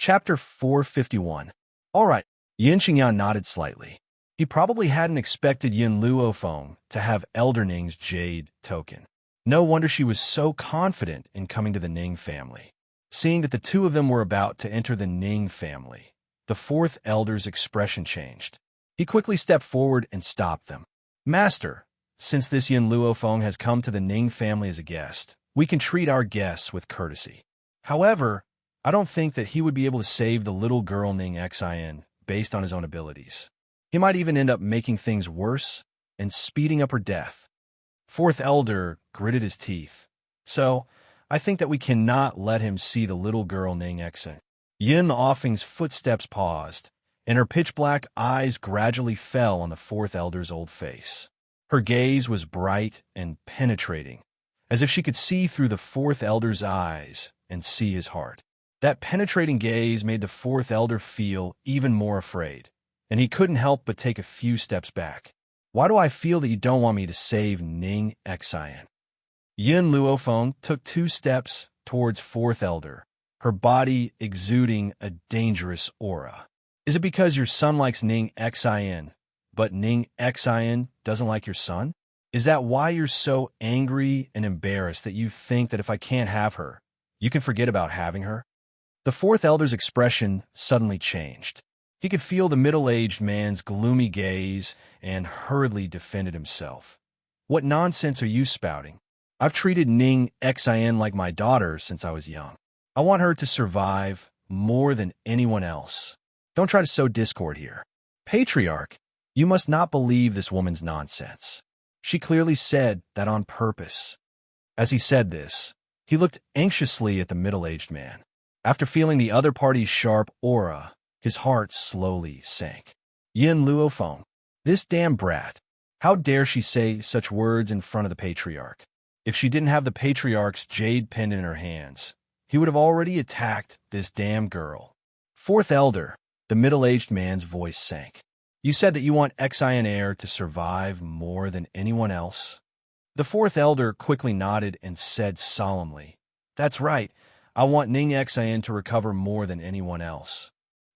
Chapter 451. All right, Yin Qingyan nodded slightly. He probably hadn't expected Yin Luofeng to have Elder Ning's jade token. No wonder she was so confident in coming to the Ning family. Seeing that the two of them were about to enter the Ning family, the fourth elder's expression changed. He quickly stepped forward and stopped them. Master, since this Yin Luofeng has come to the Ning family as a guest, we can treat our guests with courtesy. However, I don't think that he would be able to save the little girl Ning Xin based on his own abilities. He might even end up making things worse and speeding up her death. Fourth elder gritted his teeth. So, I think that we cannot let him see the little girl Ning Xin. Yin Luofeng's footsteps paused, and her pitch-black eyes gradually fell on the fourth elder's old face. Her gaze was bright and penetrating, as if she could see through the fourth elder's eyes and see his heart. That penetrating gaze made the fourth elder feel even more afraid, and he couldn't help but take a few steps back. Why do I feel that you don't want me to save Ning Xin? Yin Luofeng took 2 steps towards fourth elder, her body exuding a dangerous aura. Is it because your son likes Ning Xin, but Ning Xin doesn't like your son? Is that why you're so angry and embarrassed that you think that if I can't have her, you can forget about having her? The fourth elder's expression suddenly changed. He could feel the middle-aged man's gloomy gaze and hurriedly defended himself. What nonsense are you spouting? I've treated Ning Xin like my daughter since I was young. I want her to survive more than anyone else. Don't try to sow discord here. Patriarch, you must not believe this woman's nonsense. She clearly said that on purpose. As he said this, he looked anxiously at the middle-aged man. After feeling the other party's sharp aura, his heart slowly sank. Yin Luofeng, this damn brat. How dare she say such words in front of the patriarch? If she didn't have the patriarch's jade pendant in her hands, he would have already attacked this damn girl. Fourth elder, the middle-aged man's voice sank. You said that you want Xin heir to survive more than anyone else? The fourth elder quickly nodded and said solemnly, That's right. I want Ning Xin to recover more than anyone else.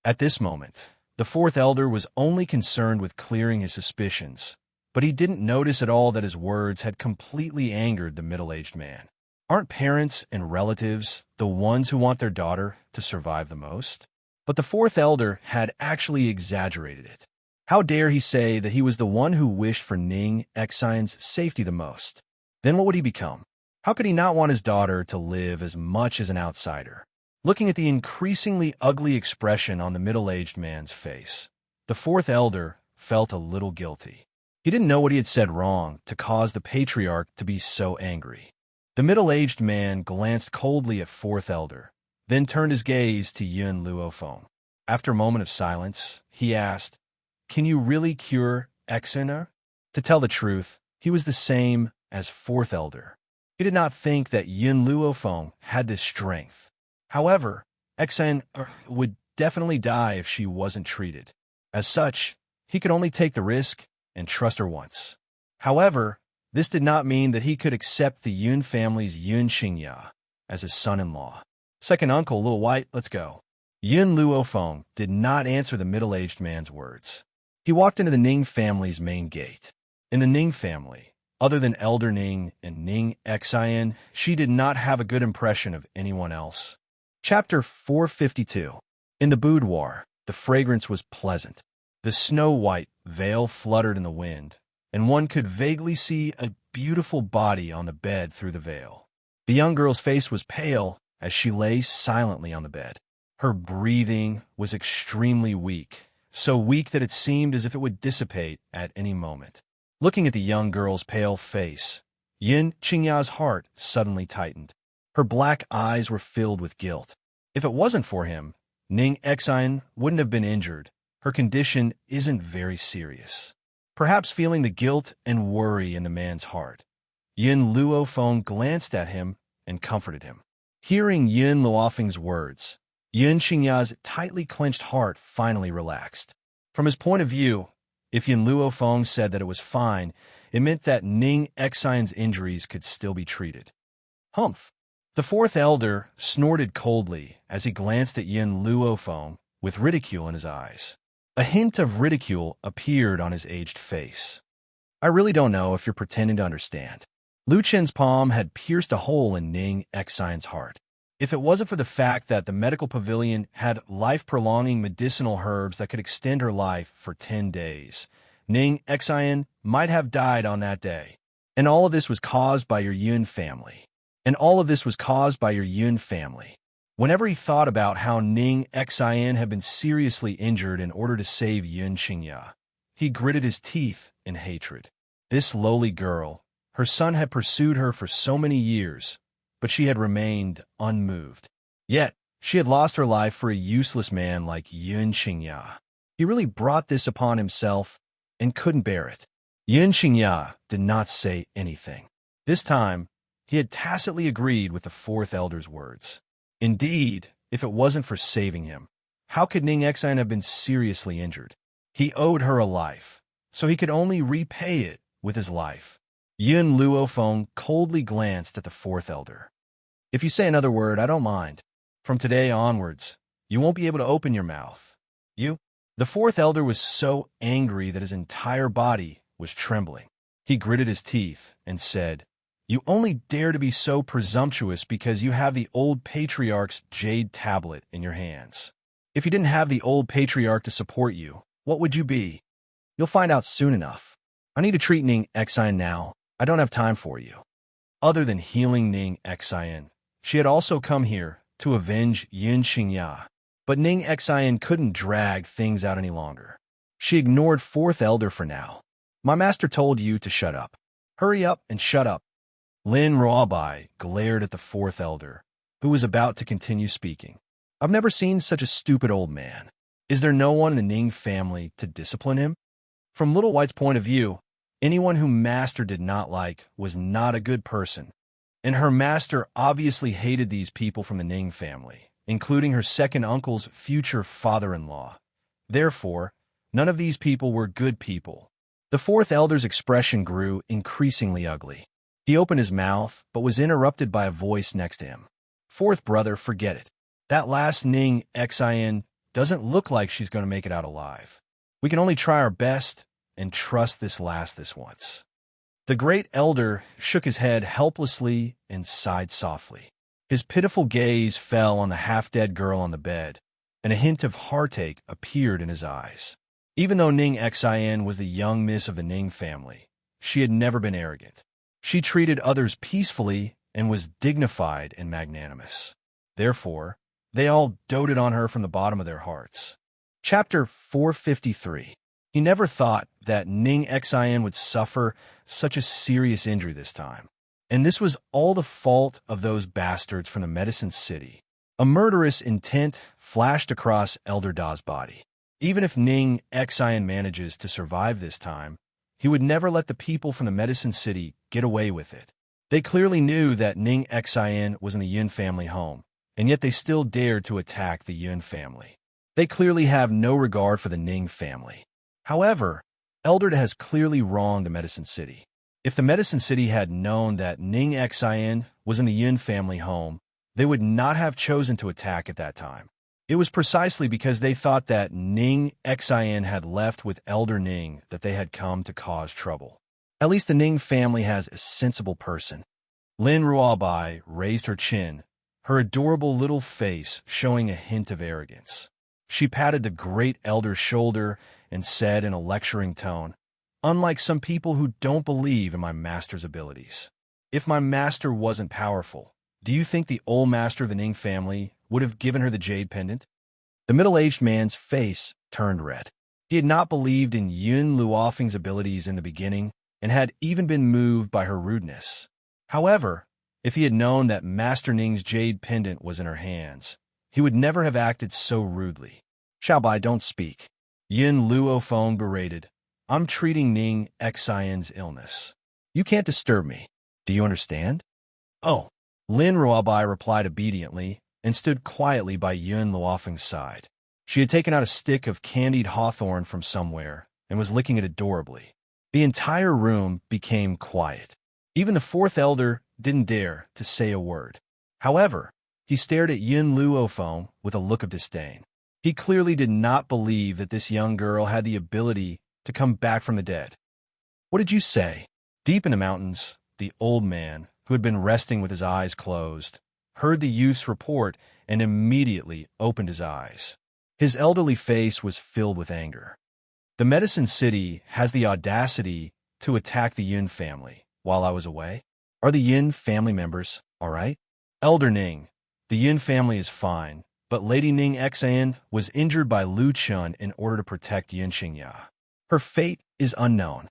At this moment, the fourth elder was only concerned with clearing his suspicions, but he didn't notice at all that his words had completely angered the middle-aged man. Aren't parents and relatives the ones who want their daughter to survive the most? But the fourth elder had actually exaggerated it. How dare he say that he was the one who wished for Ning Xin's safety the most? Then what would he become? How could he not want his daughter to live as much as an outsider? Looking at the increasingly ugly expression on the middle-aged man's face, the fourth elder felt a little guilty. He didn't know what he had said wrong to cause the patriarch to be so angry. The middle-aged man glanced coldly at fourth elder, then turned his gaze to Yin Luofeng. After a moment of silence, he asked, Can you really cure Xin? To tell the truth, he was the same as fourth elder. He did not think that Yin Luofeng had this strength. However, Xin would definitely die if she wasn't treated. As such, he could only take the risk and trust her once. However, this did not mean that he could accept the Yun family's Yun Qingya as his son-in-law. Second uncle, little white, let's go. Yin Luofeng did not answer the middle-aged man's words. He walked into the Ning family's main gate. In the Ning family, other than Elder Ning and Ning Xin, she did not have a good impression of anyone else. Chapter 452. In the boudoir, the fragrance was pleasant. The snow-white veil fluttered in the wind, and one could vaguely see a beautiful body on the bed through the veil. The young girl's face was pale as she lay silently on the bed. Her breathing was extremely weak, so weak that it seemed as if it would dissipate at any moment. Looking at the young girl's pale face, Yin Qingya's heart suddenly tightened. Her black eyes were filled with guilt. If it wasn't for him, Ning Xin wouldn't have been injured. Her condition isn't very serious. Perhaps feeling the guilt and worry in the man's heart, Yin Luofeng glanced at him and comforted him. Hearing Yin Luofeng's words, Yin Qingya's tightly clenched heart finally relaxed. From his point of view, if Yin Luofeng said that it was fine, it meant that Ning Xin's injuries could still be treated. Humph! The fourth elder snorted coldly as he glanced at Yin Luofeng with ridicule in his eyes. A hint of ridicule appeared on his aged face. I really don't know if you're pretending to understand. Lu Chen's palm had pierced a hole in Ning Xian's heart. If it wasn't for the fact that the medical pavilion had life-prolonging medicinal herbs that could extend her life for 10 days, Ning Xian might have died on that day. And all of this was caused by your Yun family. Whenever he thought about how Ning Xian had been seriously injured in order to save Yun Qingya, he gritted his teeth in hatred. This lowly girl, her son had pursued her for so many years, but she had remained unmoved. Yet, she had lost her life for a useless man like Yun Qingya. He really brought this upon himself and couldn't bear it. Yun Qingya did not say anything. This time, he had tacitly agreed with the fourth elder's words. Indeed, if it wasn't for saving him, how could Ning Xian have been seriously injured? He owed her a life, so he could only repay it with his life. Yun Luofeng coldly glanced at the fourth elder. If you say another word, I don't mind. From today onwards, you won't be able to open your mouth. You? The fourth elder was so angry that his entire body was trembling. He gritted his teeth and said, "You only dare to be so presumptuous because you have the old patriarch's jade tablet in your hands. If you didn't have the old patriarch to support you, what would you be? You'll find out soon enough. I need to treat Ning Xian now. I don't have time for you." Other than healing Ning Xian, she had also come here to avenge Yun Qingya. But Ning Xian couldn't drag things out any longer. She ignored fourth elder for now. "My master told you to shut up. Hurry up and shut up." Lin Ruobai glared at the fourth elder, who was about to continue speaking. "I've never seen such a stupid old man. Is there no one in the Ning family to discipline him?" From Little White's point of view, anyone who Master did not like was not a good person, and her master obviously hated these people from the Ning family, including her second uncle's future father-in-law. Therefore, none of these people were good people. The fourth elder's expression grew increasingly ugly. He opened his mouth, but was interrupted by a voice next to him. "Fourth brother, forget it. That last Ning Xian doesn't look like she's going to make it out alive. We can only try our best and trust this once." The great elder shook his head helplessly and sighed softly. His pitiful gaze fell on the half-dead girl on the bed, and a hint of heartache appeared in his eyes. Even though Ning Xian was the young miss of the Ning family, she had never been arrogant. She treated others peacefully and was dignified and magnanimous. Therefore, they all doted on her from the bottom of their hearts. Chapter 453. He never thought that Ning Xian would suffer such a serious injury this time. And this was all the fault of those bastards from the Medicine City. A murderous intent flashed across Elder Da's body. Even if Ning Xian manages to survive this time, he would never let the people from the Medicine City get away with it. They clearly knew that Ning Xian was in the Yun family home, and yet they still dared to attack the Yun family. They clearly have no regard for the Ning family. However, Elder Da has clearly wronged the Medicine City. If the Medicine City had known that Ning Xian was in the Yun family home, they would not have chosen to attack at that time. It was precisely because they thought that Ning Xian had left with Elder Ning that they had come to cause trouble. At least the Ning family has a sensible person. Lin Ruobai raised her chin, her adorable little face showing a hint of arrogance. She patted the great elder's shoulder and said in a lecturing tone, "Unlike some people who don't believe in my master's abilities. If my master wasn't powerful, do you think the old master of the Ning family would have given her the jade pendant?" The middle-aged man's face turned red. He had not believed in Yun Luofeng's abilities in the beginning and had even been moved by her rudeness. However, if he had known that Master Ning's jade pendant was in her hands, he would never have acted so rudely. "Xiaobai, don't speak," Yun Luofeng berated. "I'm treating Ning Xian's illness. You can't disturb me. Do you understand?" "Oh." Lin Ruobai replied obediently and stood quietly by Yun Luofeng's side. She had taken out a stick of candied hawthorn from somewhere and was licking it adorably. The entire room became quiet. Even the fourth elder didn't dare to say a word. However, he stared at Yin Luofeng with a look of disdain. He clearly did not believe that this young girl had the ability to come back from the dead. What did you say? Deep in the mountains, the old man, who had been resting with his eyes closed, heard the youth's report and immediately opened his eyes. His elderly face was filled with anger. The Medicine City has the audacity to attack the Yin family while I was away? Are the Yin family members all right? Elder Ning, the Yin family is fine, but Lady Ning Xian was injured by Lu Chun in order to protect Yin Xingya. Her fate is unknown.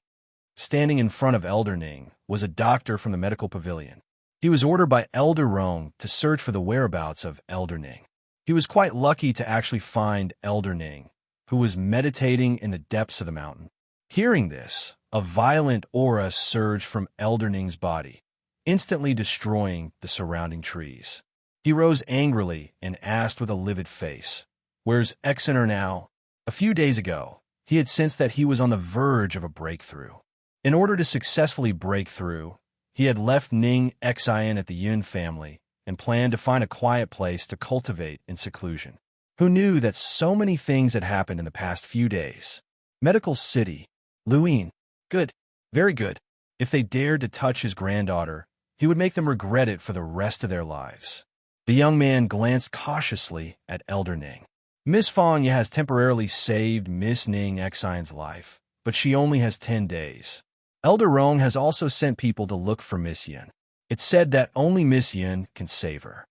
Standing in front of Elder Ning was a doctor from the medical pavilion. He was ordered by Elder Rong to search for the whereabouts of Elder Ning. He was quite lucky to actually find Elder Ning, who was meditating in the depths of the mountain. Hearing this, a violent aura surged from Elder Ning's body, instantly destroying the surrounding trees. He rose angrily and asked with a livid face, "Where's Exeter now?" A few days ago, he had sensed that he was on the verge of a breakthrough. In order to successfully break through, he had left Ning Xian at the Yun family and planned to find a quiet place to cultivate in seclusion. Who knew that so many things had happened in the past few days? Medical City. Luin. Good. Very good. If they dared to touch his granddaughter, he would make them regret it for the rest of their lives. The young man glanced cautiously at Elder Ning. Miss Fangya has temporarily saved Miss Ning Xian's life, but she only has 10 days. Elder Rong has also sent people to look for Miss Yin. It's said that only Miss Yin can save her.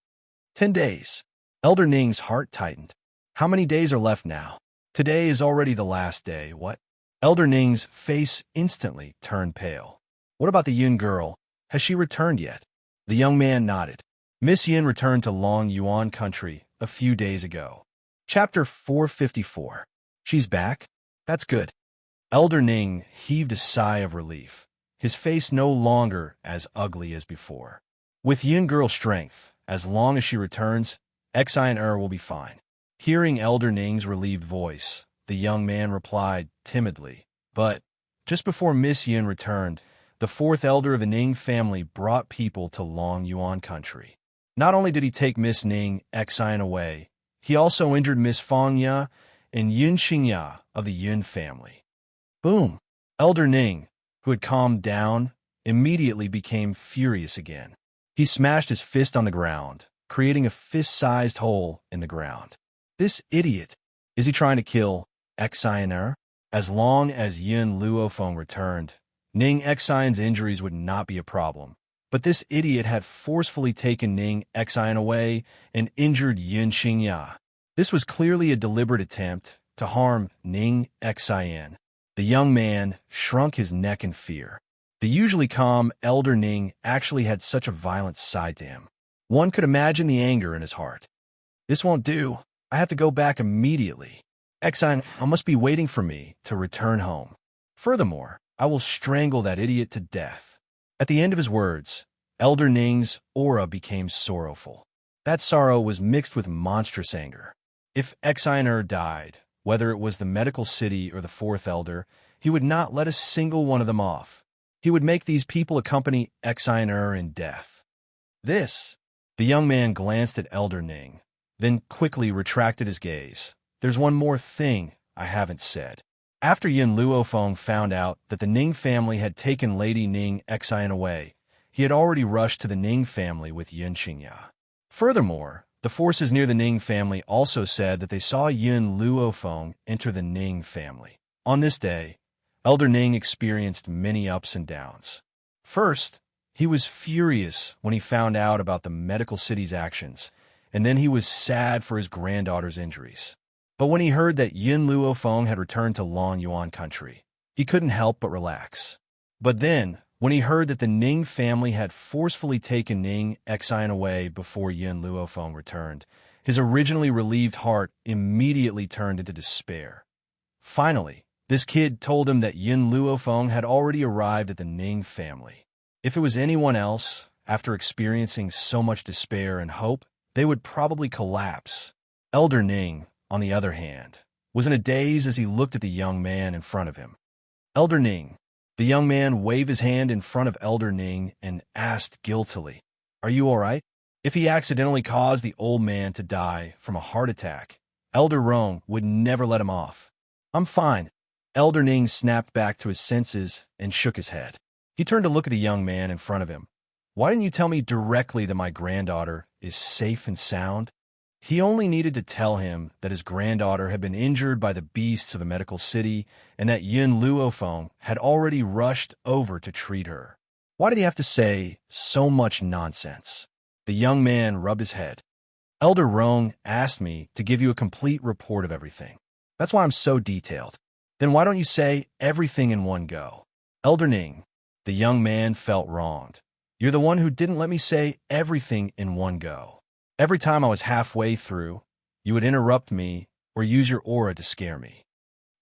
10 days. Elder Ning's heart tightened. How many days are left now? Today is already the last day. What? Elder Ning's face instantly turned pale. What about the Yin girl? Has she returned yet? The young man nodded. Miss Yin returned to Long Yuan country a few days ago. Chapter 454. She's back? That's good. Elder Ning heaved a sigh of relief, his face no longer as ugly as before. With Yin girl strength, as long as she returns, Xian will be fine. Hearing Elder Ning's relieved voice, the young man replied timidly, "But just before Miss Yin returned, the fourth elder of the Ning family brought people to Long Yuan country. Not only did he take Miss Ning Xian away, he also injured Miss Fangya and Yin Xingya of the Yin family." Boom! Elder Ning, who had calmed down, immediately became furious again. He smashed his fist on the ground, creating a fist-sized hole in the ground. This idiot! Is he trying to kill Xian? As long as Yin Luofeng returned, Ning Xian's injuries would not be a problem. But this idiot had forcefully taken Ning Xian away and injured Yin Xingya. This was clearly a deliberate attempt to harm Ning Xian. The young man shrunk his neck in fear. The usually calm Elder Ning actually had such a violent side to him. One could imagine the anger in his heart. This won't do. I have to go back immediately. Xian must be waiting for me to return home. Furthermore, I will strangle that idiot to death. At the end of his words, Elder Ning's aura became sorrowful. That sorrow was mixed with monstrous anger. If Xian died, whether it was the medical city or the fourth elder, he would not let a single one of them off. He would make these people accompany Xian in death. This, the young man glanced at Elder Ning, then quickly retracted his gaze. There's one more thing I haven't said. After Yin Luofeng found out that the Ning family had taken Lady Ning Xian away, he had already rushed to the Ning family with Yin Xingya. Furthermore, the forces near the Ning family also said that they saw Yin Luofeng enter the Ning family. On this day, Elder Ning experienced many ups and downs. First, he was furious when he found out about the medical city's actions, and then he was sad for his granddaughter's injuries. But when he heard that Yin Luofeng had returned to Long Yuan country, he couldn't help but relax. But then, when he heard that the Ning family had forcefully taken Ning Xian away before Yin Luofeng returned, his originally relieved heart immediately turned into despair. Finally, this kid told him that Yin Luofeng had already arrived at the Ning family. If it was anyone else, after experiencing so much despair and hope, they would probably collapse. Elder Ning, on the other hand, was in a daze as he looked at the young man in front of him. Elder Ning. The young man waved his hand in front of Elder Ning and asked guiltily, "Are you all right?" If he accidentally caused the old man to die from a heart attack, Elder Rong would never let him off. I'm fine. Elder Ning snapped back to his senses and shook his head. He turned to look at the young man in front of him. Why didn't you tell me directly that my granddaughter is safe and sound? He only needed to tell him that his granddaughter had been injured by the beasts of the medical city and that Yun Luofeng had already rushed over to treat her. Why did he have to say so much nonsense? The young man rubbed his head. Elder Rong asked me to give you a complete report of everything. That's why I'm so detailed. Then why don't you say everything in one go? Elder Ning, the young man felt wronged. You're the one who didn't let me say everything in one go. Every time I was halfway through, you would interrupt me or use your aura to scare me.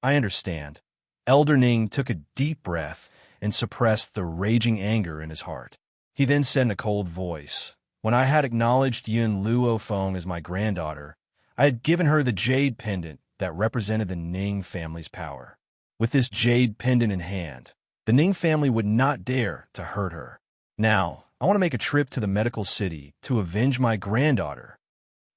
I understand. Elder Ning took a deep breath and suppressed the raging anger in his heart. He then said in a cold voice, when I had acknowledged Yun Luofeng as my granddaughter, I had given her the jade pendant that represented the Ning family's power. With this jade pendant in hand, the Ning family would not dare to hurt her. Now, I want to make a trip to the medical city to avenge my granddaughter.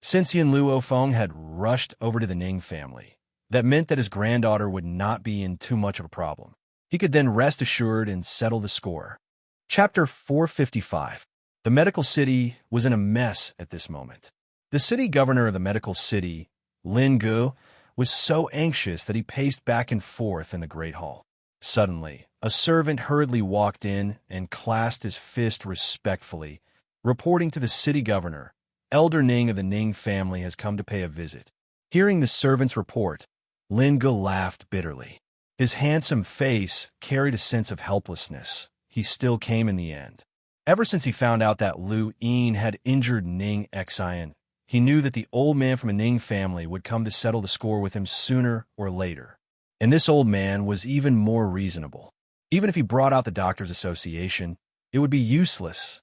Since Yun Luofeng had rushed over to the Ning family, that meant that his granddaughter would not be in too much of a problem. He could then rest assured and settle the score. Chapter 455. The medical city was in a mess at this moment. The city governor of the medical city, Lin Gu, was so anxious that he paced back and forth in the great hall. Suddenly, a servant hurriedly walked in and clasped his fist respectfully, reporting to the city governor, Elder Ning of the Ning family has come to pay a visit. Hearing the servant's report, Lin Gu laughed bitterly. His handsome face carried a sense of helplessness. He still came in the end. Ever since he found out that Lu Yin had injured Ning Xian, he knew that the old man from a Ning family would come to settle the score with him sooner or later. And this old man was even more reasonable. Even if he brought out the Doctors' Association, it would be useless.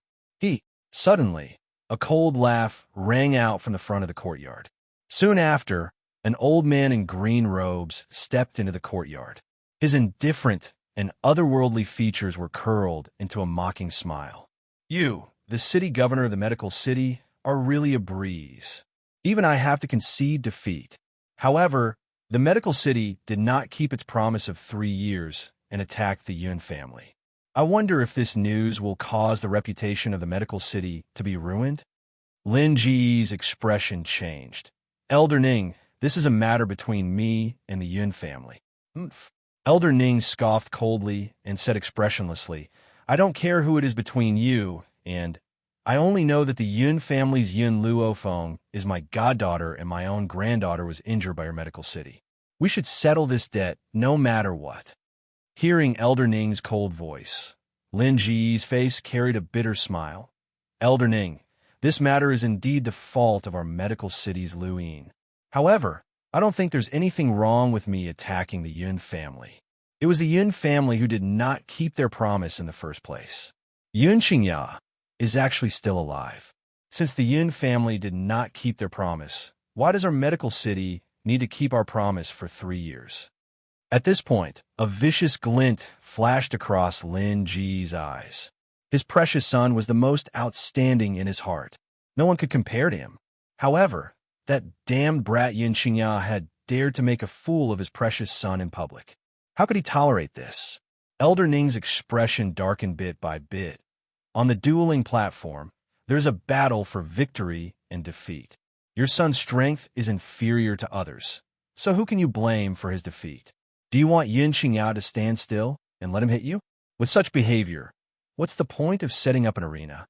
Suddenly, a cold laugh rang out from the front of the courtyard. Soon after, an old man in green robes stepped into the courtyard. His indifferent and otherworldly features were curled into a mocking smile. You, the city governor of the medical city, are really a breeze. Even I have to concede defeat. However, the medical city did not keep its promise of 3 years and attacked the Yun family. I wonder if this news will cause the reputation of the medical city to be ruined? Lin Ji's expression changed. Elder Ning, this is a matter between me and the Yun family. Elder Ning scoffed coldly and said expressionlessly, I don't care who it is between you and... I only know that the Yun family's Yun Luofeng is my goddaughter and my own granddaughter was injured by your medical city. We should settle this debt no matter what. Hearing Elder Ning's cold voice, Lin Ji's face carried a bitter smile. Elder Ning, this matter is indeed the fault of our medical city's Lu Yin. However, I don't think there's anything wrong with me attacking the Yun family. It was the Yun family who did not keep their promise in the first place. Yun Qingya is actually still alive. Since the Yun family did not keep their promise, why does our medical city need to keep our promise for 3 years? At this point, a vicious glint flashed across Lin Ji's eyes. His precious son was the most outstanding in his heart. No one could compare to him. However, that damned brat Yun Qingya had dared to make a fool of his precious son in public. How could he tolerate this? Elder Ning's expression darkened bit by bit. On the dueling platform, there's a battle for victory and defeat. Your son's strength is inferior to others, so who can you blame for his defeat? Do you want Yun Qingya to stand still and let him hit you? With such behavior, what's the point of setting up an arena?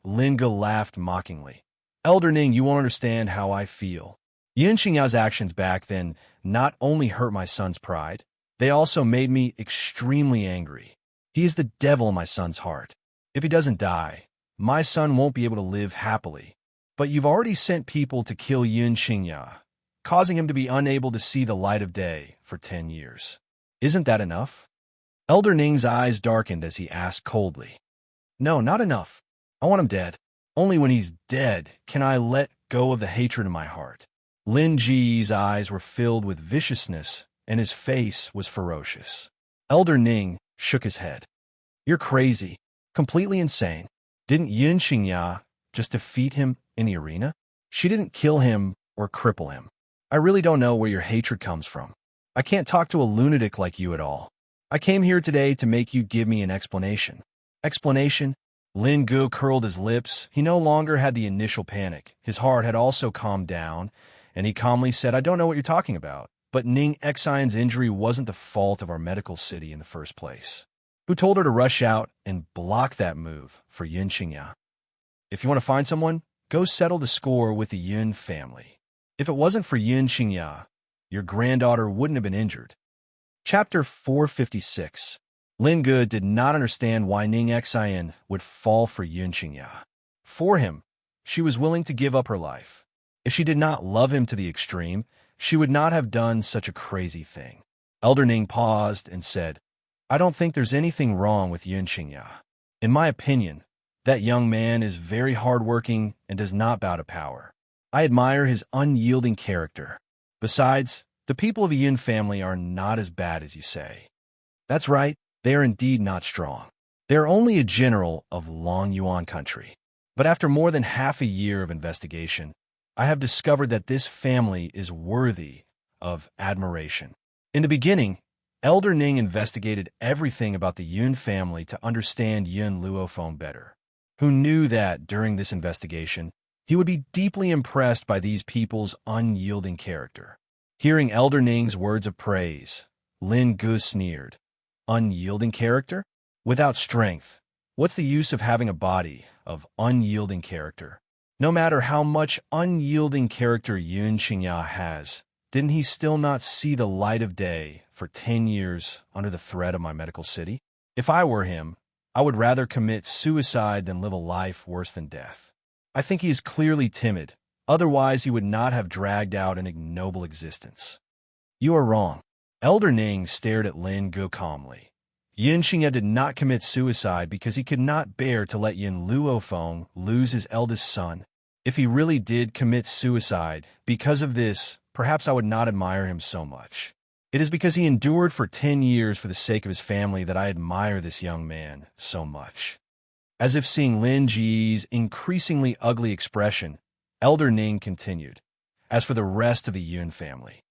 Lin Gu laughed mockingly. Elder Ning, you won't understand how I feel. Yun Qingya's actions back then not only hurt my son's pride, they also made me extremely angry. He is the devil in my son's heart. If he doesn't die, my son won't be able to live happily. But you've already sent people to kill Yun Qingya, causing him to be unable to see the light of day for 10 years. Isn't that enough? Elder Ning's eyes darkened as he asked coldly. No, not enough. I want him dead. Only when he's dead can I let go of the hatred in my heart. Lin Ji's eyes were filled with viciousness, and his face was ferocious. Elder Ning shook his head. You're crazy, completely insane. Didn't Yun Qingya just defeat him in the arena? She didn't kill him or cripple him. I really don't know where your hatred comes from. I can't talk to a lunatic like you at all. I came here today to make you give me an explanation. Explanation? Lin Gu curled his lips. He no longer had the initial panic. His heart had also calmed down, and he calmly said, I don't know what you're talking about, but Ning Xian's injury wasn't the fault of our medical city in the first place. Who told her to rush out and block that move for Yun Qingya? If you want to find someone, go settle the score with the Yun family. If it wasn't for Yun Qingya, your granddaughter wouldn't have been injured. Chapter 456. Lin Gu did not understand why Ning Xian would fall for Yun Qingya. For him, she was willing to give up her life. If she did not love him to the extreme, she would not have done such a crazy thing. Elder Ning paused and said, I don't think there's anything wrong with Yun Qingya. In my opinion, that young man is very hardworking and does not bow to power. I admire his unyielding character. Besides, the people of the Yun family are not as bad as you say. That's right, they are indeed not strong. They are only a general of Long Yuan country. But after more than half a year of investigation, I have discovered that this family is worthy of admiration. In the beginning, Elder Ning investigated everything about the Yun family to understand Yun Luofeng better, who knew that during this investigation, he would be deeply impressed by these people's unyielding character. Hearing Elder Ning's words of praise, Lin Gu sneered. Unyielding character? Without strength, what's the use of having a body of unyielding character? No matter how much unyielding character Yun Qingya has, didn't he still not see the light of day for 10 years under the threat of my medical city? If I were him, I would rather commit suicide than live a life worse than death. I think he is clearly timid, otherwise he would not have dragged out an ignoble existence. You are wrong. Elder Ning stared at Lin Gu calmly. Yun Qingya did not commit suicide because he could not bear to let Yun Luofeng lose his eldest son. If he really did commit suicide because of this, perhaps I would not admire him so much. It is because he endured for 10 years for the sake of his family that I admire this young man so much. As if seeing Lin Ji's increasingly ugly expression, Elder Ning continued, as for the rest of the Yun family,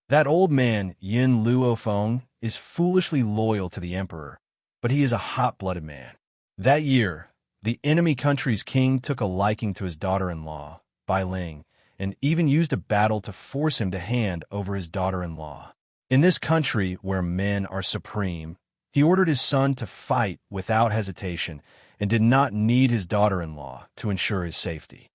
that old man, Yun Luofeng, is foolishly loyal to the emperor, but he is a hot-blooded man. That year, the enemy country's king took a liking to his daughter-in-law, Bai Ling, and even used a battle to force him to hand over his daughter-in-law. In this country where men are supreme, he ordered his son to fight without hesitation and did not need his daughter-in-law to ensure his safety.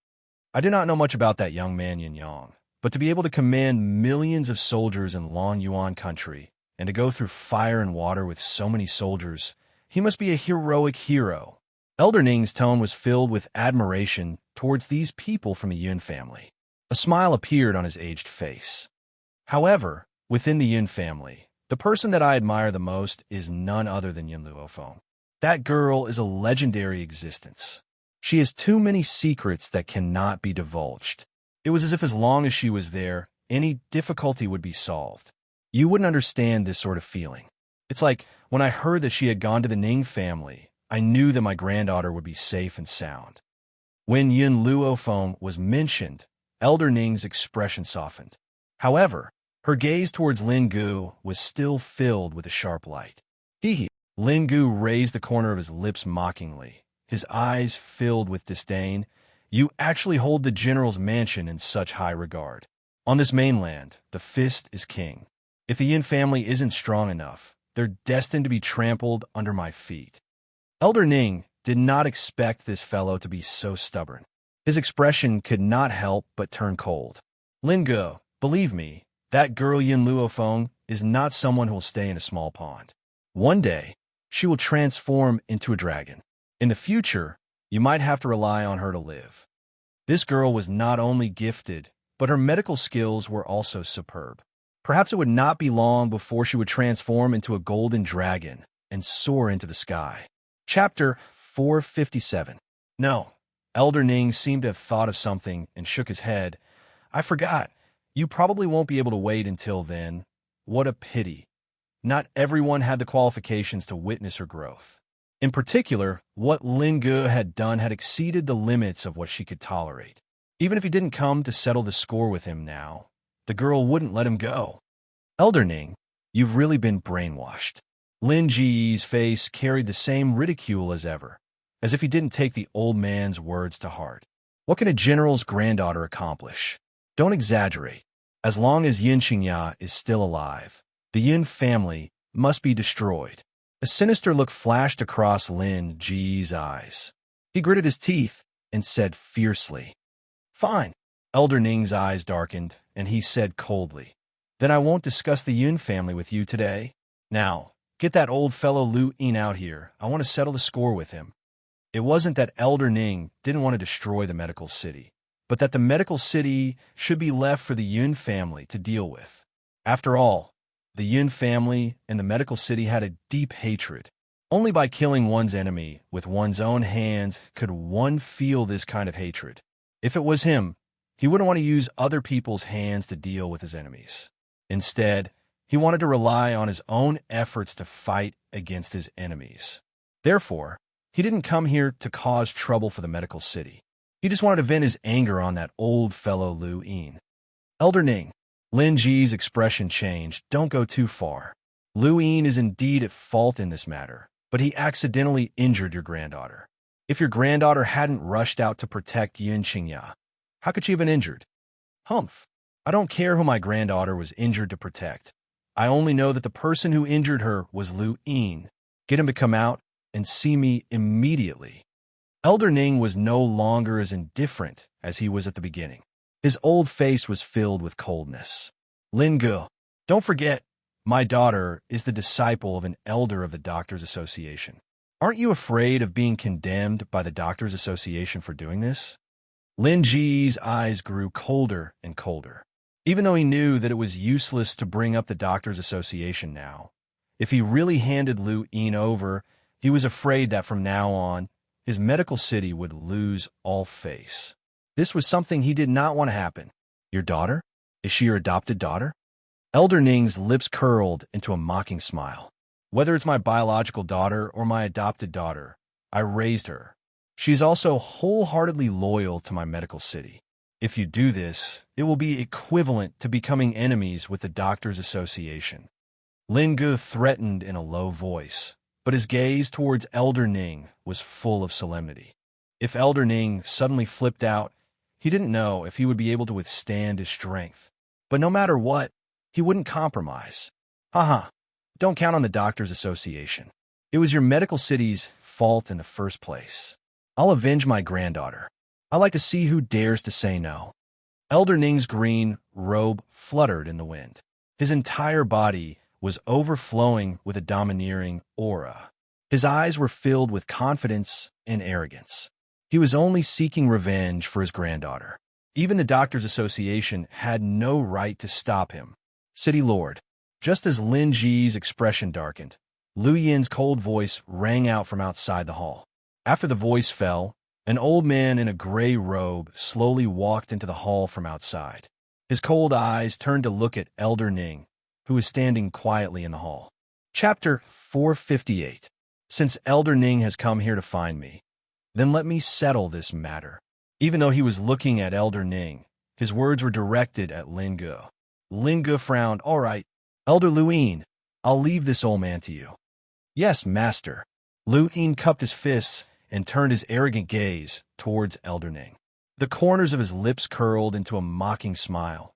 I do not know much about that young man Yin Yang, but to be able to command millions of soldiers in Long Yuan country and to go through fire and water with so many soldiers, he must be a heroic hero. Elder Ning's tone was filled with admiration towards these people from the Yun family. A smile appeared on his aged face. However, within the Yun family, the person that I admire the most is none other than Yun Luofeng. That girl is a legendary existence. She has too many secrets that cannot be divulged. It was as long as she was there, any difficulty would be solved. You wouldn't understand this sort of feeling. It's like when I heard that she had gone to the Ning family, I knew that my granddaughter would be safe and sound. When Yun Luofeng was mentioned, Elder Ning's expression softened. However, her gaze towards Lin Gu was still filled with a sharp light. Hee. Lin Gu raised the corner of his lips mockingly, his eyes filled with disdain. You actually hold the general's mansion in such high regard. On this mainland, the fist is king. If the Yin family isn't strong enough, they're destined to be trampled under my feet. Elder Ning did not expect this fellow to be so stubborn. His expression could not help but turn cold. Lin Gu, believe me, that girl Yun Luofeng is not someone who will stay in a small pond. One day, she will transform into a dragon. In the future, you might have to rely on her to live. This girl was not only gifted, but her medical skills were also superb. Perhaps it would not be long before she would transform into a golden dragon and soar into the sky. Chapter 457. No, Elder Ning seemed to have thought of something and shook his head. I forgot. You probably won't be able to wait until then. What a pity. Not everyone had the qualifications to witness her growth. In particular, what Lin Ge had done had exceeded the limits of what she could tolerate. Even if he didn't come to settle the score with him now, the girl wouldn't let him go. Elder Ning, you've really been brainwashed. Lin Ji's face carried the same ridicule as ever, as if he didn't take the old man's words to heart. What can a general's granddaughter accomplish? Don't exaggerate. As long as Yin Qingya is still alive, the Yin family must be destroyed. A sinister look flashed across Lin Ji's eyes. He gritted his teeth and said fiercely, "Fine." Elder Ning's eyes darkened, and he said coldly, "Then I won't discuss the Yun family with you today. Now, get that old fellow Lu Yin out here. I want to settle the score with him." It wasn't that Elder Ning didn't want to destroy the medical city, but that the medical city should be left for the Yun family to deal with. After all, the Yun family and the medical city had a deep hatred. Only by killing one's enemy with one's own hands could one feel this kind of hatred. If it was him, he wouldn't want to use other people's hands to deal with his enemies. Instead, he wanted to rely on his own efforts to fight against his enemies. Therefore, he didn't come here to cause trouble for the medical city. He just wanted to vent his anger on that old fellow Lu Yin. Elder Ning, Lin Ji's expression changed. Don't go too far. Lu Yin is indeed at fault in this matter, but he accidentally injured your granddaughter. If your granddaughter hadn't rushed out to protect Yin Qingya, how could she have been injured? Humph. I don't care who my granddaughter was injured to protect. I only know that the person who injured her was Lu Yin. Get him to come out and see me immediately. Elder Ning was no longer as indifferent as he was at the beginning. His old face was filled with coldness. Lin Ge, don't forget, my daughter is the disciple of an elder of the Doctors Association. Aren't you afraid of being condemned by the Doctors Association for doing this? Lin Ji's eyes grew colder and colder. Even though he knew that it was useless to bring up the Doctors Association now, if he really handed Lu Yin over, he was afraid that from now on, his medical city would lose all face. This was something he did not want to happen. Your daughter? Is she your adopted daughter? Elder Ning's lips curled into a mocking smile. Whether it's my biological daughter or my adopted daughter, I raised her. She's also wholeheartedly loyal to my medical city. If you do this, it will be equivalent to becoming enemies with the Doctors Association. Lin Ge threatened in a low voice, but his gaze towards Elder Ning was full of solemnity. If Elder Ning suddenly flipped out, he didn't know if he would be able to withstand his strength. But no matter what, he wouldn't compromise. Haha, don't count on the Doctors Association. It was your medical city's fault in the first place. I'll avenge my granddaughter. I like to see who dares to say no. Elder Ning's green robe fluttered in the wind. His entire body was overflowing with a domineering aura. His eyes were filled with confidence and arrogance. He was only seeking revenge for his granddaughter. Even the Doctors Association had no right to stop him. City Lord. Just as Lin Ji's expression darkened, Lu Yin's cold voice rang out from outside the hall. After the voice fell, an old man in a gray robe slowly walked into the hall from outside. His cold eyes turned to look at Elder Ning, who was standing quietly in the hall. Chapter 458. Since Elder Ning has come here to find me, then let me settle this matter. Even though he was looking at Elder Ning, his words were directed at Lin Ge. Lin Ge frowned. All right, Elder Lu Yin, I'll leave this old man to you. Yes, master. Lu Yin cupped his fists and turned his arrogant gaze towards Elder Ning. The corners of his lips curled into a mocking smile.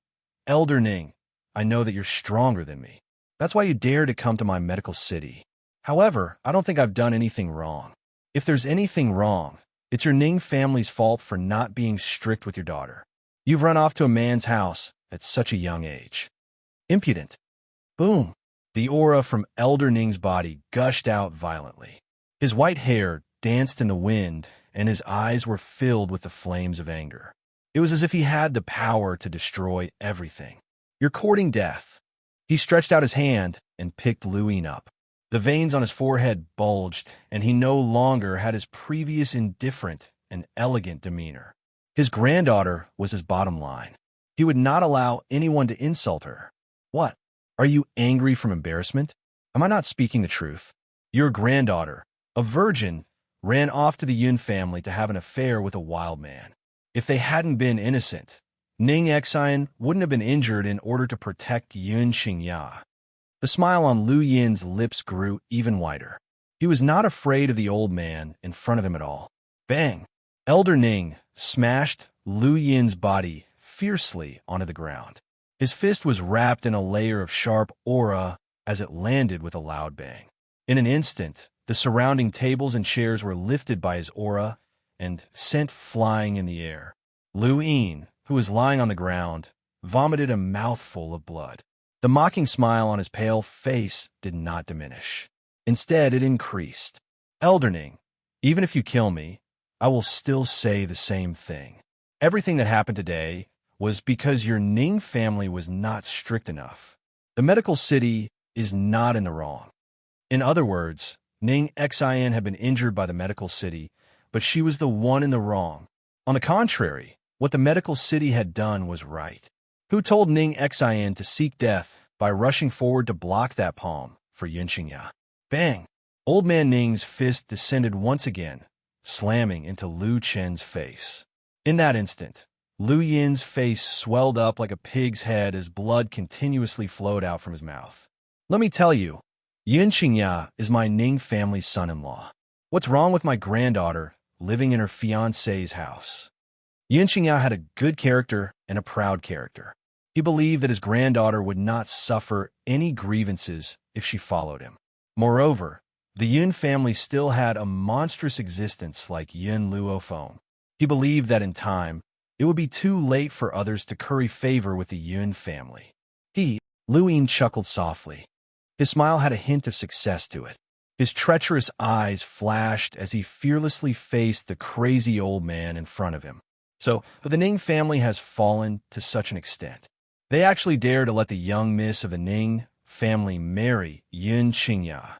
Elder Ning, I know that you're stronger than me. That's why you dare to come to my medical city. However, I don't think I've done anything wrong. If there's anything wrong, it's your Ning family's fault for not being strict with your daughter. You've run off to a man's house at such a young age. Impudent. Boom. The aura from Elder Ning's body gushed out violently. His white hair danced in the wind, and his eyes were filled with the flames of anger. It was as if he had the power to destroy everything. You're courting death. He stretched out his hand and picked Lu Yin up. The veins on his forehead bulged, and he no longer had his previous indifferent and elegant demeanor. His granddaughter was his bottom line. He would not allow anyone to insult her. What? Are you angry from embarrassment? Am I not speaking the truth? Your granddaughter, a virgin, ran off to the Yun family to have an affair with a wild man. If they hadn't been innocent, Ning Xian wouldn't have been injured in order to protect Yun Xingya. The smile on Lu Yin's lips grew even wider. He was not afraid of the old man in front of him at all. Bang! Elder Ning smashed Lu Yin's body fiercely onto the ground. His fist was wrapped in a layer of sharp aura as it landed with a loud bang. In an instant, the surrounding tables and chairs were lifted by his aura and sent flying in the air. Lu Yin, who was lying on the ground, vomited a mouthful of blood. The mocking smile on his pale face did not diminish. Instead, it increased. Elder Ning, even if you kill me, I will still say the same thing. Everything that happened today was because your Ning family was not strict enough. The medical city is not in the wrong. In other words, Ning Xian had been injured by the medical city, but she was the one in the wrong. On the contrary, what the medical city had done was right. Who told Ning Xian to seek death by rushing forward to block that palm for Yun Xingya? Bang! Old Man Ning's fist descended once again, slamming into Lu Chen's face. In that instant, Lu Yin's face swelled up like a pig's head as blood continuously flowed out from his mouth. Let me tell you, Yun Xingya is my Ning family's son-in-law. What's wrong with my granddaughter living in her fiancé's house? Yun Xingya had a good character and a proud character. He believed that his granddaughter would not suffer any grievances if she followed him. Moreover, the Yun family still had a monstrous existence like Yun Luofeng. He believed that in time, it would be too late for others to curry favor with the Yun family. Lu Yin chuckled softly. His smile had a hint of success to it. His treacherous eyes flashed as he fearlessly faced the crazy old man in front of him. So, the Ning family has fallen to such an extent. They actually dare to let the young miss of the Ning family marry Yun Xingya.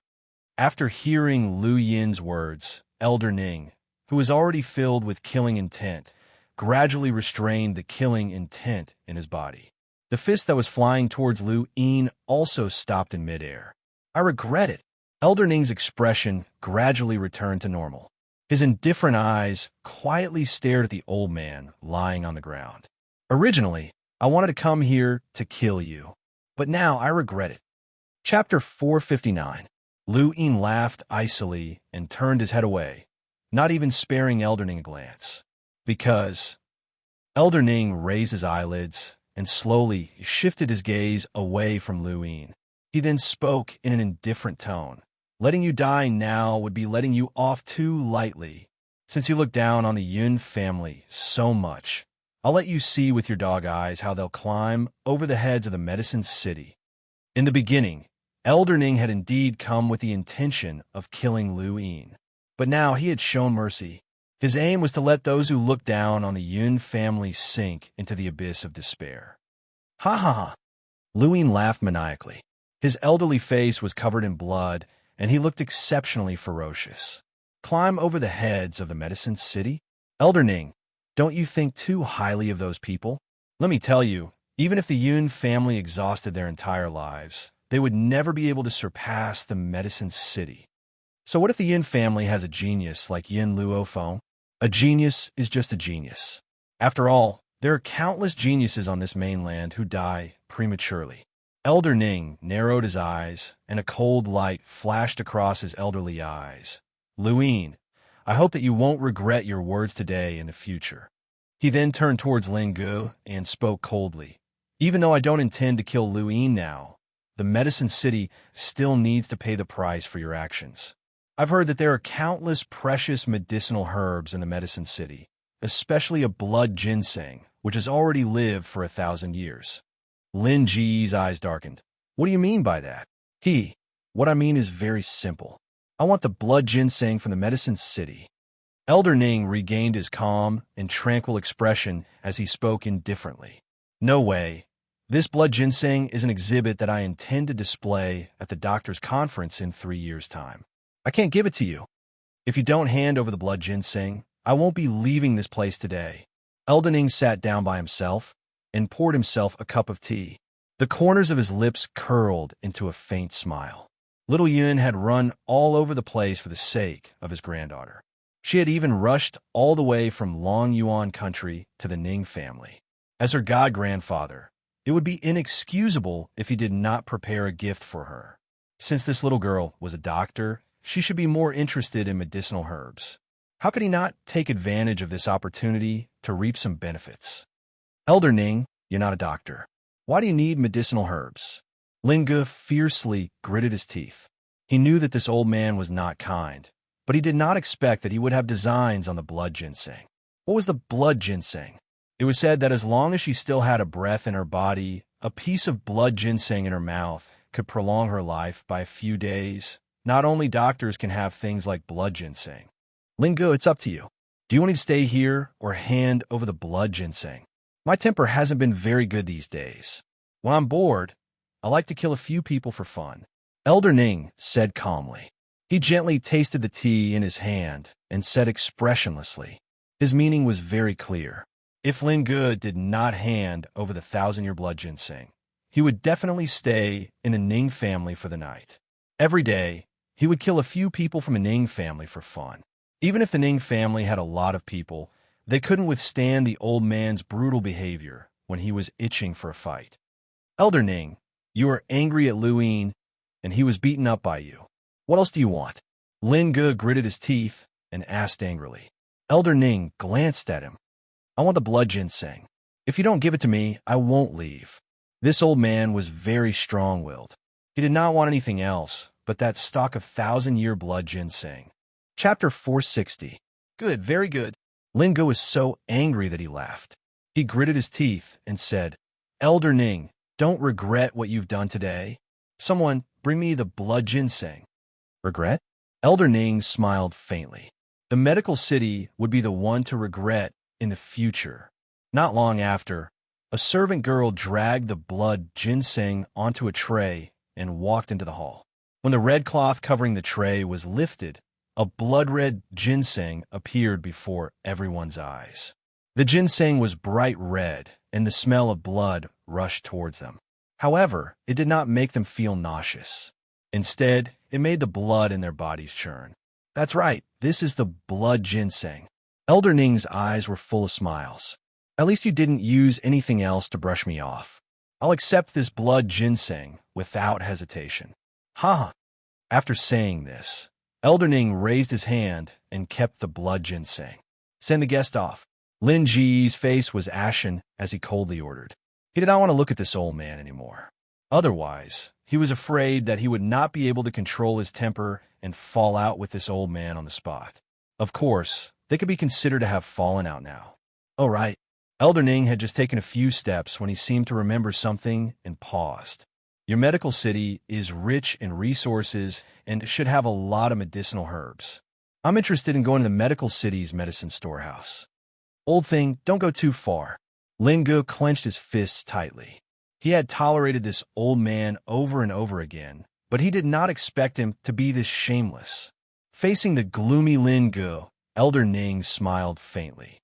After hearing Lu Yin's words, Elder Ning, who was already filled with killing intent, gradually restrained the killing intent in his body. The fist that was flying towards Lu Yin also stopped in midair. I regret it. Elder Ning's expression gradually returned to normal. His indifferent eyes quietly stared at the old man lying on the ground. Originally, I wanted to come here to kill you, but now I regret it. Chapter 459. Lu Yin laughed icily and turned his head away, not even sparing Elder Ning a glance. Because Elder Ning raised his eyelids and slowly shifted his gaze away from Lu Yin. He then spoke in an indifferent tone. Letting you die now would be letting you off too lightly. Since you look down on the Yun family so much, I'll let you see with your dog eyes how they'll climb over the heads of the medicine city. In the beginning, Elder Ning had indeed come with the intention of killing Lu Yin, but now he had shown mercy. His aim was to let those who looked down on the Yun family sink into the abyss of despair. Ha ha ha! Lu Yin laughed maniacally. His elderly face was covered in blood, and he looked exceptionally ferocious. Climb over the heads of the medicine city? Elder Ning, don't you think too highly of those people? Let me tell you, even if the Yun family exhausted their entire lives, they would never be able to surpass the medicine city. So what if the Yun family has a genius like Yun Luofeng? A genius is just a genius. After all, there are countless geniuses on this mainland who die prematurely. Elder Ning narrowed his eyes, and a cold light flashed across his elderly eyes. Lu Yin, I hope that you won't regret your words today in the future. He then turned towards Ling Gu and spoke coldly. Even though I don't intend to kill Lu Yin now, the medicine city still needs to pay the price for your actions. I've heard that there are countless precious medicinal herbs in the medicine city, especially a blood ginseng, which has already lived for 1,000 years. Lin Ji's eyes darkened. What do you mean by that? What I mean is very simple. I want the blood ginseng from the medicine city. Elder Ning regained his calm and tranquil expression as he spoke indifferently. No way. This blood ginseng is an exhibit that I intend to display at the doctor's conference in 3 years' time. I can't give it to you. If you don't hand over the blood ginseng, I won't be leaving this place today. Elder Ning sat down by himself and poured himself a cup of tea. The corners of his lips curled into a faint smile. Little Yun had run all over the place for the sake of his granddaughter. She had even rushed all the way from Long Yuan country to the Ning family. As her god-grandfather, it would be inexcusable if he did not prepare a gift for her. Since this little girl was a doctor, she should be more interested in medicinal herbs. How could he not take advantage of this opportunity to reap some benefits? Elder Ning, you're not a doctor. Why do you need medicinal herbs? Lin Ge fiercely gritted his teeth. He knew that this old man was not kind, but he did not expect that he would have designs on the blood ginseng. What was the blood ginseng? It was said that as long as she still had a breath in her body, a piece of blood ginseng in her mouth could prolong her life by a few days. Not only doctors can have things like blood ginseng. Lin Ge, it's up to you. Do you want me to stay here or hand over the blood ginseng? My temper hasn't been very good these days. When I'm bored, I like to kill a few people for fun. Elder Ning said calmly. He gently tasted the tea in his hand and said expressionlessly. His meaning was very clear. If Lin Ge did not hand over the 1,000-year blood ginseng, he would definitely stay in the Ning family for the night. Every day, he would kill a few people from a Ning family for fun. Even if the Ning family had a lot of people, they couldn't withstand the old man's brutal behavior when he was itching for a fight. Elder Ning, you were angry at Luin, and he was beaten up by you. What else do you want? Lin Ge gritted his teeth and asked angrily. Elder Ning glanced at him. I want the blood ginseng. If you don't give it to me, I won't leave. This old man was very strong-willed. He did not want anything else but that stock of 1,000-year blood ginseng. Chapter 460. Good, very good. Lin Ge was so angry that he laughed. He gritted his teeth and said, Elder Ning, don't regret what you've done today. Someone, bring me the blood ginseng. Regret? Elder Ning smiled faintly. The medical city would be the one to regret in the future. Not long after, a servant girl dragged the blood ginseng onto a tray and walked into the hall. When the red cloth covering the tray was lifted, a blood-red ginseng appeared before everyone's eyes. The ginseng was bright red, and the smell of blood rushed towards them. However, it did not make them feel nauseous. Instead, it made the blood in their bodies churn. That's right, this is the blood ginseng. Elder Ning's eyes were full of smiles. At least you didn't use anything else to brush me off. I'll accept this blood ginseng without hesitation. Ha! After saying this, Elder Ning raised his hand and kept the blood ginseng. Send the guest off. Lin Ji's face was ashen as he coldly ordered. He did not want to look at this old man anymore. Otherwise, he was afraid that he would not be able to control his temper and fall out with this old man on the spot. Of course, they could be considered to have fallen out now. Oh, right. Elder Ning had just taken a few steps when he seemed to remember something and paused. Your medical city is rich in resources and should have a lot of medicinal herbs. I'm interested in going to the medical city's medicine storehouse. Old thing, don't go too far. Lin Ge clenched his fists tightly. He had tolerated this old man over and over again, but he did not expect him to be this shameless. Facing the gloomy Lin Ge, Elder Ning smiled faintly.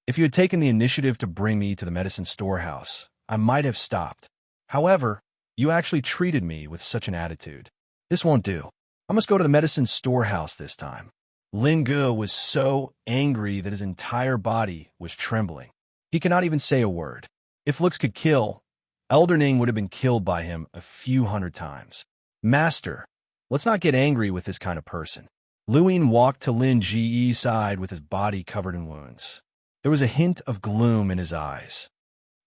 If you had taken the initiative to bring me to the medicine storehouse, I might have stopped. However, you actually treated me with such an attitude. This won't do. I must go to the medicine storehouse this time. Lin Ge was so angry that his entire body was trembling. He could not even say a word. If looks could kill, Elder Ning would have been killed by him a few hundred times. Master, let's not get angry with this kind of person. Luin walked to Lin Ji's side with his body covered in wounds. There was a hint of gloom in his eyes.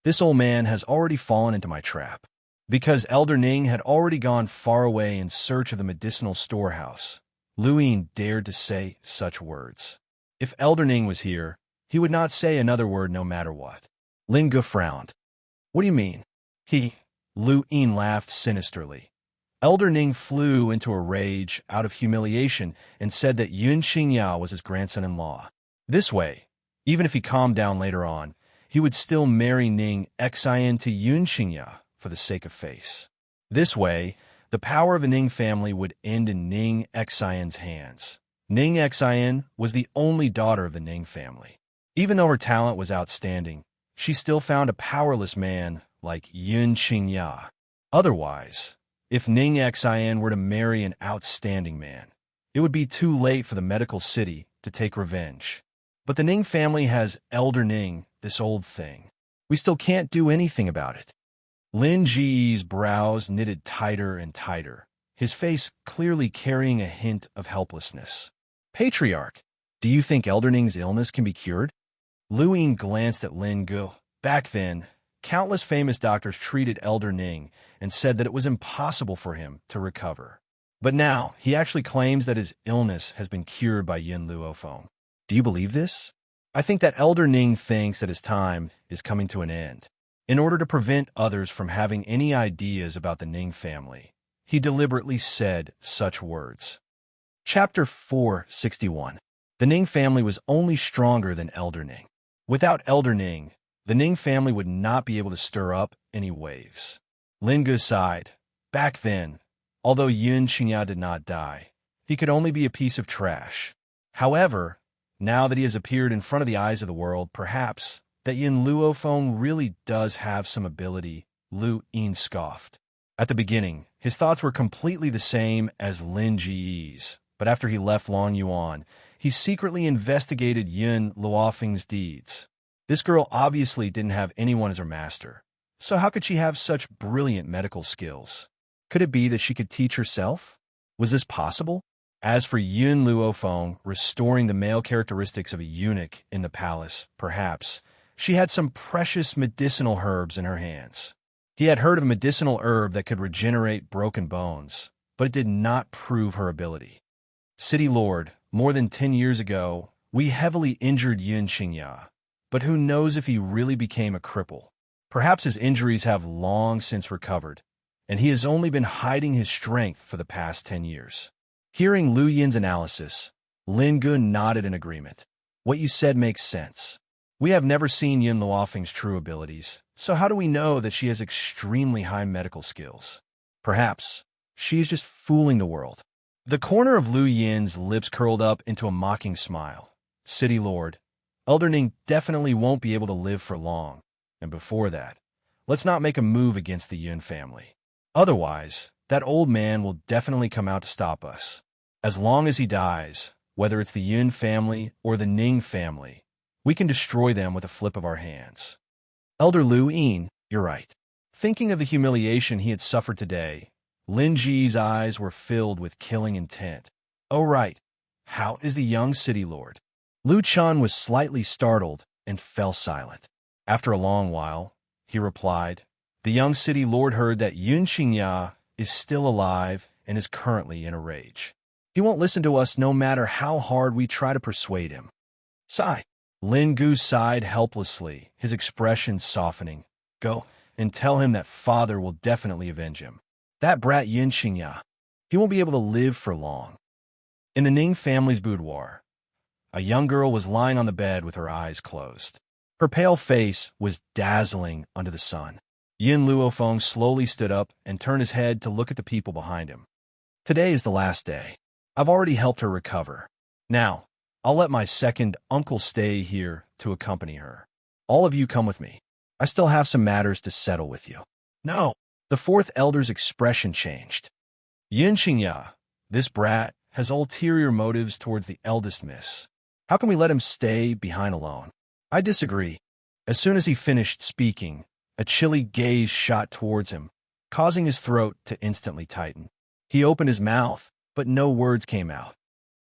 This old man has already fallen into my trap. Because Elder Ning had already gone far away in search of the medicinal storehouse, Luin dared to say such words. If Elder Ning was here, he would not say another word no matter what. Lin Ge frowned. What do you mean? Luin laughed sinisterly. Elder Ning flew into a rage out of humiliation and said that Yun Qingyao was his grandson-in-law. This way, even if he calmed down later on, he would still marry Ning Xian to Yun Qingyao for the sake of face. This way, the power of the Ning family would end in Ning Xian's hands. Ning Xian was the only daughter of the Ning family. Even though her talent was outstanding, she still found a powerless man like Yun Qingyao. Otherwise, If Ning Xian were to marry an outstanding man, it would be too late for the medical city to take revenge. But the Ning family has Elder Ning, this old thing. We still can't do anything about it. Lin Ji's brows knitted tighter and tighter, his face clearly carrying a hint of helplessness. Patriarch, do you think Elder Ning's illness can be cured? Lu Ying glanced at Lin Gu. Back then, countless famous doctors treated Elder Ning and said that it was impossible for him to recover. But now, he actually claims that his illness has been cured by Yin Luofeng. Do you believe this? I think that Elder Ning thinks that his time is coming to an end. In order to prevent others from having any ideas about the Ning family, he deliberately said such words. Chapter 461. The Ning family was only stronger than Elder Ning. Without Elder Ning, the Ning family would not be able to stir up any waves. Lin Gu sighed. Back then, although Yun Xingya did not die, he could only be a piece of trash. However, now that he has appeared in front of the eyes of the world, perhaps that Yin Luofeng really does have some ability, Lu Ying scoffed. At the beginning, his thoughts were completely the same as Lin Ji's, but after he left Long Yuan, he secretly investigated Yin Luofeng's deeds. This girl obviously didn't have anyone as her master, so how could she have such brilliant medical skills? Could it be that she could teach herself? Was this possible? As for Yin Luofeng restoring the male characteristics of a eunuch in the palace, perhaps, she had some precious medicinal herbs in her hands. He had heard of a medicinal herb that could regenerate broken bones, but it did not prove her ability. City Lord, more than 10 years ago, we heavily injured Yun Xingya, but who knows if he really became a cripple. Perhaps his injuries have long since recovered, and he has only been hiding his strength for the past 10 years. Hearing Lu Yin's analysis, Lin Gu nodded in agreement. What you said makes sense. We have never seen Yin Luofeng's true abilities, so how do we know that she has extremely high medical skills? Perhaps she is just fooling the world. The corner of Lu Yin's lips curled up into a mocking smile. City Lord, Elder Ning definitely won't be able to live for long, and before that, let's not make a move against the Yun family. Otherwise, that old man will definitely come out to stop us. As long as he dies, whether it's the Yun family or the Ning family, we can destroy them with a flip of our hands. Elder Lu Ying, you're right. Thinking of the humiliation he had suffered today, Lin Ji's eyes were filled with killing intent. Oh right, how is the young city lord? Lu Chun was slightly startled and fell silent. After a long while, he replied, the young city lord heard that Yun Xingya is still alive and is currently in a rage. He won't listen to us no matter how hard we try to persuade him. Sigh. Lin Gu sighed helplessly, his expression softening. Go and tell him that father will definitely avenge him. That brat Yin Xingya, he won't be able to live for long. In the Ning family's boudoir, a young girl was lying on the bed with her eyes closed. Her pale face was dazzling under the sun. Yin Luofeng slowly stood up and turned his head to look at the people behind him. Today is the last day. I've already helped her recover. Now, I'll let my second uncle stay here to accompany her. All of you come with me. I still have some matters to settle with you. No. The fourth elder's expression changed. Yin Xingya, this brat, has ulterior motives towards the eldest miss. How can we let him stay behind alone? I disagree. As soon as he finished speaking, a chilly gaze shot towards him, causing his throat to instantly tighten. He opened his mouth, but no words came out.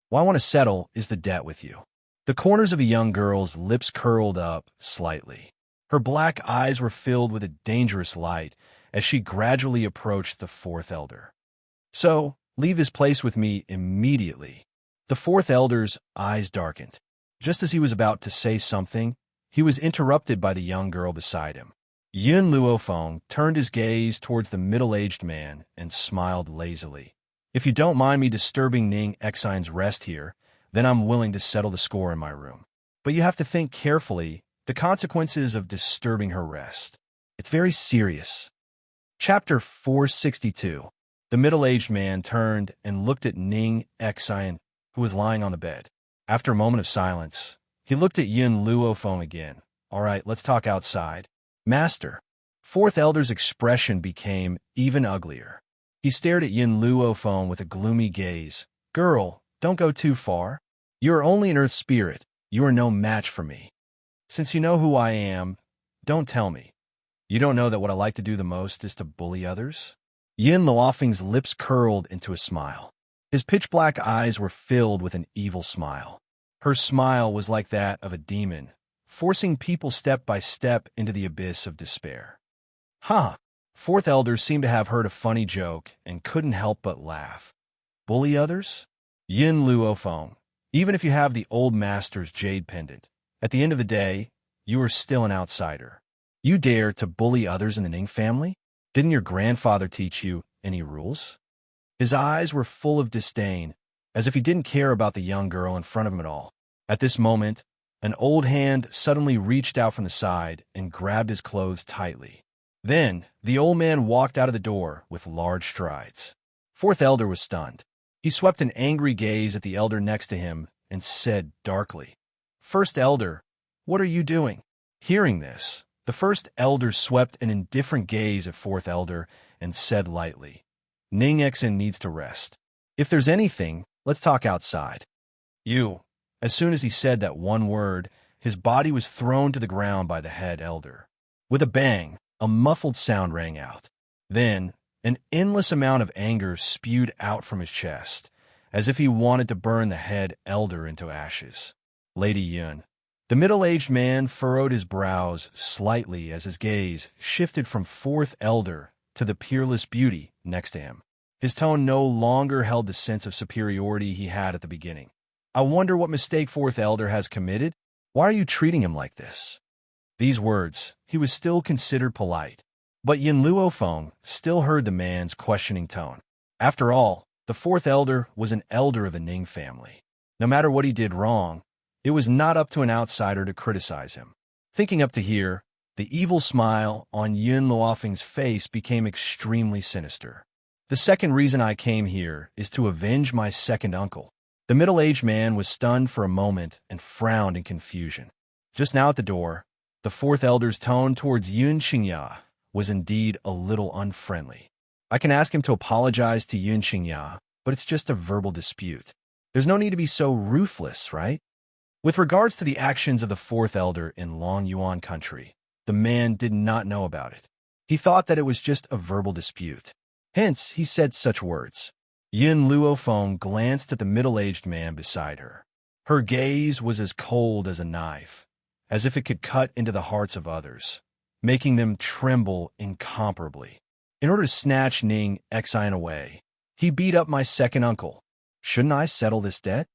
What I want to settle is the debt with you. The corners of the young girl's lips curled up slightly. Her black eyes were filled with a dangerous light as she gradually approached the fourth elder. So, leave this place with me immediately. The fourth elder's eyes darkened. Just as he was about to say something, he was interrupted by the young girl beside him. Yin Luofeng turned his gaze towards the middle-aged man and smiled lazily. If you don't mind me disturbing Ning Xian's rest here, then I'm willing to settle the score in my room. But you have to think carefully the consequences of disturbing her rest. It's very serious. Chapter 462. The middle-aged man turned and looked at Ning Xian, who was lying on the bed. After a moment of silence, he looked at Yin Luofeng again. All right, let's talk outside. Master. Fourth elder's expression became even uglier. He stared at Yin Luophone with a gloomy gaze. Girl, don't go too far. You are only an earth spirit. You are no match for me. Since you know who I am, don't tell me. You don't know that what I like to do the most is to bully others? Yin Luophing's lips curled into a smile. His pitch-black eyes were filled with an evil smile. Her smile was like that of a demon, forcing people step by step into the abyss of despair. Huh. Fourth Elder seemed to have heard a funny joke and couldn't help but laugh. Bully others? Yin Luophone, even if you have the old master's jade pendant, at the end of the day, you are still an outsider. You dare to bully others in the Ning family? Didn't your grandfather teach you any rules? His eyes were full of disdain, as if he didn't care about the young girl in front of him at all. At this moment, an old hand suddenly reached out from the side and grabbed his clothes tightly. Then, the old man walked out of the door with large strides. Fourth Elder was stunned. He swept an angry gaze at the elder next to him and said darkly, First Elder, what are you doing? Hearing this, the First Elder swept an indifferent gaze at Fourth Elder and said lightly, Ning Exin needs to rest. If there's anything, let's talk outside. You. As soon as he said that one word, his body was thrown to the ground by the head elder. With a bang, a muffled sound rang out. Then, an endless amount of anger spewed out from his chest, as if he wanted to burn the head elder into ashes. Lady Yun. The middle-aged man furrowed his brows slightly as his gaze shifted from Fourth Elder to the peerless beauty next to him. His tone no longer held the sense of superiority he had at the beginning. I wonder what mistake Fourth Elder has committed? Why are you treating him like this? These words, he was still considered polite, but Yin Luophone still heard the man's questioning tone. After all, the Fourth Elder was an elder of the Ning family. No matter what he did wrong, it was not up to an outsider to criticize him. Thinking up to here, the evil smile on Yin Luophing's face became extremely sinister. The second reason I came here is to avenge my second uncle. The middle-aged man was stunned for a moment and frowned in confusion. Just now at the door, the Fourth Elder's tone towards Yun Qingya was indeed a little unfriendly. I can ask him to apologize to Yun Qingya, but it's just a verbal dispute. There's no need to be so ruthless, right? With regards to the actions of the Fourth Elder in Long Yuan country, the man did not know about it. He thought that it was just a verbal dispute. Hence, he said such words. Yin Luophone glanced at the middle-aged man beside her. Her gaze was as cold as a knife, as if it could cut into the hearts of others, making them tremble incomparably. In order to snatch Ning Exin away, he beat up my second uncle. Shouldn't I settle this debt?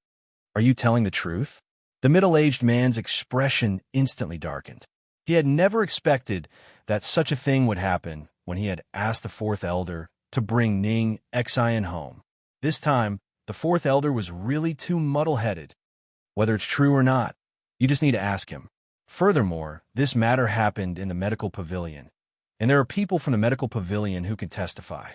Are you telling the truth? The middle-aged man's expression instantly darkened. He had never expected that such a thing would happen when he had asked the Fourth Elder to bring Ning Exin home. This time, the Fourth Elder was really too muddle-headed. Whether it's true or not, you just need to ask him. Furthermore, this matter happened in the medical pavilion, and there are people from the medical pavilion who can testify.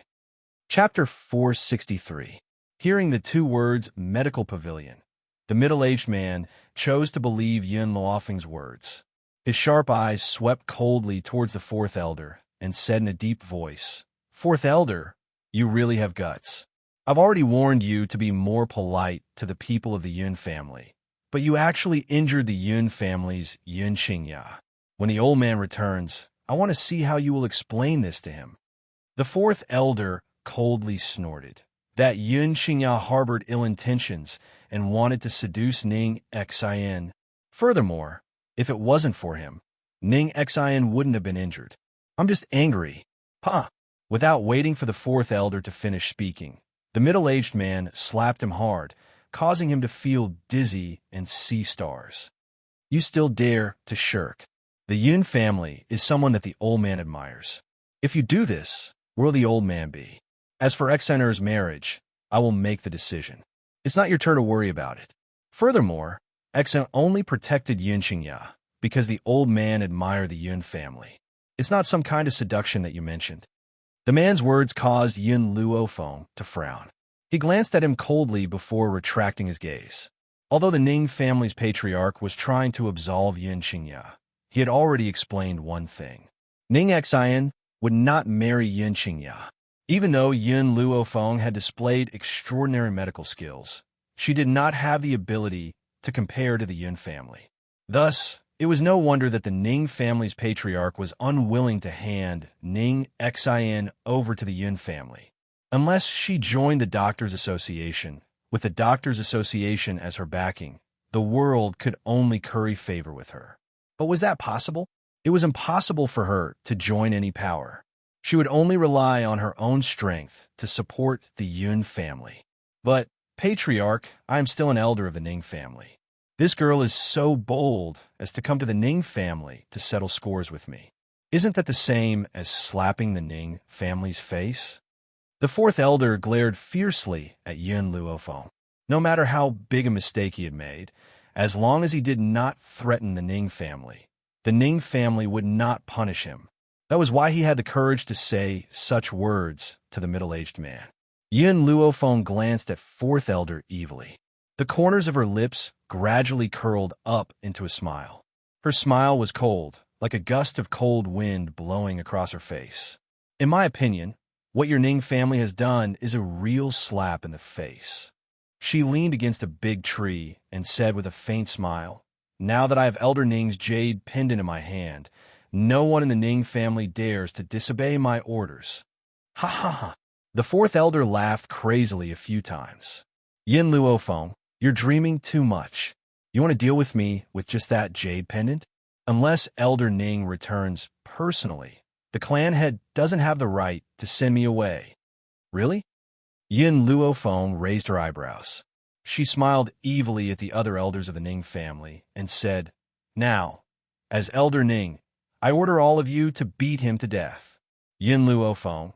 Chapter 463. Hearing the two words medical pavilion, the middle-aged man chose to believe Yin Luophing's words. His sharp eyes swept coldly towards the Fourth Elder and said in a deep voice, Fourth Elder, you really have guts. I've already warned you to be more polite to the people of the Yun family, but you actually injured the Yun family's Yun Qingya. When the old man returns, I want to see how you will explain this to him. The Fourth Elder coldly snorted. That Yun Qingya harbored ill intentions and wanted to seduce Ning Exin. Furthermore, if it wasn't for him, Ning Exin wouldn't have been injured. I'm just angry. Without waiting for the Fourth Elder to finish speaking, the middle-aged man slapped him hard, causing him to feel dizzy and see stars. You still dare to shirk. The Yun family is someone that the old man admires. If you do this, where will the old man be? As for Exener's marriage, I will make the decision. It's not your turn to worry about it. Furthermore, Exen only protected Yun Qingya because the old man admired the Yun family. It's not some kind of seduction that you mentioned. The man's words caused Yin Luophone to frown. He glanced at him coldly before retracting his gaze. Although the Ning family's patriarch was trying to absolve Yun Qingya, he had already explained one thing. Ning Exin would not marry Yun Qingya. Even though Yun Luofeng had displayed extraordinary medical skills, she did not have the ability to compare to the Yun family. Thus, it was no wonder that the Ning family's patriarch was unwilling to hand Ning Xin over to the Yun family, unless she joined the Doctors' Association. With the Doctors' Association as her backing, the world could only curry favor with her. But was that possible? It was impossible for her to join any power. She would only rely on her own strength to support the Yun family. But, Patriarch, I am still an elder of the Ning family. This girl is so bold as to come to the Ning family to settle scores with me. Isn't that the same as slapping the Ning family's face? The fourth elder glared fiercely at Yun Luofeng. No matter how big a mistake he had made, as long as he did not threaten the Ning family would not punish him. That was why he had the courage to say such words to the middle-aged man. Yun Luofeng glanced at fourth elder evilly. The corners of her lips gradually curled up into a smile. Her smile was cold, like a gust of cold wind blowing across her face. In my opinion, what your Ning family has done is a real slap in the face. She leaned against a big tree and said with a faint smile, "Now that I have Elder Ning's jade pendant in my hand, no one in the Ning family dares to disobey my orders." Ha ha ha. The fourth elder laughed crazily a few times. Yun Luofeng, you're dreaming too much. You want to deal with me with just that jade pendant? Unless Elder Ning returns personally, the clan head doesn't have the right to send me away. Really? Yun Luofeng raised her eyebrows. She smiled evilly at the other elders of the Ning family and said, "Now, as Elder Ning, I order all of you to beat him to death." Yun Luofeng,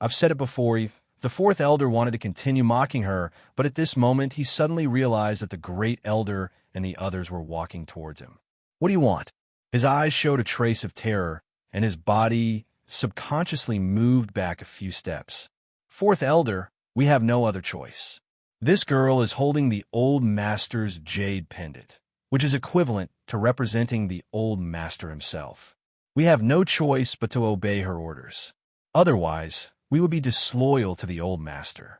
I've said it before, the fourth elder wanted to continue mocking her, but at this moment he suddenly realized that the great elder and the others were walking towards him. What do you want? His eyes showed a trace of terror, and his body subconsciously moved back a few steps. Fourth elder, we have no other choice. This girl is holding the old master's jade pendant, which is equivalent to representing the old master himself. We have no choice but to obey her orders. Otherwise, we would be disloyal to the old master.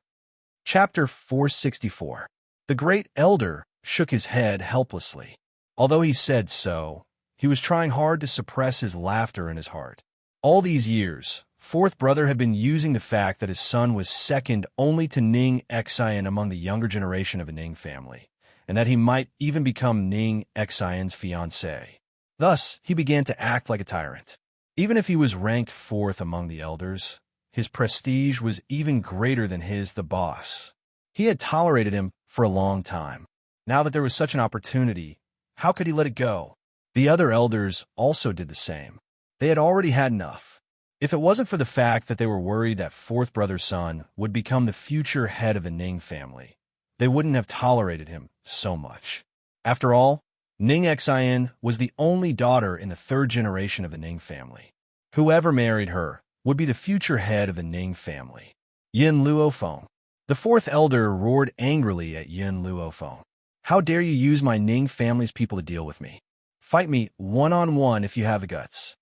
Chapter 464. The great elder shook his head helplessly. Although he said so, he was trying hard to suppress his laughter in his heart. All these years, fourth brother had been using the fact that his son was second only to Ning Xin among the younger generation of a Ning family, and that he might even become Ning Xin's fiancé. Thus, he began to act like a tyrant. Even if he was ranked fourth among the elders, his prestige was even greater than the boss. He had tolerated him for a long time. Now that there was such an opportunity, how could he let it go? The other elders also did the same. They had already had enough. If it wasn't for the fact that they were worried that fourth brother's son would become the future head of the Ning family, they wouldn't have tolerated him so much. After all, Ning Xin was the only daughter in the third generation of the Ning family. Whoever married her would be the future head of the Ning family. Yun Luofeng. The fourth elder roared angrily at Yun Luofeng. How dare you use my Ning family's people to deal with me? Fight me one-on-one if you have the guts.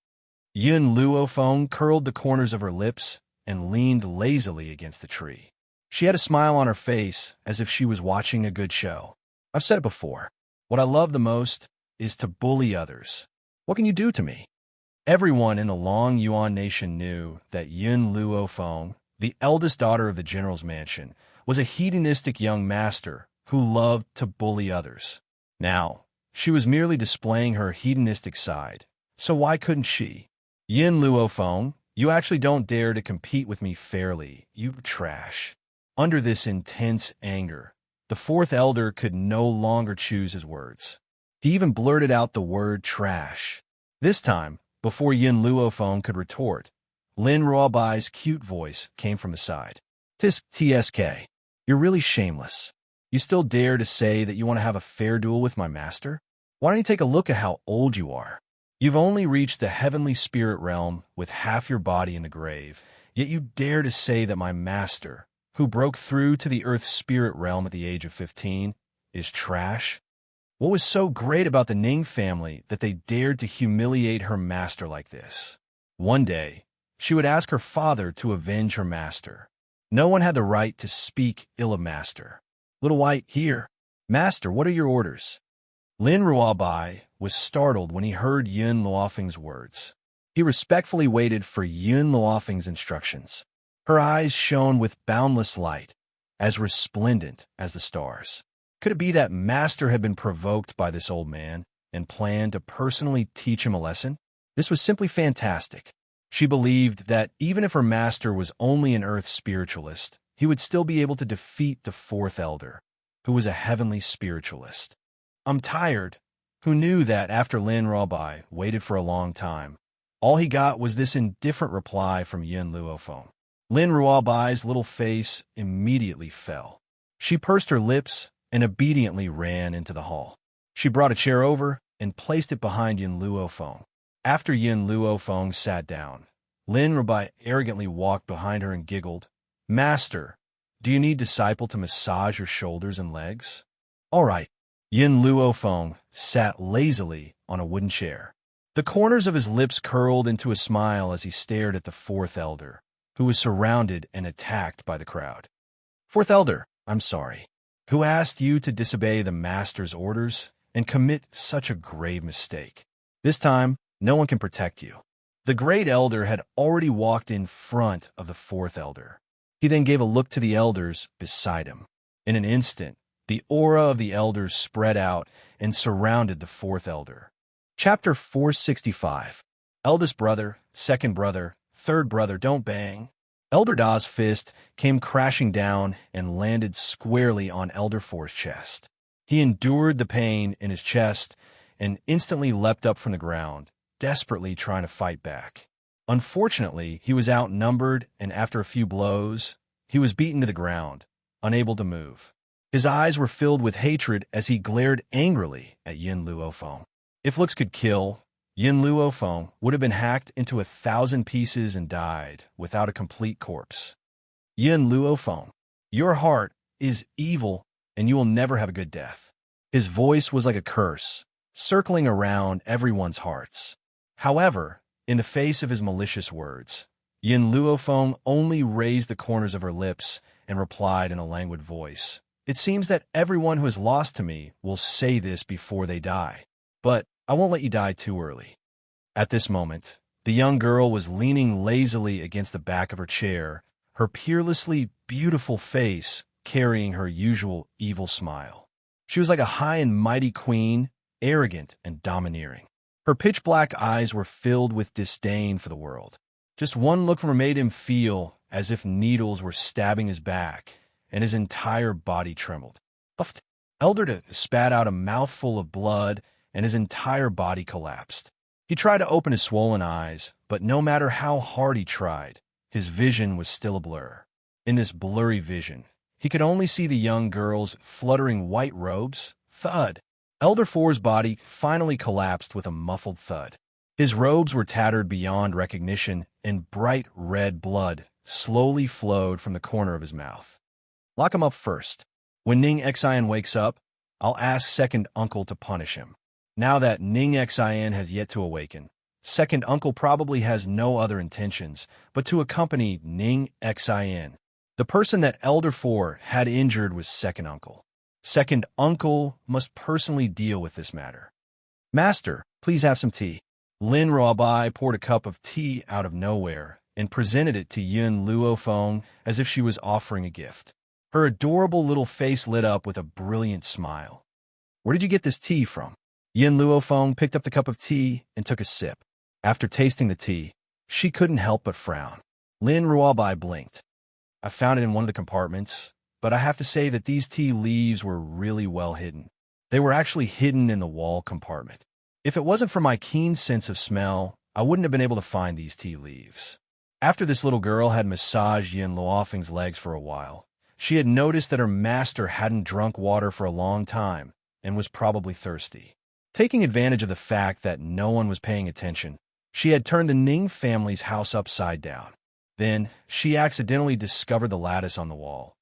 Yun Luofeng curled the corners of her lips and leaned lazily against the tree. She had a smile on her face as if she was watching a good show. I've said it before. What I love the most is to bully others. What can you do to me? Everyone in the Long Yuan nation knew that Yun Luofeng, the eldest daughter of the general's mansion, was a hedonistic young master who loved to bully others. Now, she was merely displaying her hedonistic side, so why couldn't she? Yun Luofeng, you actually don't dare to compete with me fairly, you trash. Under this intense anger, the fourth elder could no longer choose his words. He even blurted out the word trash. This time, before Yun Luofeng could retort, Lin Ruobai's cute voice came from his side. TSK, you're really shameless. You still dare to say that you want to have a fair duel with my master? Why don't you take a look at how old you are? You've only reached the heavenly spirit realm with half your body in the grave, yet you dare to say that my master, who broke through to the earth's spirit realm at the age of 15, is trash? What was so great about the Ning family that they dared to humiliate her master like this? One day, she would ask her father to avenge her master. No one had the right to speak ill of master. Little White, here. Master, what are your orders? Lin Ruabai was startled when he heard Yun Luofeng's words. He respectfully waited for Yun Luofeng's instructions. Her eyes shone with boundless light, as resplendent as the stars. Could it be that master had been provoked by this old man and planned to personally teach him a lesson? This was simply fantastic. She believed that even if her master was only an earth spiritualist, he would still be able to defeat the fourth elder, who was a heavenly spiritualist. I'm tired. Who knew that after Lin Ruabai waited for a long time, all he got was this indifferent reply from Yun Luofeng. Lin Ruabai's little face immediately fell. She pursed her lips and obediently ran into the hall. She brought a chair over and placed it behind Yun Luofeng. After Yun Luofeng sat down, Lin Ruabai arrogantly walked behind her and giggled. Master, do you need disciple to massage your shoulders and legs? All right. Yun Luofeng sat lazily on a wooden chair. The corners of his lips curled into a smile as he stared at the fourth elder, who was surrounded and attacked by the crowd. Fourth elder, I'm sorry. Who asked you to disobey the master's orders and commit such a grave mistake? This time, no one can protect you. The great elder had already walked in front of the fourth elder. He then gave a look to the elders beside him. In an instant, the aura of the elders spread out and surrounded the fourth elder. Chapter 465. Eldest brother, second brother, third brother, don't bang. Elder Da's fist came crashing down and landed squarely on Elder Four's chest. He endured the pain in his chest and instantly leapt up from the ground, desperately trying to fight back. Unfortunately, he was outnumbered, and after a few blows, he was beaten to the ground, unable to move. His eyes were filled with hatred as he glared angrily at Yun Luofeng. If looks could kill, Yun Luofeng would have been hacked into 1,000 pieces and died without a complete corpse. Yun Luofeng, your heart is evil and you will never have a good death. His voice was like a curse, circling around everyone's hearts. However, in the face of his malicious words, Yun Luofeng only raised the corners of her lips and replied in a languid voice. It seems that everyone who is lost to me will say this before they die, but I won't let you die too early. At this moment, the young girl was leaning lazily against the back of her chair, her peerlessly beautiful face carrying her usual evil smile. She was like a high and mighty queen, arrogant and domineering. Her pitch-black eyes were filled with disdain for the world. Just one look from her made him feel as if needles were stabbing his back, and his entire body trembled. Elder spat out a mouthful of blood, and his entire body collapsed. He tried to open his swollen eyes, but no matter how hard he tried, his vision was still a blur. In this blurry vision, he could only see the young girl's fluttering white robes. Thud! Elder Four's body finally collapsed with a muffled thud. His robes were tattered beyond recognition, and bright red blood slowly flowed from the corner of his mouth. Lock him up first. When Ning Xian wakes up, I'll ask second uncle to punish him. Now that Ning Xian has yet to awaken, second uncle probably has no other intentions but to accompany Ning Xian. The person that Elder Four had injured was second uncle. Second uncle must personally deal with this matter. Master, please have some tea. Lin Ruabai poured a cup of tea out of nowhere and presented it to Yun Luofeng as if she was offering a gift. Her adorable little face lit up with a brilliant smile. Where did you get this tea from? Yun Luofeng picked up the cup of tea and took a sip. After tasting the tea, she couldn't help but frown. Lin Ruabai blinked. I found it in one of the compartments, but I have to say that these tea leaves were really well hidden. They were actually hidden in the wall compartment. If it wasn't for my keen sense of smell, I wouldn't have been able to find these tea leaves. After this little girl had massaged Yun Luofeng's legs for a while, she had noticed that her master hadn't drunk water for a long time and was probably thirsty. Taking advantage of the fact that no one was paying attention, she had turned the Ning family's house upside down. Then, she accidentally discovered the lattice on the wall.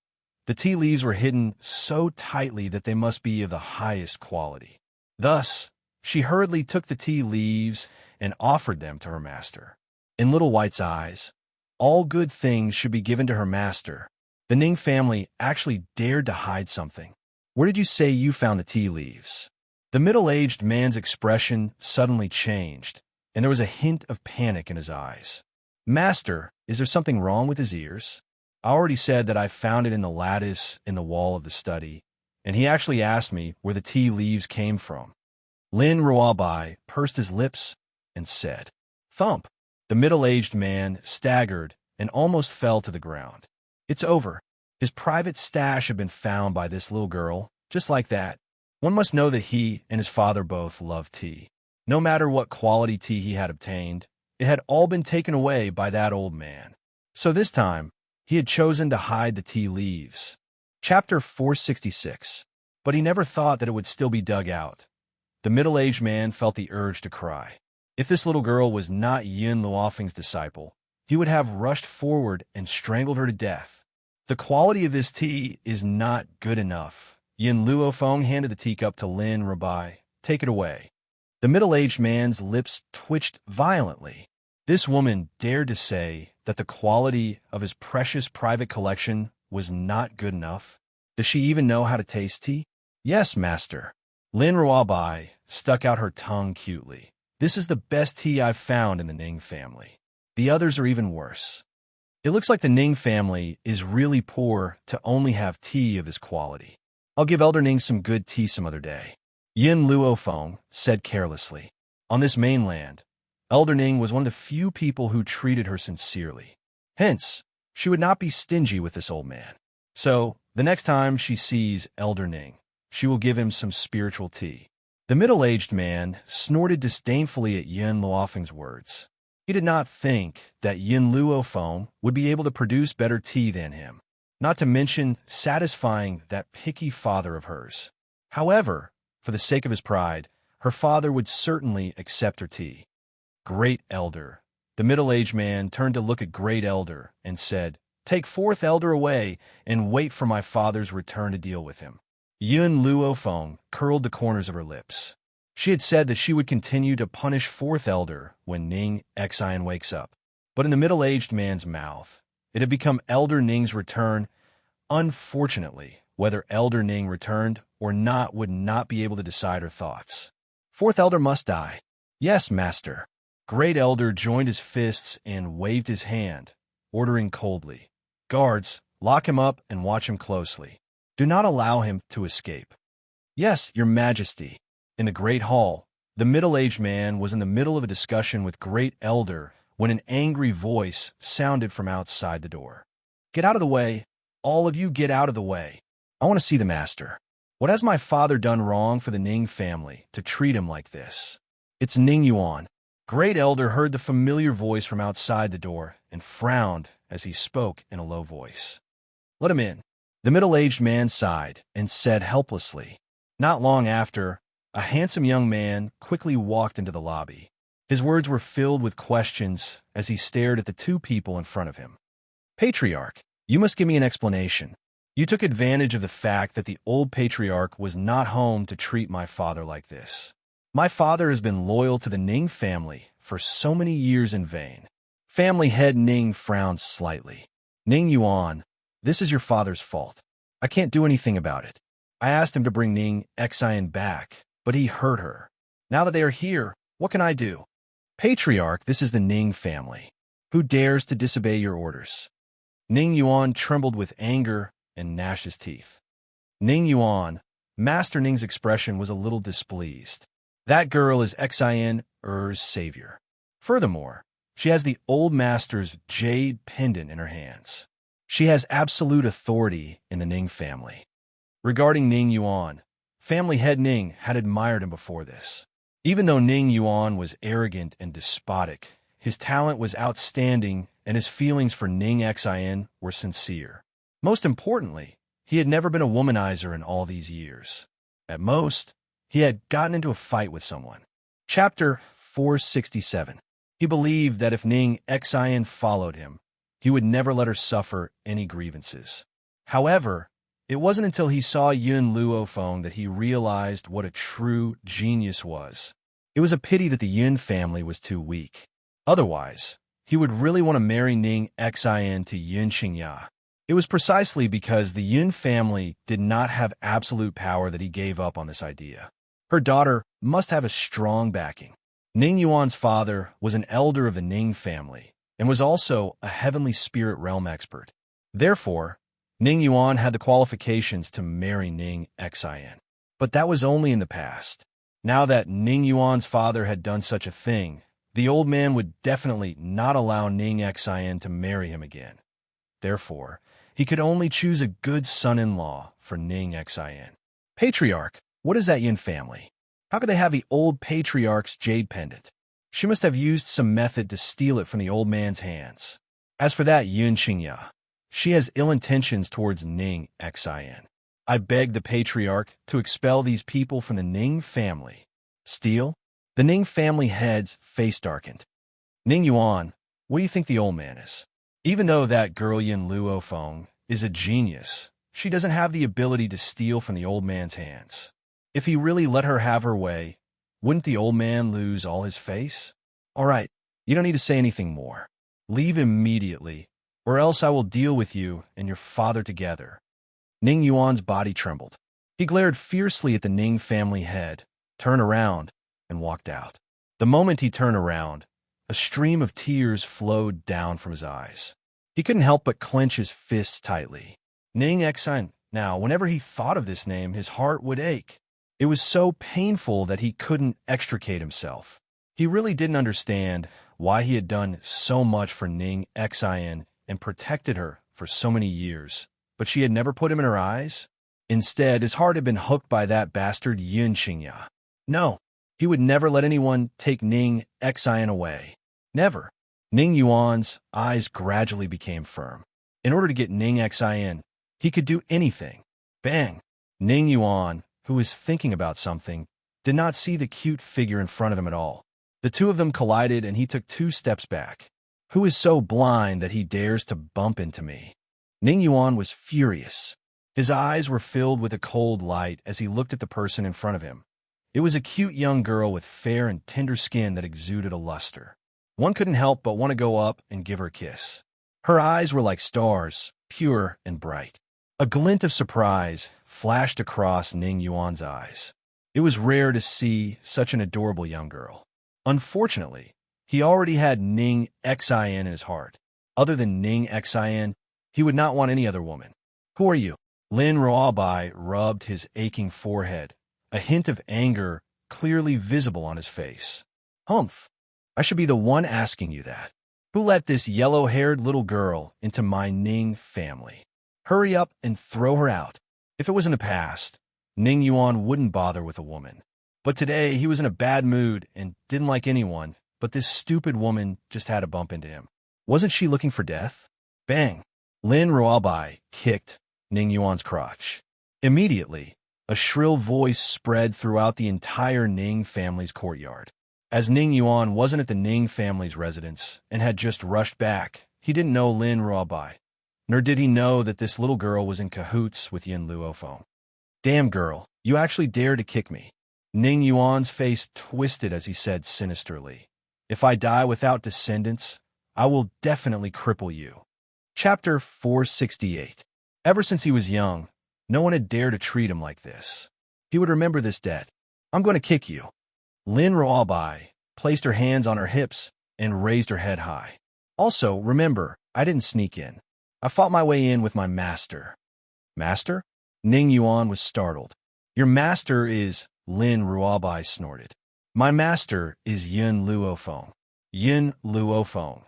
The tea leaves were hidden so tightly that they must be of the highest quality. Thus, she hurriedly took the tea leaves and offered them to her master. In Little White's eyes, all good things should be given to her master. The Ning family actually dared to hide something. Where did you say you found the tea leaves? The middle-aged man's expression suddenly changed, and there was a hint of panic in his eyes. Master, is there something wrong with his ears? I already said that I found it in the lattice in the wall of the study, and he actually asked me where the tea leaves came from. Lin Ruabai pursed his lips and said, "Thump." The middle-aged man staggered and almost fell to the ground. It's over. His private stash had been found by this little girl, just like that. One must know that he and his father both loved tea. No matter what quality tea he had obtained, it had all been taken away by that old man. So this time, he had chosen to hide the tea leaves. Chapter 466. But he never thought that it would still be dug out. The middle-aged man felt the urge to cry. If this little girl was not Yin Luofeng's disciple, he would have rushed forward and strangled her to death. The quality of this tea is not good enough. Yin Luofeng handed the teacup to Lin Ruabai. Take it away. The middle-aged man's lips twitched violently. This woman dared to say that the quality of his precious private collection was not good enough. Does she even know how to taste tea? Yes, master. Lin Ruabai stuck out her tongue cutely. This is the best tea I've found in the Ning family. The others are even worse. It looks like the Ning family is really poor to only have tea of this quality. I'll give Elder Ning some good tea some other day. Yin Luofeng said carelessly. On this mainland, Elder Ning was one of the few people who treated her sincerely. Hence, she would not be stingy with this old man. So, the next time she sees Elder Ning, she will give him some spiritual tea. The middle-aged man snorted disdainfully at Yin Luofeng's words. He did not think that Yin Luofeng would be able to produce better tea than him, not to mention satisfying that picky father of hers. However, for the sake of his pride, her father would certainly accept her tea. Great Elder. The middle-aged man turned to look at Great Elder and said, "Take fourth Elder away and wait for my father's return to deal with him." Yin Luofeng curled the corners of her lips. She had said that she would continue to punish fourth Elder when Ning Xian wakes up. But in the middle-aged man's mouth, it had become Elder Ning's return. Unfortunately, whether Elder Ning returned or not would not be able to decide her thoughts. Fourth Elder must die. Yes, master. Great Elder joined his fists and waved his hand, ordering coldly, "Guards, lock him up and watch him closely. Do not allow him to escape." "Yes, your majesty." In the great hall, the middle-aged man was in the middle of a discussion with Great Elder when an angry voice sounded from outside the door. "Get out of the way. All of you get out of the way. I want to see the master. What has my father done wrong for the Ning family to treat him like this?" "It's Ning Yuan." Great Elder heard the familiar voice from outside the door and frowned as he spoke in a low voice. "Let him in." The middle-aged man sighed and said helplessly. Not long after, a handsome young man quickly walked into the lobby. His words were filled with questions as he stared at the two people in front of him. "Patriarch, you must give me an explanation. You took advantage of the fact that the old patriarch was not home to treat my father like this. My father has been loyal to the Ning family for so many years in vain." Family head Ning frowned slightly. "Ning Yuan, this is your father's fault. I can't do anything about it. I asked him to bring Ning Xian back, but he hurt her. Now that they are here, what can I do? Patriarch, this is the Ning family. Who dares to disobey your orders?" Ning Yuan trembled with anger and gnashed his teeth. "Ning Yuan," Master Ning's expression was a little displeased. "That girl is Xian Er's savior. Furthermore, she has the old master's jade pendant in her hands. She has absolute authority in the Ning family." Regarding Ning Yuan, family head Ning had admired him before this. Even though Ning Yuan was arrogant and despotic, his talent was outstanding and his feelings for Ning Xian were sincere. Most importantly, he had never been a womanizer in all these years. At most, he had gotten into a fight with someone. Chapter 467. He believed that if Ning Xian followed him, he would never let her suffer any grievances. However, it wasn't until he saw Yin Luofeng that he realized what a true genius was. It was a pity that the Yin family was too weak. Otherwise, he would really want to marry Ning Xin to Yun Qingya. It was precisely because the Yun family did not have absolute power that he gave up on this idea. Her daughter must have a strong backing. Ning Yuan's father was an elder of the Ning family and was also a heavenly spirit realm expert. Therefore, Ning Yuan had the qualifications to marry Ning Xin. But that was only in the past. Now that Ning Yuan's father had done such a thing, the old man would definitely not allow Ning Xin to marry him again. Therefore, he could only choose a good son-in-law for Ning Xin. Patriarch, what is that Yin family? How could they have the old patriarch's jade pendant? She must have used some method to steal it from the old man's hands. As for that Yun Qingya, she has ill intentions towards Ning Xin. I beg the patriarch to expel these people from the Ning family. Steal? The Ning family head's face darkened. Ning Yuan, what do you think the old man is? Even though that girl Yin Luofeng is a genius, she doesn't have the ability to steal from the old man's hands. If he really let her have her way, wouldn't the old man lose all his face? All right, you don't need to say anything more. Leave immediately, or else I will deal with you and your father together. Ning Yuan's body trembled. He glared fiercely at the Ning family head, turned around, and walked out. The moment he turned around, a stream of tears flowed down from his eyes. He couldn't help but clench his fists tightly. Ning Xin. Now, whenever he thought of this name, his heart would ache. It was so painful that he couldn't extricate himself. He really didn't understand why he had done so much for Ning Xin and protected her for so many years, but she had never put him in her eyes. Instead, his heart had been hooked by that bastard Yun Qingya. No, he would never let anyone take Ning Xin away. Never. Ning Yuan's eyes gradually became firm. In order to get Ning Xin, he could do anything. Bang! Ning Yuan, who was thinking about something, did not see the cute figure in front of him at all. The two of them collided and he took 2 steps back. Who is so blind that he dares to bump into me? Ning Yuan was furious. His eyes were filled with a cold light as he looked at the person in front of him. It was a cute young girl with fair and tender skin that exuded a luster. One couldn't help but want to go up and give her a kiss. Her eyes were like stars, pure and bright. A glint of surprise flashed across Ning Yuan's eyes. It was rare to see such an adorable young girl. Unfortunately, he already had Ning Xin in his heart. Other than Ning Xin, he would not want any other woman. Who are you? Lin Ruobai rubbed his aching forehead, a hint of anger clearly visible on his face. Humph! I should be the one asking you that. Who let this yellow-haired little girl into my Ning family? Hurry up and throw her out. If it was in the past, Ning Yuan wouldn't bother with a woman. But today he was in a bad mood and didn't like anyone, but this stupid woman just had to bump into him. Wasn't she looking for death? Bang! Lin Ruobai kicked Ning Yuan's crotch. Immediately, a shrill voice spread throughout the entire Ning family's courtyard. As Ning Yuan wasn't at the Ning family's residence and had just rushed back, he didn't know Lin Ruobai, nor did he know that this little girl was in cahoots with Yin Luofeng. Damn girl, you actually dare to kick me. Ning Yuan's face twisted as he said sinisterly, If I die without descendants, I will definitely cripple you. Chapter 468. Ever since he was young, no one had dared to treat him like this. He would remember this debt. I'm going to kick you. Lin Ruobai placed her hands on her hips and raised her head high. Also, remember, I didn't sneak in. I fought my way in with my master. Master? Ning Yuan was startled. Your master is, Lin Ruobai snorted. My master is Yin Luofeng. Yin Luofeng.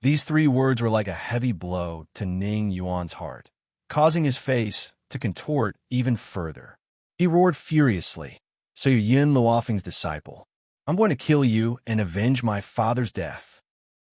These 3 words were like a heavy blow to Ning Yuan's heart, causing his face to contort even further. He roared furiously. So you're Yin Luofeng's disciple. I'm going to kill you and avenge my father's death.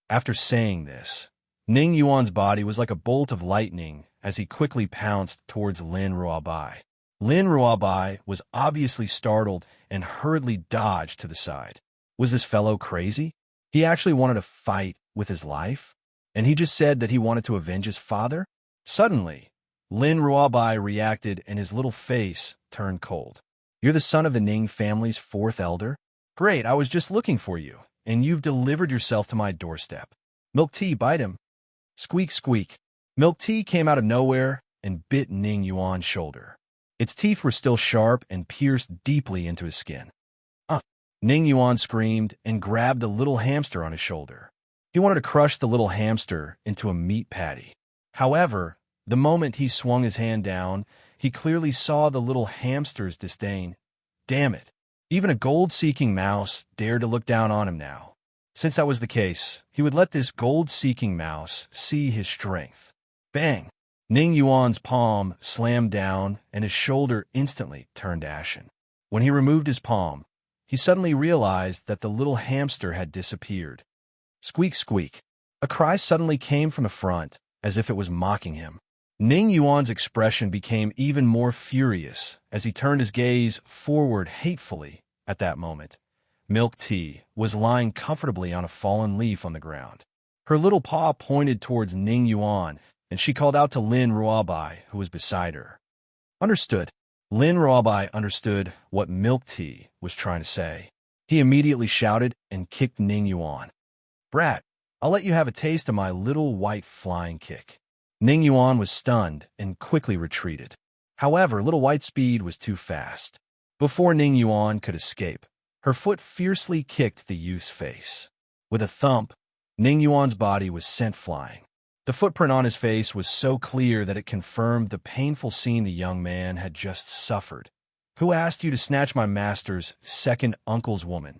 After saying this, Ning Yuan's body was like a bolt of lightning as he quickly pounced towards Lin Ruobai. Lin Ruobai was obviously startled and hurriedly dodged to the side. Was this fellow crazy? He actually wanted to fight with his life? And he just said that he wanted to avenge his father? Suddenly, Lin Ruobai reacted and his little face turned cold. You're the son of the Ning family's 4th elder? Great, I was just looking for you, and you've delivered yourself to my doorstep. Milk Tea, bite him. Squeak, squeak. Milk Tea came out of nowhere and bit Ning Yuan's shoulder. Its teeth were still sharp and pierced deeply into his skin. Ning Yuan screamed and grabbed the little hamster on his shoulder. He wanted to crush the little hamster into a meat patty. However, the moment he swung his hand down, he clearly saw the little hamster's disdain. Damn it. Even a gold-seeking mouse dared to look down on him now. Since that was the case, he would let this gold-seeking mouse see his strength. Bang! Ning Yuan's palm slammed down, and his shoulder instantly turned ashen. When he removed his palm, he suddenly realized that the little hamster had disappeared. Squeak, squeak. A cry suddenly came from the front, as if it was mocking him. Ning Yuan's expression became even more furious as he turned his gaze forward hatefully. At that moment, Milk Tea was lying comfortably on a fallen leaf on the ground. Her little paw pointed towards Ning Yuan, and she called out to Lin Ruobai, who was beside her. Understood. Lin Ruobai understood what Milk Tea was trying to say. He immediately shouted and kicked Ning Yuan. Brat, I'll let you have a taste of my little white flying kick. Ning Yuan was stunned and quickly retreated. However, Little White's speed was too fast. Before Ning Yuan could escape, her foot fiercely kicked the youth's face. With a thump, Ning Yuan's body was sent flying. The footprint on his face was so clear that it confirmed the painful scene the young man had just suffered. Who asked you to snatch my master's second uncle's woman?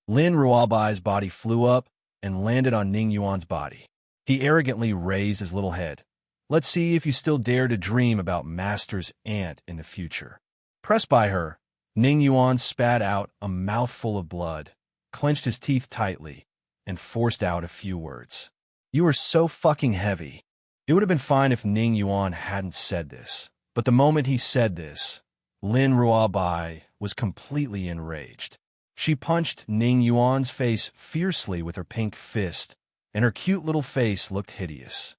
Lin Ruobai's body flew up and landed on Ning Yuan's body. He arrogantly raised his little head. Let's see if you still dare to dream about master's aunt in the future. Pressed by her, Ning Yuan spat out a mouthful of blood, clenched his teeth tightly, and forced out a few words. You are so fucking heavy. It would have been fine if Ning Yuan hadn't said this, but the moment he said this, Lin Ruobai was completely enraged. She punched Ning Yuan's face fiercely with her pink fist, and her cute little face looked hideous.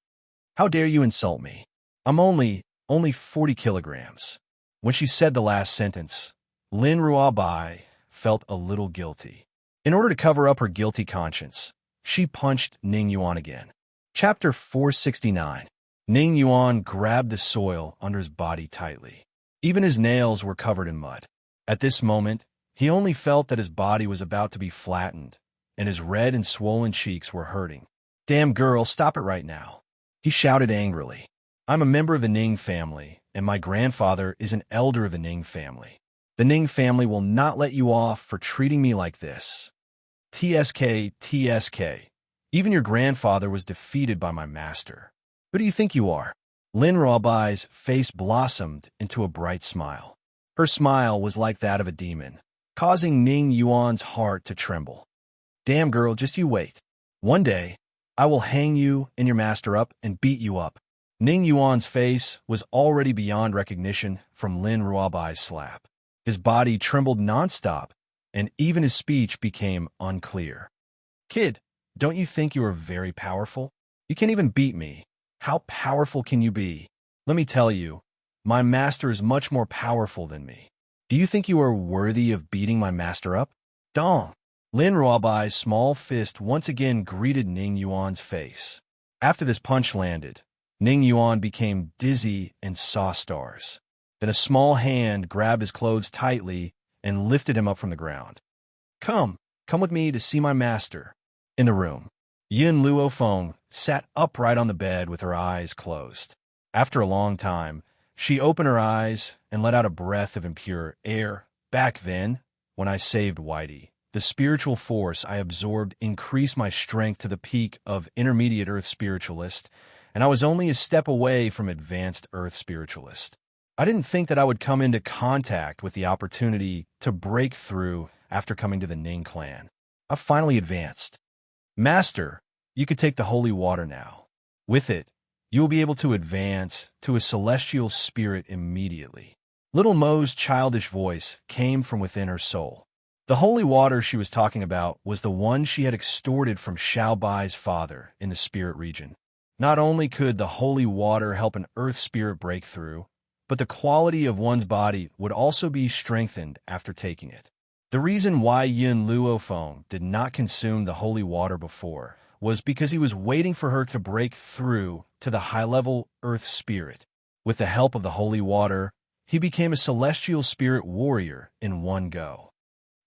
How dare you insult me? I'm only 40 kilograms. When she said the last sentence, Lin Ruobai felt a little guilty. In order to cover up her guilty conscience, she punched Ning Yuan again. Chapter 469. Ning Yuan grabbed the soil under his body tightly. Even his nails were covered in mud. At this moment, he only felt that his body was about to be flattened, and his red and swollen cheeks were hurting. Damn girl, stop it right now. He shouted angrily. I'm a member of the Ning family, and my grandfather is an elder of the Ning family. The Ning family will not let you off for treating me like this. TSK, TSK. Even your grandfather was defeated by my master. Who do you think you are? Lin Ruobai's face blossomed into a bright smile. Her smile was like that of a demon, causing Ning Yuan's heart to tremble. Damn girl, just you wait. One day, I will hang you and your master up and beat you up. Ning Yuan's face was already beyond recognition from Lin Ruobai's slap. His body trembled nonstop, and even his speech became unclear. Kid, don't you think you are very powerful? You can't even beat me. How powerful can you be? Let me tell you, my master is much more powerful than me. Do you think you are worthy of beating my master up? Dong! Lin Ruobai's small fist once again greeted Ning Yuan's face. After this punch landed, Ning Yuan became dizzy and saw stars. Then a small hand grabbed his clothes tightly and lifted him up from the ground. Come with me to see my master. In the room, Yin Luofeng sat upright on the bed with her eyes closed. After a long time, she opened her eyes and let out a breath of impure air. Back then, when I saved Whitey, the spiritual force I absorbed increased my strength to the peak of intermediate Earth Spiritualist, and I was only a step away from advanced Earth Spiritualist. I didn't think that I would come into contact with the opportunity to break through after coming to the Ning clan. I finally advanced. Master, you could take the holy water now. With it, you will be able to advance to a celestial spirit immediately. Little Mo's childish voice came from within her soul. The holy water she was talking about was the one she had extorted from Xiao Bai's father in the spirit region. Not only could the holy water help an earth spirit break through, but the quality of one's body would also be strengthened after taking it. The reason why Yin Luofeng did not consume the holy water before was because he was waiting for her to break through to the high-level earth spirit. With the help of the holy water, he became a celestial spirit warrior in one go.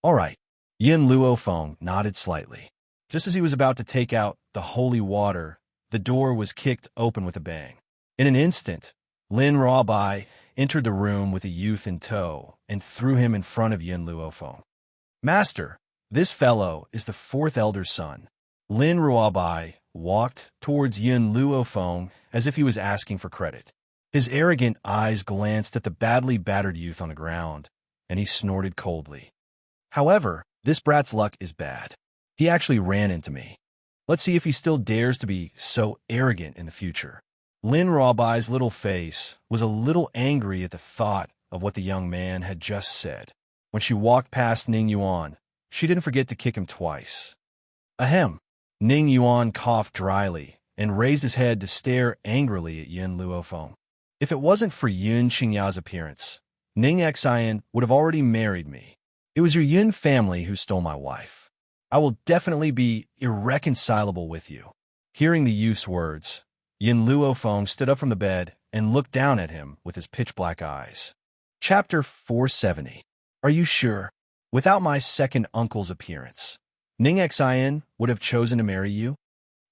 All right, Yin Luofeng nodded slightly. Just as he was about to take out the holy water, the door was kicked open with a bang. In an instant, Lin Ruobai entered the room with a youth in tow and threw him in front of Yin Luofeng. Master, this fellow is the fourth elder's son. Lin Ruobai walked towards Yin Luofeng as if he was asking for credit. His arrogant eyes glanced at the badly battered youth on the ground, and he snorted coldly. However, this brat's luck is bad. He actually ran into me. Let's see if he still dares to be so arrogant in the future. Lin Ruobai's little face was a little angry at the thought of what the young man had just said. When she walked past Ning Yuan, she didn't forget to kick him twice. Ahem. Ning Yuan coughed dryly and raised his head to stare angrily at Yin Luofeng. If it wasn't for Yun Qingya's appearance, Ning Xian would have already married me. It was your Yun family who stole my wife. I will definitely be irreconcilable with you. Hearing the youth's words, Yin Luofeng stood up from the bed and looked down at him with his pitch-black eyes. Chapter 470. Are you sure? Without my second uncle's appearance, Ning Xian would have chosen to marry you?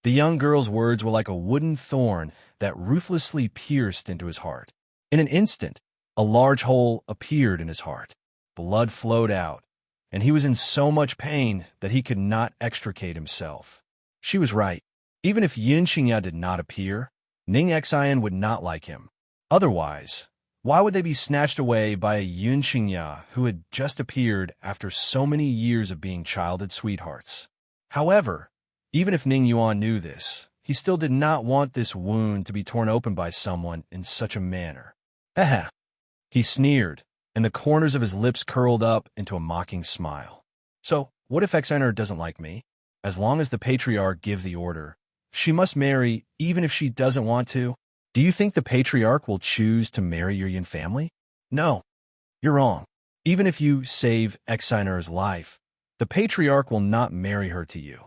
The young girl's words were like a wooden thorn that ruthlessly pierced into his heart. In an instant, a large hole appeared in his heart. Blood flowed out, and he was in so much pain that he could not extricate himself. She was right. Even if Yun Qingya did not appear, Ning Xian would not like him. Otherwise, why would they be snatched away by a Yun Qingya who had just appeared after so many years of being childhood sweethearts? However, even if Ning Yuan knew this, he still did not want this wound to be torn open by someone in such a manner. Haha. He sneered, and the corners of his lips curled up into a mocking smile. So, what if Xiner doesn't like me? As long as the patriarch gives the order, she must marry even if she doesn't want to. Do you think the patriarch will choose to marry your Yin family? No, you're wrong. Even if you save Xiner's life, the patriarch will not marry her to you.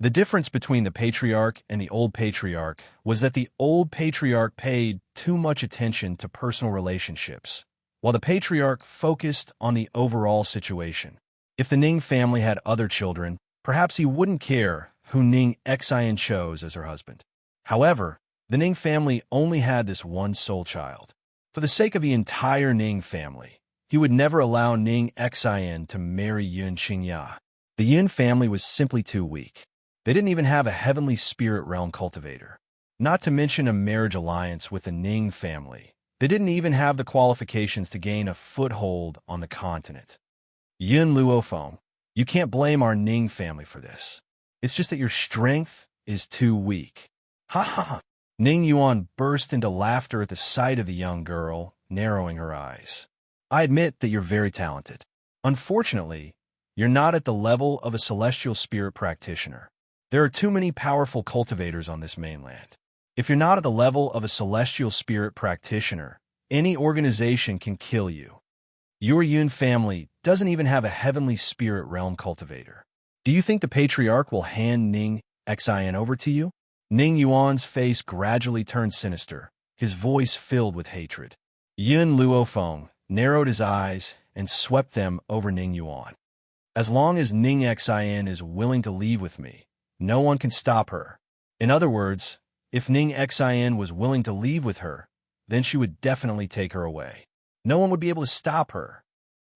The difference between the patriarch and the old patriarch was that the old patriarch paid too much attention to personal relationships, while the patriarch focused on the overall situation. If the Ning family had other children, perhaps he wouldn't care who Ning Xian chose as her husband. However, the Ning family only had this one sole child. For the sake of the entire Ning family, he would never allow Ning Xian to marry Yun Qingya. The Yun family was simply too weak. They didn't even have a heavenly spirit realm cultivator. Not to mention a marriage alliance with the Ning family. They didn't even have the qualifications to gain a foothold on the continent. Yin Luofeng, you can't blame our Ning family for this. It's just that your strength is too weak. Ha ha ha. Ning Yuan burst into laughter at the sight of the young girl, narrowing her eyes. I admit that you're very talented. Unfortunately, you're not at the level of a celestial spirit practitioner. There are too many powerful cultivators on this mainland. If you're not at the level of a celestial spirit practitioner, any organization can kill you. Your Yun family doesn't even have a heavenly spirit realm cultivator. Do you think the patriarch will hand Ning Xian over to you? Ning Yuan's face gradually turned sinister, his voice filled with hatred. Yin Luofeng narrowed his eyes and swept them over Ning Yuan. As long as Ning Xian is willing to leave with me, no one can stop her. In other words, if Ning Xian was willing to leave with her, then she would definitely take her away. No one would be able to stop her.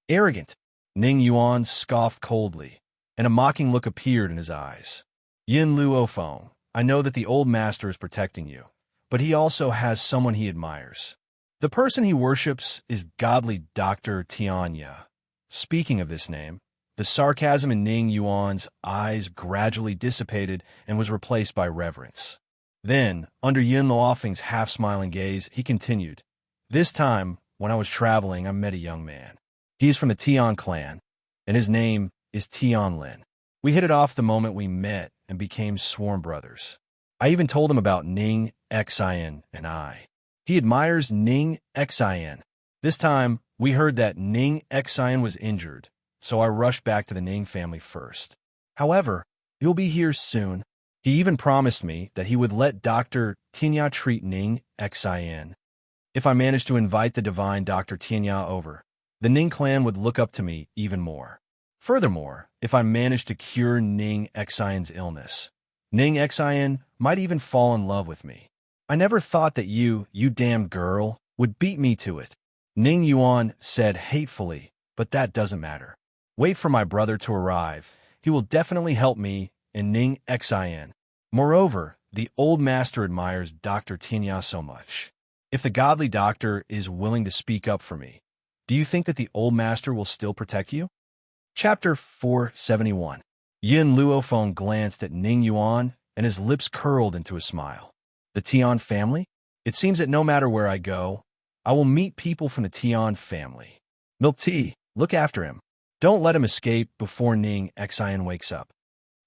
Arrogant. Ning Yuan scoffed coldly, and a mocking look appeared in his eyes. Yin Luofeng, I know that the old master is protecting you, but he also has someone he admires. The person he worships is godly Dr. Tianya. Speaking of this name, the sarcasm in Ning Yuan's eyes gradually dissipated and was replaced by reverence. Then, under Yin Luofeng's half-smiling gaze, he continued, This time, when I was traveling, I met a young man. He is from the Tian clan, and his name is Tian Lin. We hit it off the moment we met and became sworn brothers. I even told him about Ning Xian and I. He admires Ning Xian. This time, we heard that Ning Xian was injured, so I rushed back to the Ning family first. However, you'll be here soon. He even promised me that he would let Dr. Tianya treat Ning Xin. If I managed to invite the divine Dr. Tianya over, the Ning clan would look up to me even more. Furthermore, if I managed to cure Ning Xin's illness, Ning Xin might even fall in love with me. I never thought that you damned girl, would beat me to it. Ning Yuan said hatefully, but that doesn't matter. Wait for my brother to arrive. He will definitely help me and Ning Xin. Moreover, the old master admires Dr. Tianya so much. If the godly doctor is willing to speak up for me, do you think that the old master will still protect you? Chapter 471. Yin Luofeng glanced at Ning Yuan, and his lips curled into a smile. The Tian family? It seems that no matter where I go, I will meet people from the Tian family. Milk Tea, look after him. Don't let him escape before Ning Xin wakes up.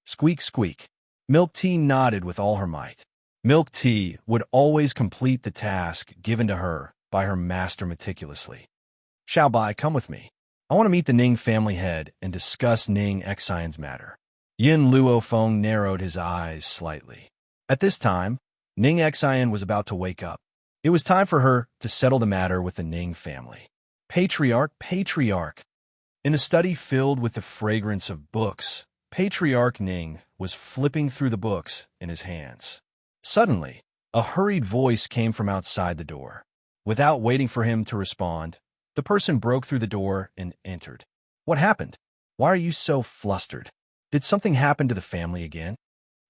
Squeak, squeak. Milk Tea nodded with all her might. Milk Tea would always complete the task given to her by her master meticulously. Xiaobai, come with me. I want to meet the Ning family head and discuss Ning Xin's matter. Yin Luofeng narrowed his eyes slightly. At this time, Ning Xin was about to wake up. It was time for her to settle the matter with the Ning family. Patriarch, Patriarch. In a study filled with the fragrance of books, Patriarch Ning was flipping through the books in his hands. Suddenly, a hurried voice came from outside the door. Without waiting for him to respond, the person broke through the door and entered. What happened? Why are you so flustered? Did something happen to the family again?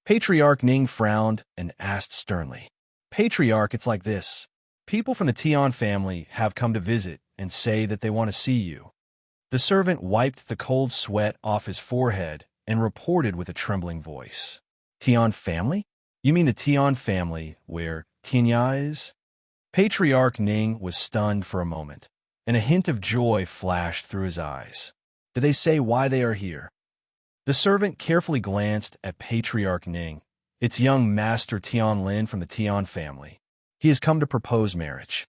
Patriarch Ning frowned and asked sternly. Patriarch, it's like this. People from the Tian family have come to visit and say that they want to see you. The servant wiped the cold sweat off his forehead and reported with a trembling voice. Tian family? You mean the Tian family where Tianya is? Patriarch Ning was stunned for a moment, and a hint of joy flashed through his eyes. Did they say why they are here? The servant carefully glanced at Patriarch Ning. It's young Master Tian Lin from the Tian family. He has come to propose marriage.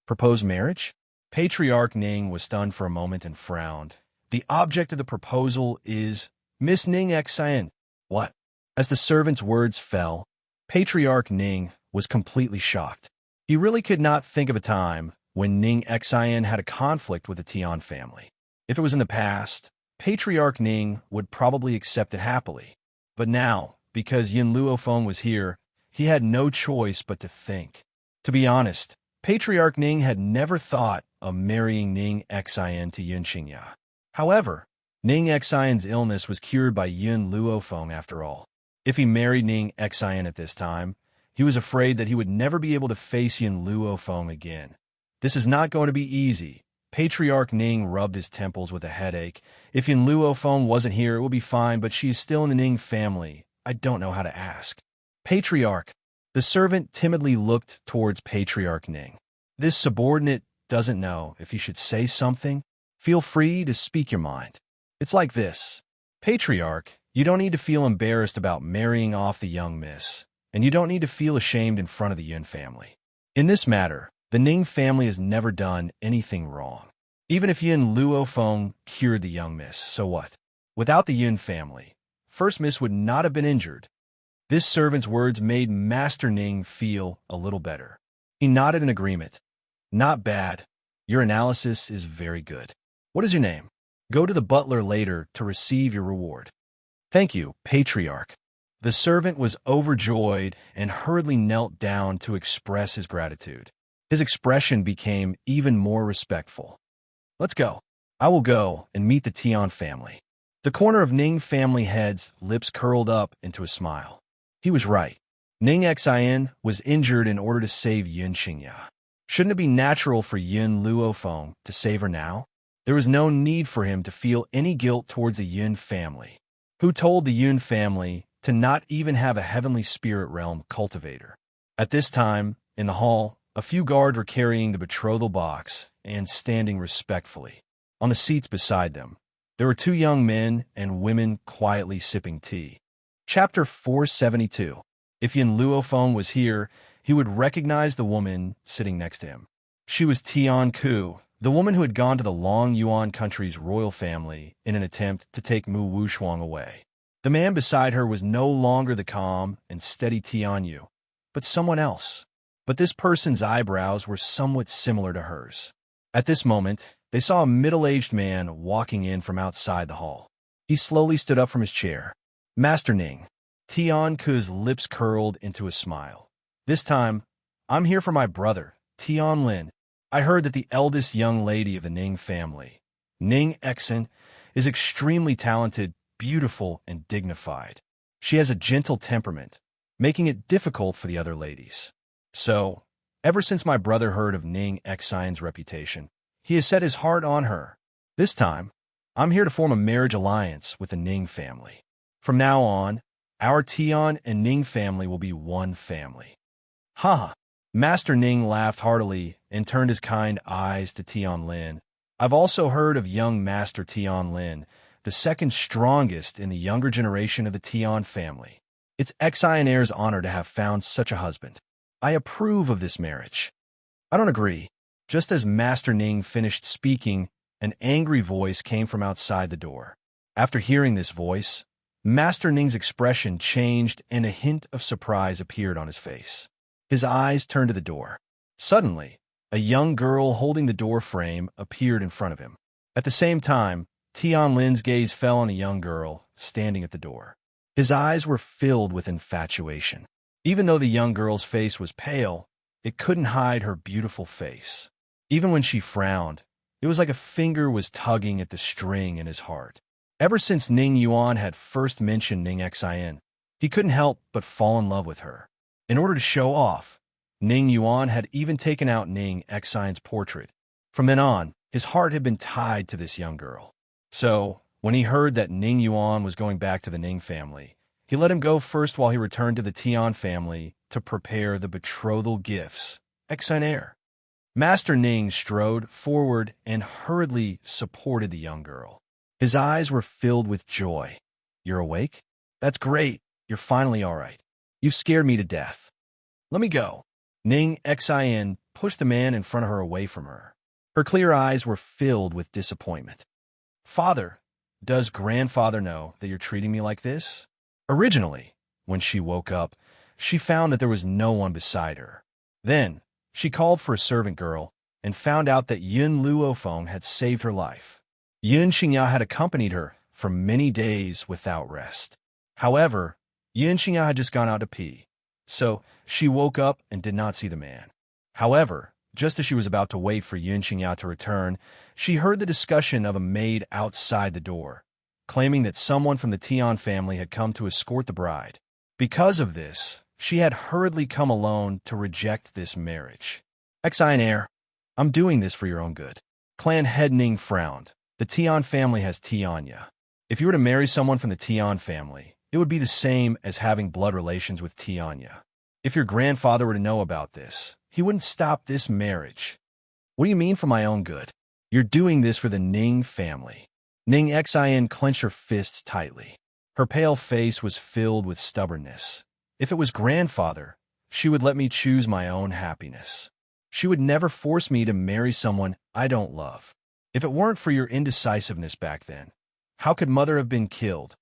Propose marriage? Patriarch Ning was stunned for a moment and frowned. The object of the proposal is Miss Ning Xin. What? As the servant's words fell, Patriarch Ning was completely shocked. He really could not think of a time when Ning Xin had a conflict with the Tian family. If it was in the past, Patriarch Ning would probably accept it happily. But now, because Yin Luofeng was here, he had no choice but to think. To be honest, Patriarch Ning had never thought of marrying Ning Xin to Yin Xingya. However, Ning Xin's illness was cured by Yin Luofeng after all. If he married Ning Xin at this time, he was afraid that he would never be able to face Yin Luofeng again. This is not going to be easy. Patriarch Ning rubbed his temples with a headache. If Yin Luofeng wasn't here, it would be fine, but she is still in the Ning family. I don't know how to ask. Patriarch. The servant timidly looked towards Patriarch Ning. This subordinate doesn't know if he should say something. Feel free to speak your mind. It's like this. Patriarch, you don't need to feel embarrassed about marrying off the young miss, and you don't need to feel ashamed in front of the Yin family. In this matter, the Ning family has never done anything wrong. Even if Yin Luofeng cured the young miss, so what? Without the Yin family, First Miss would not have been injured. This servant's words made Master Ning feel a little better. He nodded in agreement. Not bad. Your analysis is very good. What is your name? Go to the butler later to receive your reward. Thank you, Patriarch. The servant was overjoyed and hurriedly knelt down to express his gratitude. His expression became even more respectful. Let's go. I will go and meet the Tian family. The corner of Ning family head's lips curled up into a smile. He was right. Ning Xin was injured in order to save Yin Xingya. Shouldn't it be natural for Yin Luofeng to save her now? There was no need for him to feel any guilt towards the Yin family. Who told the Yin family to not even have a heavenly spirit realm cultivator? At this time, in the hall, a few guards were carrying the betrothal box and standing respectfully. On the seats beside them, there were two young men and women quietly sipping tea. Chapter 472. If Yin Luofeng was here, he would recognize the woman sitting next to him. She was Tian Ku, the woman who had gone to the Long Yuan country's royal family in an attempt to take Mu Wushuang away. The man beside her was no longer the calm and steady Tianyu, but someone else. But this person's eyebrows were somewhat similar to hers. At this moment, they saw a middle-aged man walking in from outside the hall. He slowly stood up from his chair. Master Ning. Tian Ku's lips curled into a smile. This time, I'm here for my brother, Tian Lin. I heard that the eldest young lady of the Ning family, Ning Exen, is extremely talented, beautiful, and dignified. She has a gentle temperament, making it difficult for the other ladies. So, ever since my brother heard of Ning Exen's reputation, he has set his heart on her. This time, I'm here to form a marriage alliance with the Ning family. From now on, our Tian and Ning family will be one family. Ha! Master Ning laughed heartily and turned his kind eyes to Tian Lin. I've also heard of young Master Tian Lin, the second strongest in the younger generation of the Tian family. It's Exionaire's honor to have found such a husband. I approve of this marriage. I don't agree. Just as Master Ning finished speaking, an angry voice came from outside the door. After hearing this voice, Master Ning's expression changed and a hint of surprise appeared on his face. His eyes turned to the door. Suddenly, a young girl holding the door frame appeared in front of him. At the same time, Tian Lin's gaze fell on a young girl standing at the door. His eyes were filled with infatuation. Even though the young girl's face was pale, it couldn't hide her beautiful face. Even when she frowned, it was like a finger was tugging at the string in his heart. Ever since Ning Yuan had first mentioned Ning Xian, he couldn't help but fall in love with her. In order to show off, Ning Yuan had even taken out Ning Xian's portrait. From then on, his heart had been tied to this young girl. So, when he heard that Ning Yuan was going back to the Ning family, he let him go first while he returned to the Tian family to prepare the betrothal gifts. Exionaire. Master Ning strode forward and hurriedly supported the young girl. His eyes were filled with joy. You're awake? That's great. You're finally all right. You scared me to death. Let me go. Ning Xian pushed the man in front of her away from her. Her clear eyes were filled with disappointment. Father, does grandfather know that you're treating me like this? Originally, when she woke up, she found that there was no one beside her. Then, she called for a servant girl and found out that Yun Luofeng had saved her life. Yun Xingya had accompanied her for many days without rest. However, Yun Xingya had just gone out to pee, so she woke up and did not see the man. However, just as she was about to wait for Yun Xingya to return, she heard the discussion of a maid outside the door, claiming that someone from the Tian family had come to escort the bride. Because of this, she had hurriedly come alone to reject this marriage. Exionaire, I'm doing this for your own good. Clan head Ning frowned. The Tian family has Tianya. If you were to marry someone from the Tian family, it would be the same as having blood relations with Tianya. If your grandfather were to know about this, he wouldn't stop this marriage. What do you mean for my own good? You're doing this for the Ning family. Ning Xian clenched her fists tightly. Her pale face was filled with stubbornness. If it was grandfather, she would let me choose my own happiness. She would never force me to marry someone I don't love. If it weren't for your indecisiveness back then, how could mother have been killed?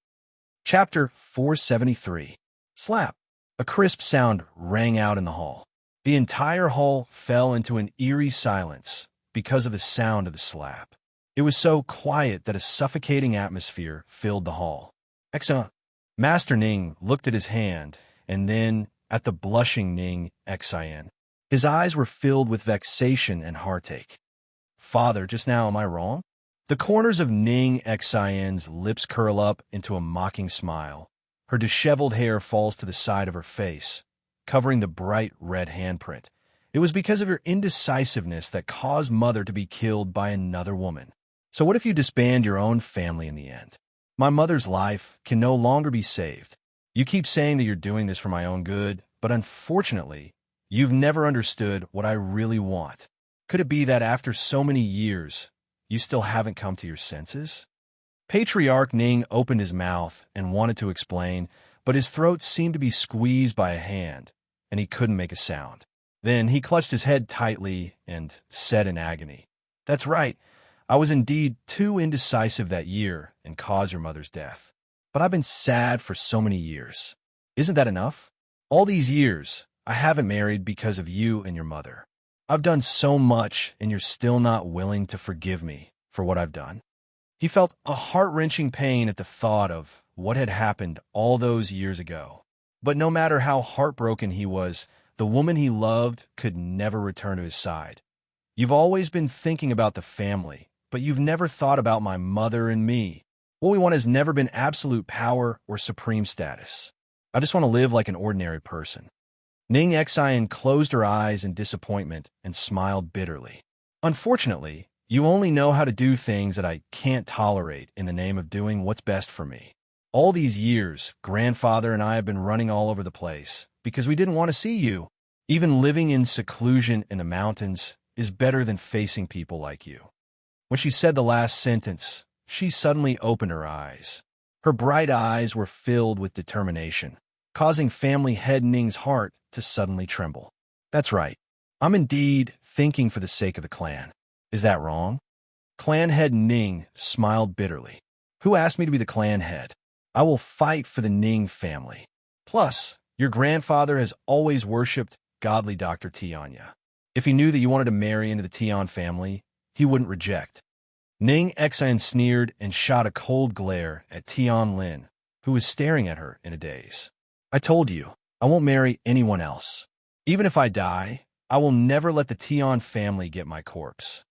Chapter 473. Slap. A crisp sound rang out in the hall. The entire hall fell into an eerie silence because of the sound of the slap. It was so quiet that a suffocating atmosphere filled the hall. Excellent. Master Ning looked at his hand and then at the blushing Ning Xian. His eyes were filled with vexation and heartache. Father, just now, am I wrong? The corners of Ning Xian's lips curl up into a mocking smile. Her disheveled hair falls to the side of her face, covering the bright red handprint. It was because of your indecisiveness that caused mother to be killed by another woman. So what if you disband your own family in the end? My mother's life can no longer be saved. You keep saying that you're doing this for my own good, but unfortunately, you've never understood what I really want. Could it be that after so many years, you still haven't come to your senses? Patriarch Ning opened his mouth and wanted to explain, but his throat seemed to be squeezed by a hand, and he couldn't make a sound. Then he clutched his head tightly and said in agony, "That's right. I was indeed too indecisive that year and caused your mother's death. but I've been sad for so many years. Isn't that enough? All these years, I haven't married because of you and your mother. I've done so much, and you're still not willing to forgive me for what I've done. He felt a heart-wrenching pain at the thought of what had happened all those years ago. But no matter how heartbroken he was, the woman he loved could never return to his side. You've always been thinking about the family, but you've never thought about my mother and me. What we want has never been absolute power or supreme status. I just want to live like an ordinary person. Ning Xian closed her eyes in disappointment and smiled bitterly. Unfortunately, you only know how to do things that I can't tolerate in the name of doing what's best for me. All these years, grandfather and I have been running all over the place because we didn't want to see you. Even living in seclusion in the mountains is better than facing people like you. When she said the last sentence, she suddenly opened her eyes. Her bright eyes were filled with determination, causing family head Ning's heart to suddenly tremble. That's right. I'm indeed thinking for the sake of the clan. Is that wrong? Clan head Ning smiled bitterly. Who asked me to be the clan head? I will fight for the Ning family. Plus, your grandfather has always worshipped godly Dr. Tianya. If he knew that you wanted to marry into the Tian family, he wouldn't reject. Ning Xian sneered and shot a cold glare at Tian Lin, who was staring at her in a daze. I told you, I won't marry anyone else. Even if I die, I will never let the Tian family get my corpse.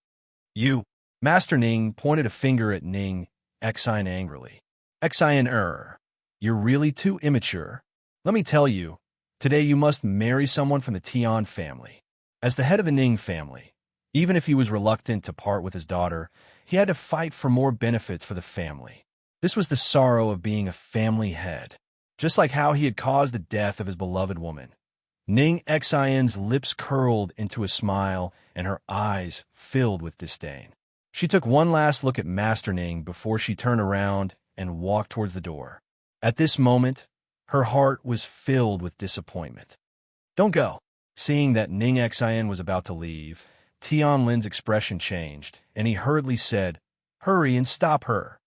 You, Master Ning pointed a finger at Ning Xian angrily. Xian, you're really too immature. Let me tell you, today you must marry someone from the Tian family. As the head of the Ning family, even if he was reluctant to part with his daughter, he had to fight for more benefits for the family. This was the sorrow of being a family head. Just like how he had caused the death of his beloved woman. Ning Xian's lips curled into a smile and her eyes filled with disdain. She took one last look at Master Ning before she turned around and walked towards the door. At this moment, her heart was filled with disappointment. Don't go. Seeing that Ning Xian was about to leave, Tian Lin's expression changed, and he hurriedly said, Hurry and stop her.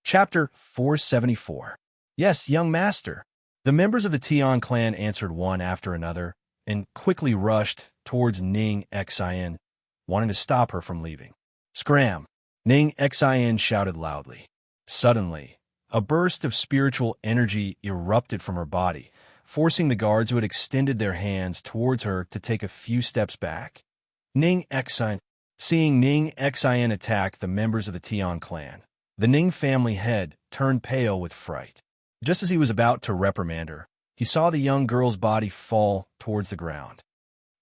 Chapter 474. Yes, young master. The members of the Tian clan answered one after another and quickly rushed towards Ning Xian, wanting to stop her from leaving. Scram! Ning Xian shouted loudly. Suddenly, a burst of spiritual energy erupted from her body, forcing the guards who had extended their hands towards her to take a few steps back. Ning Xian, seeing Ning Xian attack the members of the Tian clan, the Ning family head turned pale with fright. Just as he was about to reprimand her, he saw the young girl's body fall towards the ground.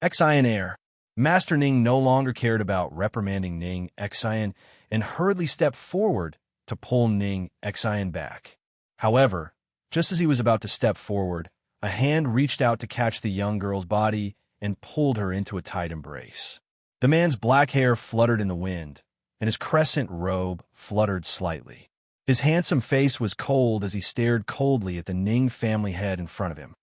Xian, Master Ning no longer cared about reprimanding Ning Xian and hurriedly stepped forward to pull Ning Xian back. However, just as he was about to step forward, a hand reached out to catch the young girl's body and pulled her into a tight embrace. The man's black hair fluttered in the wind, and his crescent robe fluttered slightly. His handsome face was cold as he stared coldly at the Ning family head in front of him.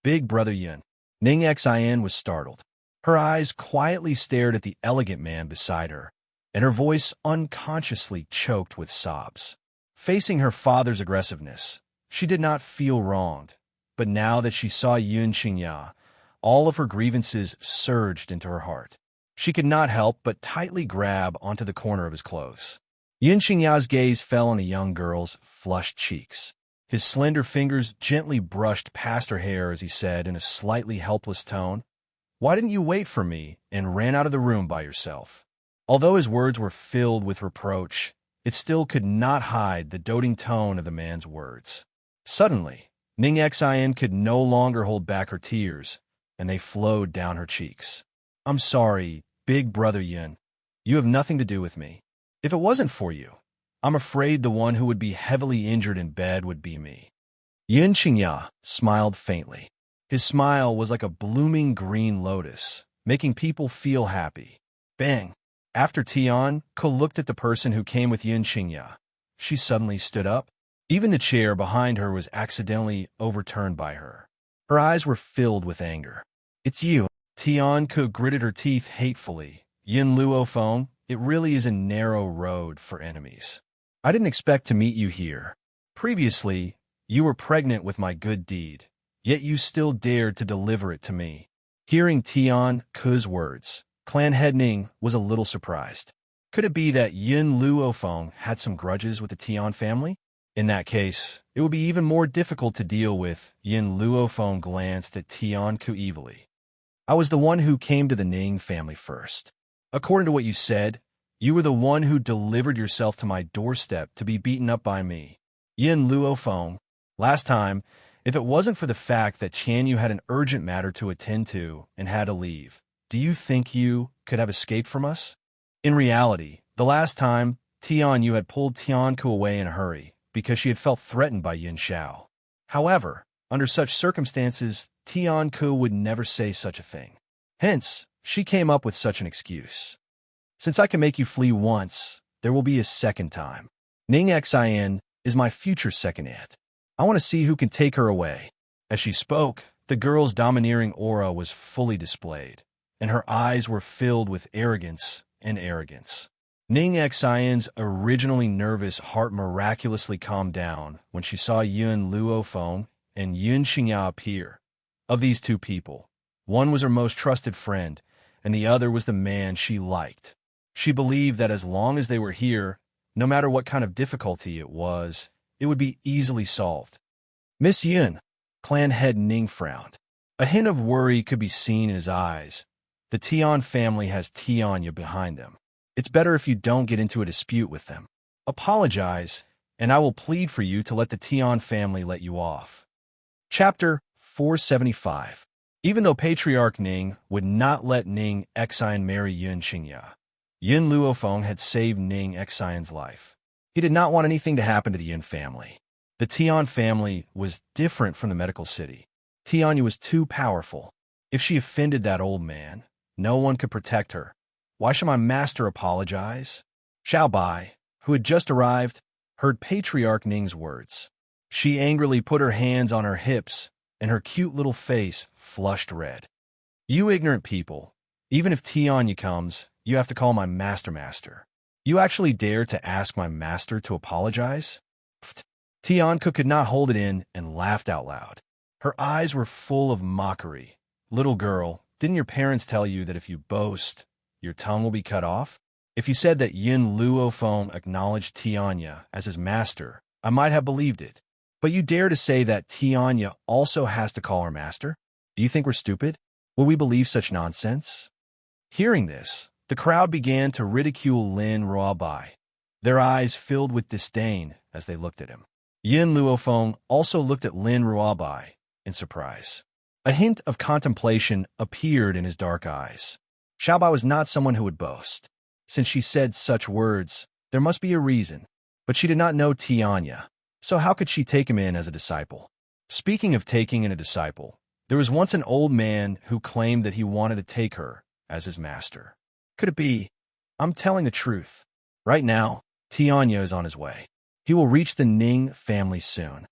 Big Brother Yun. Ning Xian was startled. Her eyes quietly stared at the elegant man beside her, and her voice unconsciously choked with sobs. Facing her father's aggressiveness, she did not feel wronged, but now that she saw Yun Xingya, all of her grievances surged into her heart. She could not help but tightly grab onto the corner of his clothes. Yun Xingya's gaze fell on the young girl's flushed cheeks. His slender fingers gently brushed past her hair as he said in a slightly helpless tone, Why didn't you wait for me and ran out of the room by yourself? Although his words were filled with reproach, it still could not hide the doting tone of the man's words. Suddenly, Ning Xian could no longer hold back her tears, and they flowed down her cheeks. I'm sorry, Big Brother Yun. You have nothing to do with me. If it wasn't for you, I'm afraid the one who would be heavily injured in bed would be me. Yun Xingya smiled faintly. His smile was like a blooming green lotus, making people feel happy. Bang! After Tian Ko looked at the person who came with Yun Xingya, she suddenly stood up. Even the chair behind her was accidentally overturned by her. Her eyes were filled with anger. It's you. Tian Ko gritted her teeth hatefully. Yin Luo Feng, it really is a narrow road for enemies. I didn't expect to meet you here. Previously, You were pregnant with my good deed, yet you still dared to deliver it to me. Hearing Tian Ke's words, Clan Head Ning was a little surprised. Could it be that Yin Luofeng had some grudges with the Tian family? In that case, it would be even more difficult to deal with. Yin Luofeng glanced at Tian Ke evilly. I was the one who came to the Ning family first. According to what you said, you were the one who delivered yourself to my doorstep to be beaten up by me. Yin Luofeng, last time, if it wasn't for the fact that Qian Yu had an urgent matter to attend to and had to leave, do you think you could have escaped from us? In reality, the last time, Tian Yu had pulled Tian Ke away in a hurry because she had felt threatened by Yin Xiao. However, under such circumstances, Tian Ke would never say such a thing. Hence, she came up with such an excuse. Since I can make you flee once, there will be a second time. Ning Xin is my future second aunt. I want to see who can take her away. As she spoke, the girl's domineering aura was fully displayed, and her eyes were filled with arrogance and arrogance. Ning Xin's originally nervous heart miraculously calmed down when she saw Yun Luofeng and Yun Xingya appear. Of these two people, one was her most trusted friend, and the other was the man she liked. She believed that as long as they were here, no matter what kind of difficulty it was, it would be easily solved. Miss Yun, Clan Head Ning frowned. A hint of worry could be seen in his eyes. The Tian family has Tianya behind them. It's better if you don't get into a dispute with them. Apologize, and I will plead for you to let the Tian family let you off. Chapter 475. Even though Patriarch Ning would not let Ning Xin marry Yun Xingya, Yin Luofeng had saved Ning Xin's life. He did not want anything to happen to the Yin family. The Tian family was different from the medical city. Tianya was too powerful. If she offended that old man, no one could protect her. Why should my master apologize? Xiao Bai, who had just arrived, heard Patriarch Ning's words. She angrily put her hands on her hips, and her cute little face flushed red. You ignorant people, even if Tianya comes, you have to call my master. You actually dare to ask my master to apologize? Pfft. Tian Ke could not hold it in and laughed out loud. Her eyes were full of mockery. Little girl, didn't your parents tell you that if you boast, your tongue will be cut off? If you said that Yin Luofeng acknowledged Tianya as his master, I might have believed it. But you dare to say that Tianya also has to call her master? Do you think we're stupid? Will we believe such nonsense? Hearing this, the crowd began to ridicule Lin Ruobai. Their eyes filled with disdain as they looked at him. Yin Luofeng also looked at Lin Ruobai in surprise. A hint of contemplation appeared in his dark eyes. Xiaobai was not someone who would boast. Since she said such words, there must be a reason. But she did not know Tianya, so how could she take him in as a disciple? Speaking of taking in a disciple, there was once an old man who claimed that he wanted to take her as his master. Could it be? I'm telling the truth. Right now, Tianya is on his way. He will reach the Ning family soon.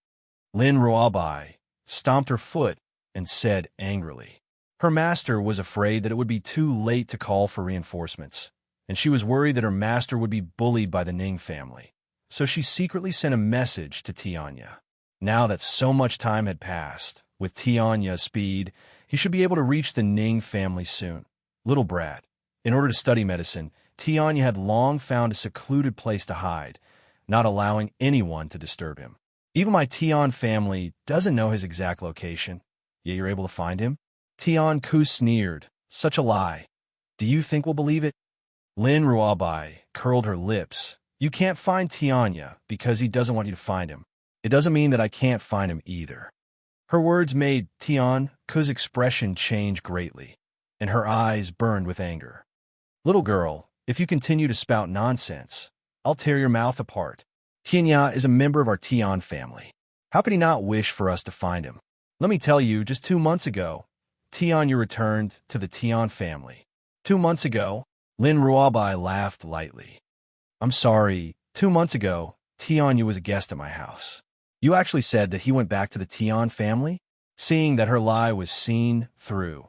Lin Ruobai stomped her foot and said angrily. Her master was afraid that it would be too late to call for reinforcements, and she was worried that her master would be bullied by the Ning family. So she secretly sent a message to Tianya. Now that so much time had passed, with Tianya's speed, he should be able to reach the Ning family soon. Little brat. In order to study medicine, Tianya had long found a secluded place to hide, not allowing anyone to disturb him. Even my Tian family doesn't know his exact location, yet you're able to find him? Tian Ke sneered. Such a lie. Do you think we'll believe it? Lin Ruobai curled her lips. You can't find Tianya because he doesn't want you to find him. It doesn't mean that I can't find him either. Her words made Tian Ke's expression change greatly, and her eyes burned with anger. Little girl, if you continue to spout nonsense, I'll tear your mouth apart. Tianya is a member of our Tian family. How could he not wish for us to find him? Let me tell you, just 2 months ago, Tianya returned to the Tian family. 2 months ago, Lin Ruobai laughed lightly. I'm sorry, 2 months ago, Tianya was a guest at my house. You actually said that he went back to the Tian family? Seeing that her lie was seen through,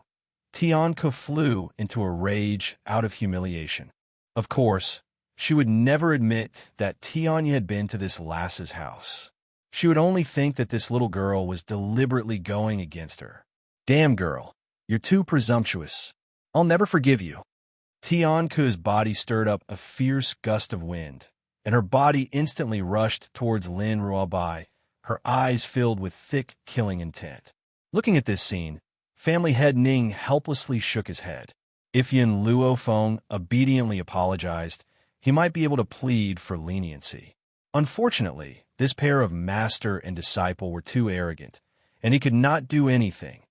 Tian Ke flew into a rage out of humiliation. Of course, she would never admit that Tianya had been to this lass's house. She would only think that this little girl was deliberately going against her. Damn girl, you're too presumptuous. I'll never forgive you. Tianku's body stirred up a fierce gust of wind, and her body instantly rushed towards Lin Ruobai, her eyes filled with thick, killing intent. Looking at this scene, family head Ning helplessly shook his head. If Yin Luofeng obediently apologized, he might be able to plead for leniency. Unfortunately, this pair of master and disciple were too arrogant, and he could not do anything.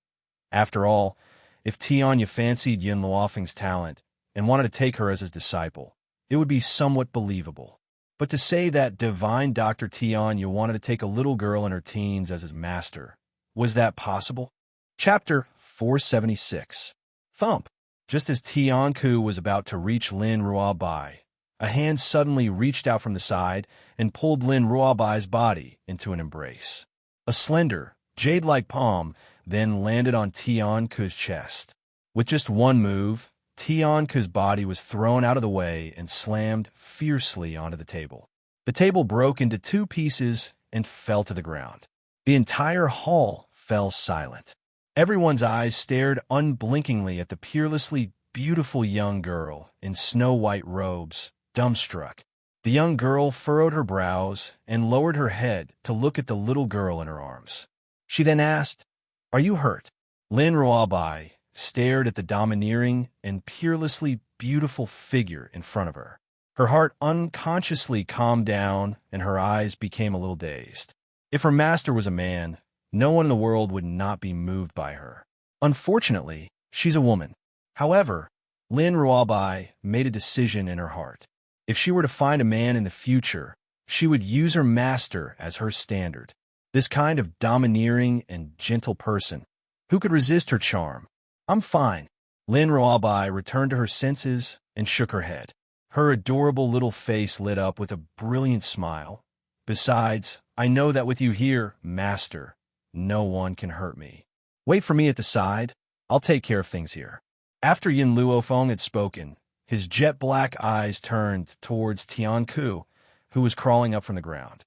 After all, if Tianya fancied Yin Luofeng's talent and wanted to take her as his disciple, it would be somewhat believable. But to say that divine Dr. Tianya wanted to take a little girl in her teens as his master, was that possible? Chapter 476. Thump. Just as Tianku was about to reach Lin Ruobai, a hand suddenly reached out from the side and pulled Lin Ruobai's body into an embrace. A slender, jade-like palm then landed on Tianku's chest. With just one move, Tianku's body was thrown out of the way and slammed fiercely onto the table. The table broke into two pieces and fell to the ground. The entire hall fell silent. Everyone's eyes stared unblinkingly at the peerlessly beautiful young girl in snow-white robes, dumbstruck. The young girl furrowed her brows and lowered her head to look at the little girl in her arms. She then asked, "Are you hurt?" Lin Ruobai stared at the domineering and peerlessly beautiful figure in front of her. Her heart unconsciously calmed down and her eyes became a little dazed. If her master was a man, no one in the world would not be moved by her. Unfortunately, she's a woman. However, Lin Ruobai made a decision in her heart. If she were to find a man in the future, she would use her master as her standard. This kind of domineering and gentle person. Who could resist her charm? I'm fine. Lin Ruobai returned to her senses and shook her head. Her adorable little face lit up with a brilliant smile. Besides, I know that with you here, master, no one can hurt me. Wait for me at the side. I'll take care of things here. After Yin Luofeng had spoken, his jet-black eyes turned towards Tianku, who was crawling up from the ground.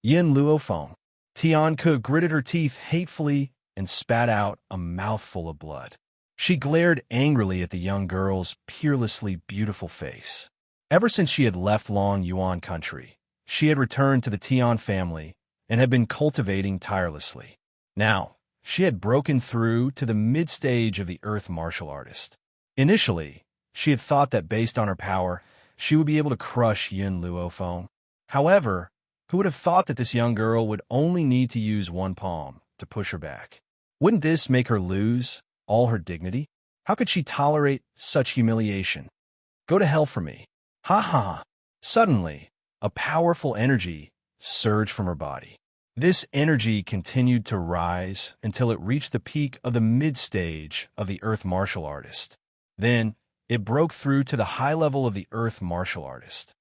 Yin Luofeng. Tianku gritted her teeth hatefully and spat out a mouthful of blood. She glared angrily at the young girl's peerlessly beautiful face. Ever since she had left Long Yuan country, she had returned to the Tian family and had been cultivating tirelessly. Now, she had broken through to the mid-stage of the earth martial artist. Initially, she had thought that based on her power, she would be able to crush Yin Luofeng. However, who would have thought that this young girl would only need to use one palm to push her back? Wouldn't this make her lose all her dignity? How could she tolerate such humiliation? Go to hell for me. Ha ha ha. Suddenly, a powerful energy surged from her body. This energy continued to rise until it reached the peak of the mid-stage of the earth martial artist. Then, it broke through to the high level of the earth martial artist.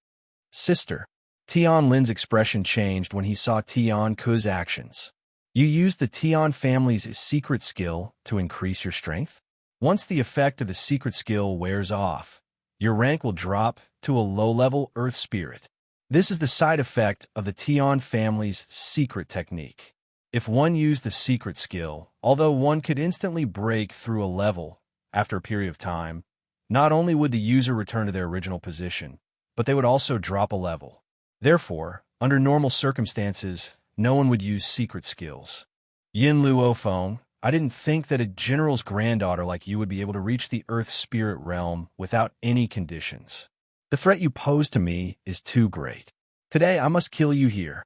Sister. Tian Lin's expression changed when he saw Tian Ku's actions. You used the Tian family's secret skill to increase your strength? Once the effect of the secret skill wears off, your rank will drop to a low-level earth spirit. This is the side effect of the Tian family's secret technique. If one used the secret skill, although one could instantly break through a level after a period of time, not only would the user return to their original position, but they would also drop a level. Therefore, under normal circumstances, no one would use secret skills. Yin Luofeng, I didn't think that a general's granddaughter like you would be able to reach the earth spirit realm without any conditions. The threat you pose to me is too great. Today, I must kill you here.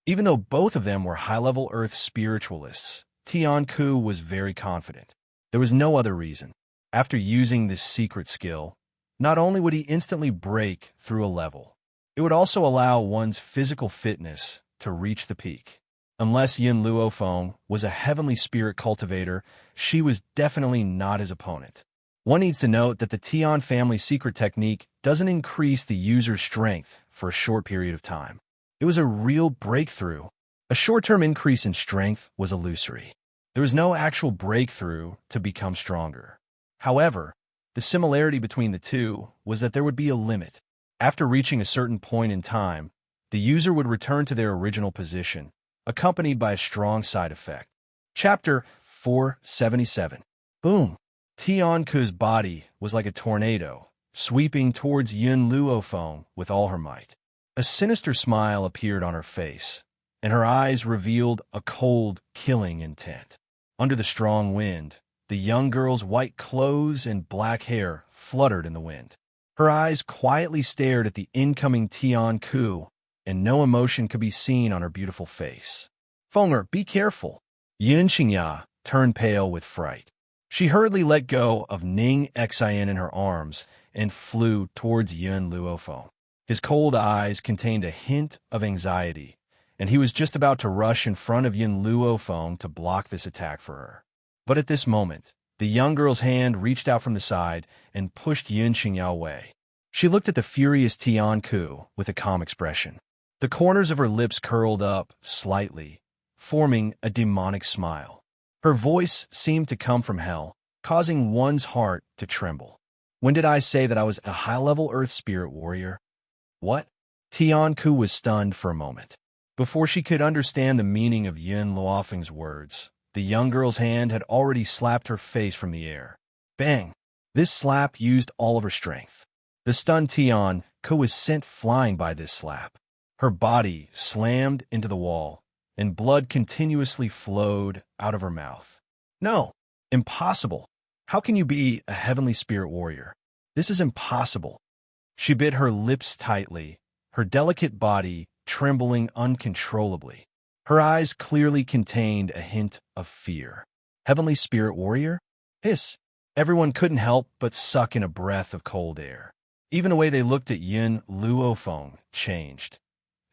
Even though both of them were high-level earth spiritualists, Tianku was very confident. There was no other reason. After using this secret skill, not only would he instantly break through a level, it would also allow one's physical fitness to reach the peak. Unless Yin Luofeng was a heavenly spirit cultivator, she was definitely not his opponent. One needs to note that the Tian family secret technique doesn't increase the user's strength for a short period of time. It was a real breakthrough. A short-term increase in strength was illusory. There was no actual breakthrough to become stronger. However, the similarity between the two was that there would be a limit. After reaching a certain point in time, the user would return to their original position, accompanied by a strong side effect. Chapter 477. Boom! Tianku's body was like a tornado, sweeping towards Yun Luofeng with all her might. A sinister smile appeared on her face, and her eyes revealed a cold, killing intent. Under the strong wind, the young girl's white clothes and black hair fluttered in the wind. Her eyes quietly stared at the incoming Tianku, and no emotion could be seen on her beautiful face. Fenger, be careful. Yun Xingya turned pale with fright. She hurriedly let go of Ning Xian in her arms and flew towards Yun Luofeng. His cold eyes contained a hint of anxiety, and he was just about to rush in front of Yun Luofeng to block this attack for her. But at this moment, the young girl's hand reached out from the side and pushed Yun Xingya away. She looked at the furious Tianku with a calm expression. The corners of her lips curled up slightly, forming a demonic smile. Her voice seemed to come from hell, causing one's heart to tremble. When did I say that I was a high-level Earth Spirit warrior? What? Tianku was stunned for a moment. Before she could understand the meaning of Yun Luofeng's words, the young girl's hand had already slapped her face from the air. Bang! This slap used all of her strength. The stunned Tianku was sent flying by this slap. Her body slammed into the wall, and blood continuously flowed out of her mouth. No! Impossible! How can you be a heavenly spirit warrior? This is impossible. She bit her lips tightly, her delicate body trembling uncontrollably. Her eyes clearly contained a hint of fear. Heavenly spirit warrior? Hiss! Everyone couldn't help but suck in a breath of cold air. Even the way they looked at Yun Luofeng changed.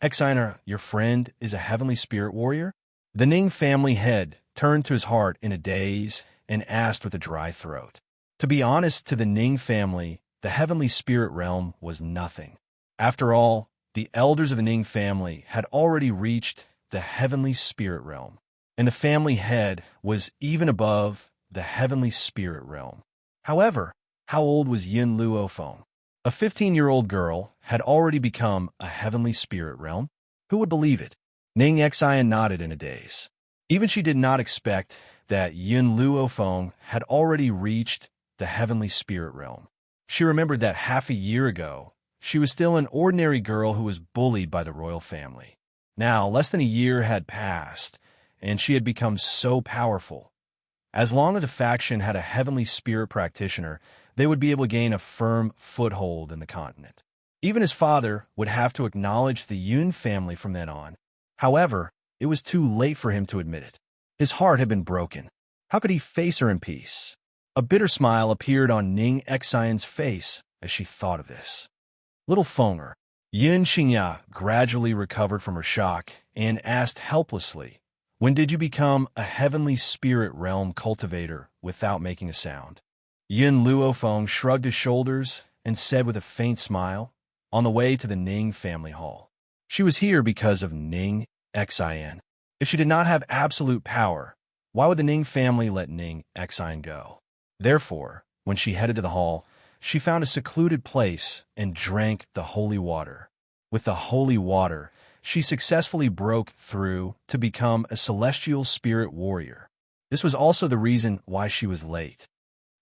Xiner, your friend, is a heavenly spirit warrior? The Ning family head turned to his heart in a daze and asked with a dry throat. To be honest, to the Ning family, the heavenly spirit realm was nothing. After all, the elders of the Ning family had already reached the heavenly spirit realm, and the family head was even above the heavenly spirit realm. However, how old was Yun Luofeng? A 15-year-old girl had already become a heavenly spirit realm. Who would believe it? Ning Xian nodded in a daze. Even she did not expect that Yun Luofeng had already reached the heavenly spirit realm. She remembered that half a year ago, she was still an ordinary girl who was bullied by the royal family. Now, less than a year had passed, and she had become so powerful. As long as a faction had a heavenly spirit practitioner, they would be able to gain a firm foothold in the continent. Even his father would have to acknowledge the Yun family from then on. However, it was too late for him to admit it. His heart had been broken. How could he face her in peace? A bitter smile appeared on Ning Xian's face as she thought of this. Little Fenger, Yun Xingya gradually recovered from her shock and asked helplessly, when did you become a heavenly spirit realm cultivator without making a sound? Yun Luofeng shrugged his shoulders and said with a faint smile, on the way to the Ning family hall. She was here because of Ning Xian. If she did not have absolute power, why would the Ning family let Ning Xian go? Therefore, when she headed to the hall, she found a secluded place and drank the holy water. With the holy water, she successfully broke through to become a celestial spirit warrior. This was also the reason why she was late.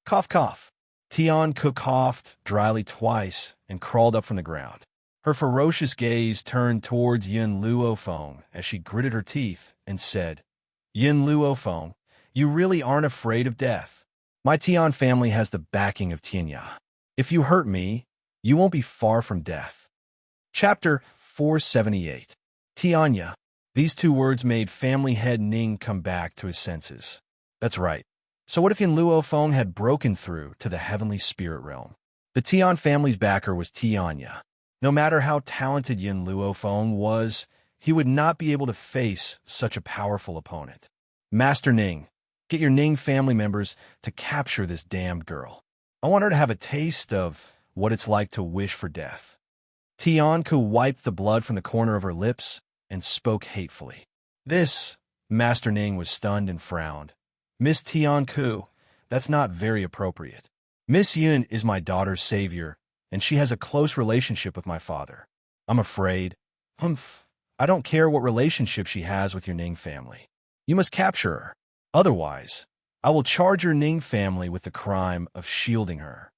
Cough, cough. Tianku coughed dryly twice and crawled up from the ground. Her ferocious gaze turned towards Yun Luofeng as she gritted her teeth and said, Yun Luofeng, you really aren't afraid of death. My Tian family has the backing of Tianya. If you hurt me, you won't be far from death. Chapter 478. Tianya. These two words made family head Ning come back to his senses. That's right. So what if Yun Luofeng had broken through to the heavenly spirit realm? The Tian family's backer was Tianya. No matter how talented Yun Luofeng was, he would not be able to face such a powerful opponent. Master Ning, get your Ning family members to capture this damned girl. I want her to have a taste of what it's like to wish for death. Tianku wiped the blood from the corner of her lips and spoke hatefully. This, Master Ning was stunned and frowned. Miss Tianku, that's not very appropriate. Miss Yun is my daughter's savior, and she has a close relationship with my father. I'm afraid. I I don't care what relationship she has with your Ning family. You must capture her. Otherwise, I will charge your Ning family with the crime of shielding her.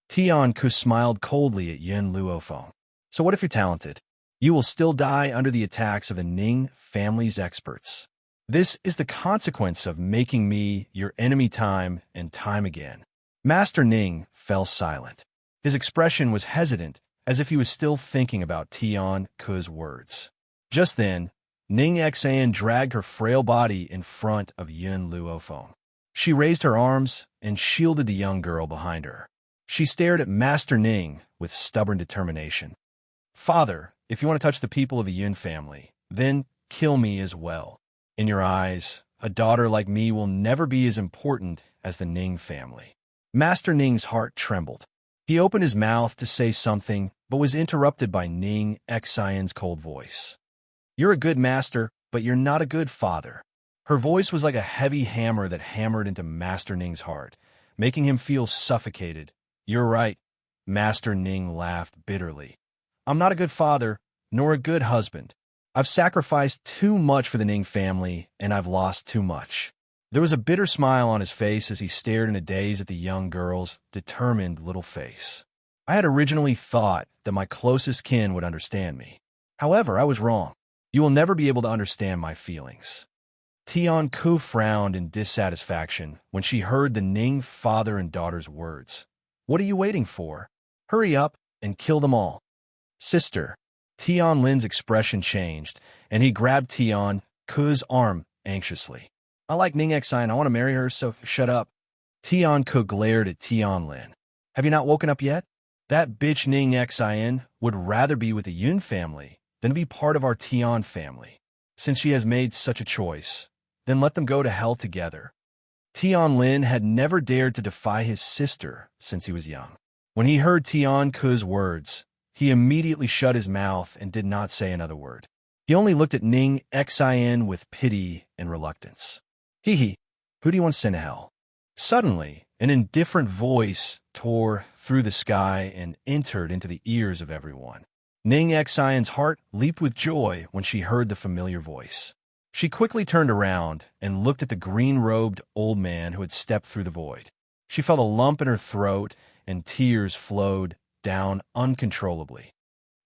Tian Ku smiled coldly at Yin Luofeng. So what if you're talented? You will still die under the attacks of the Ning family's experts. This is the consequence of making me your enemy time and time again. Master Ning fell silent. His expression was hesitant, as if he was still thinking about Tian Ku's words. Just then, Ning Xan dragged her frail body in front of Yin Luofeng. She raised her arms and shielded the young girl behind her. She stared at Master Ning with stubborn determination. Father, if you want to touch the people of the Yin family, then kill me as well. In your eyes, a daughter like me will never be as important as the Ning family. Master Ning's heart trembled. He opened his mouth to say something, but was interrupted by Ning Xian's cold voice. You're a good master, but you're not a good father. Her voice was like a heavy hammer that hammered into Master Ning's heart, making him feel suffocated. You're right, Master Ning laughed bitterly. I'm not a good father, nor a good husband. I've sacrificed too much for the Ning family, and I've lost too much. There was a bitter smile on his face as he stared in a daze at the young girl's determined little face. I had originally thought that my closest kin would understand me. However, I was wrong. You will never be able to understand my feelings. Tian Ku frowned in dissatisfaction when she heard the Ning father and daughter's words. What are you waiting for? Hurry up and kill them all. Sister. Tian Lin's expression changed, and he grabbed Tian Ku's arm anxiously. I like Ning Xian. I want to marry her, so shut up. Tian Ku glared at Tian Lin. Have you not woken up yet? That bitch Ning Xian would rather be with the Yun family than be part of our Tian family. Since she has made such a choice, then let them go to hell together. Tian Lin had never dared to defy his sister since he was young. When he heard Tian Ku's words, he immediately shut his mouth and did not say another word. He only looked at Ning Xian with pity and reluctance. Hee, who do you want to send to hell? Suddenly, an indifferent voice tore through the sky and entered into the ears of everyone. Ning Xian's heart leaped with joy when she heard the familiar voice. She quickly turned around and looked at the green-robed old man who had stepped through the void. She felt a lump in her throat, and tears flowed down uncontrollably.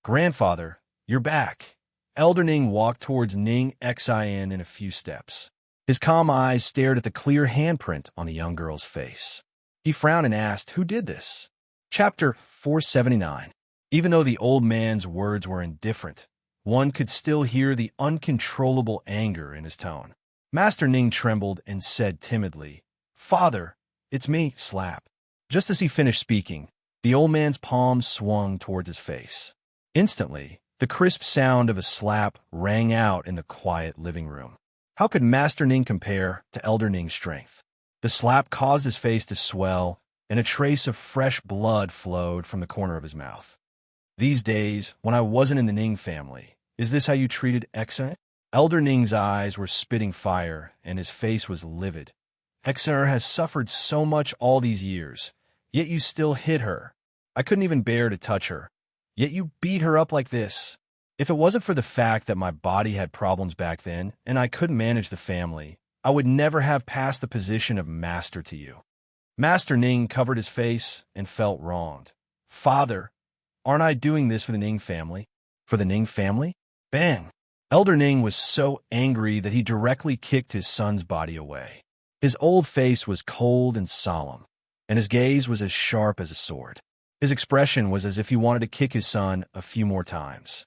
Grandfather, you're back. Elder Ning walked towards Ning Xian in a few steps. His calm eyes stared at the clear handprint on the young girl's face. He frowned and asked, who did this? Chapter 479. Even though the old man's words were indifferent, one could still hear the uncontrollable anger in his tone. Master Ning trembled and said timidly, Father, it's me, slap. Just as he finished speaking, the old man's palm swung towards his face. Instantly, the crisp sound of a slap rang out in the quiet living room. How could Master Ning compare to Elder Ning's strength? The slap caused his face to swell, and a trace of fresh blood flowed from the corner of his mouth. These days, when I wasn't in the Ning family, is this how you treated Exa? Elder Ning's eyes were spitting fire, and his face was livid. Exa has suffered so much all these years, yet you still hit her. I couldn't even bear to touch her, yet you beat her up like this. If it wasn't for the fact that my body had problems back then, and I couldn't manage the family, I would never have passed the position of master to you. Master Ning covered his face and felt wronged. Father, aren't I doing this for the Ning family? For the Ning family? Bang! Elder Ning was so angry that he directly kicked his son's body away. His old face was cold and solemn, and his gaze was as sharp as a sword. His expression was as if he wanted to kick his son a few more times.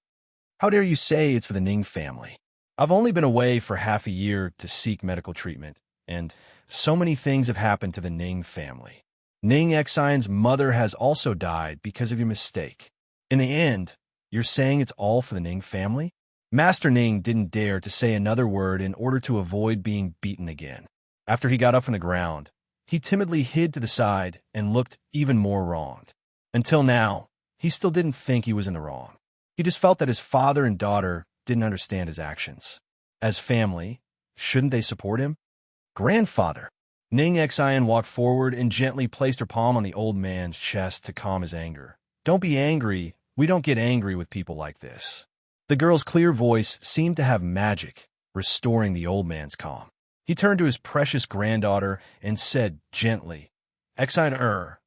How dare you say it's for the Ning family? I've only been away for half a year to seek medical treatment, and so many things have happened to the Ning family. Ning Xian's mother has also died because of your mistake. In the end, you're saying it's all for the Ning family? Master Ning didn't dare to say another word in order to avoid being beaten again. After he got up from the ground, he timidly hid to the side and looked even more wronged. Until now, he still didn't think he was in the wrong. He just felt that his father and daughter didn't understand his actions. As family, shouldn't they support him? Grandfather. Ning Xian walked forward and gently placed her palm on the old man's chest to calm his anger. Don't be angry. We don't get angry with people like this. The girl's clear voice seemed to have magic, restoring the old man's calm. He turned to his precious granddaughter and said gently, Exine,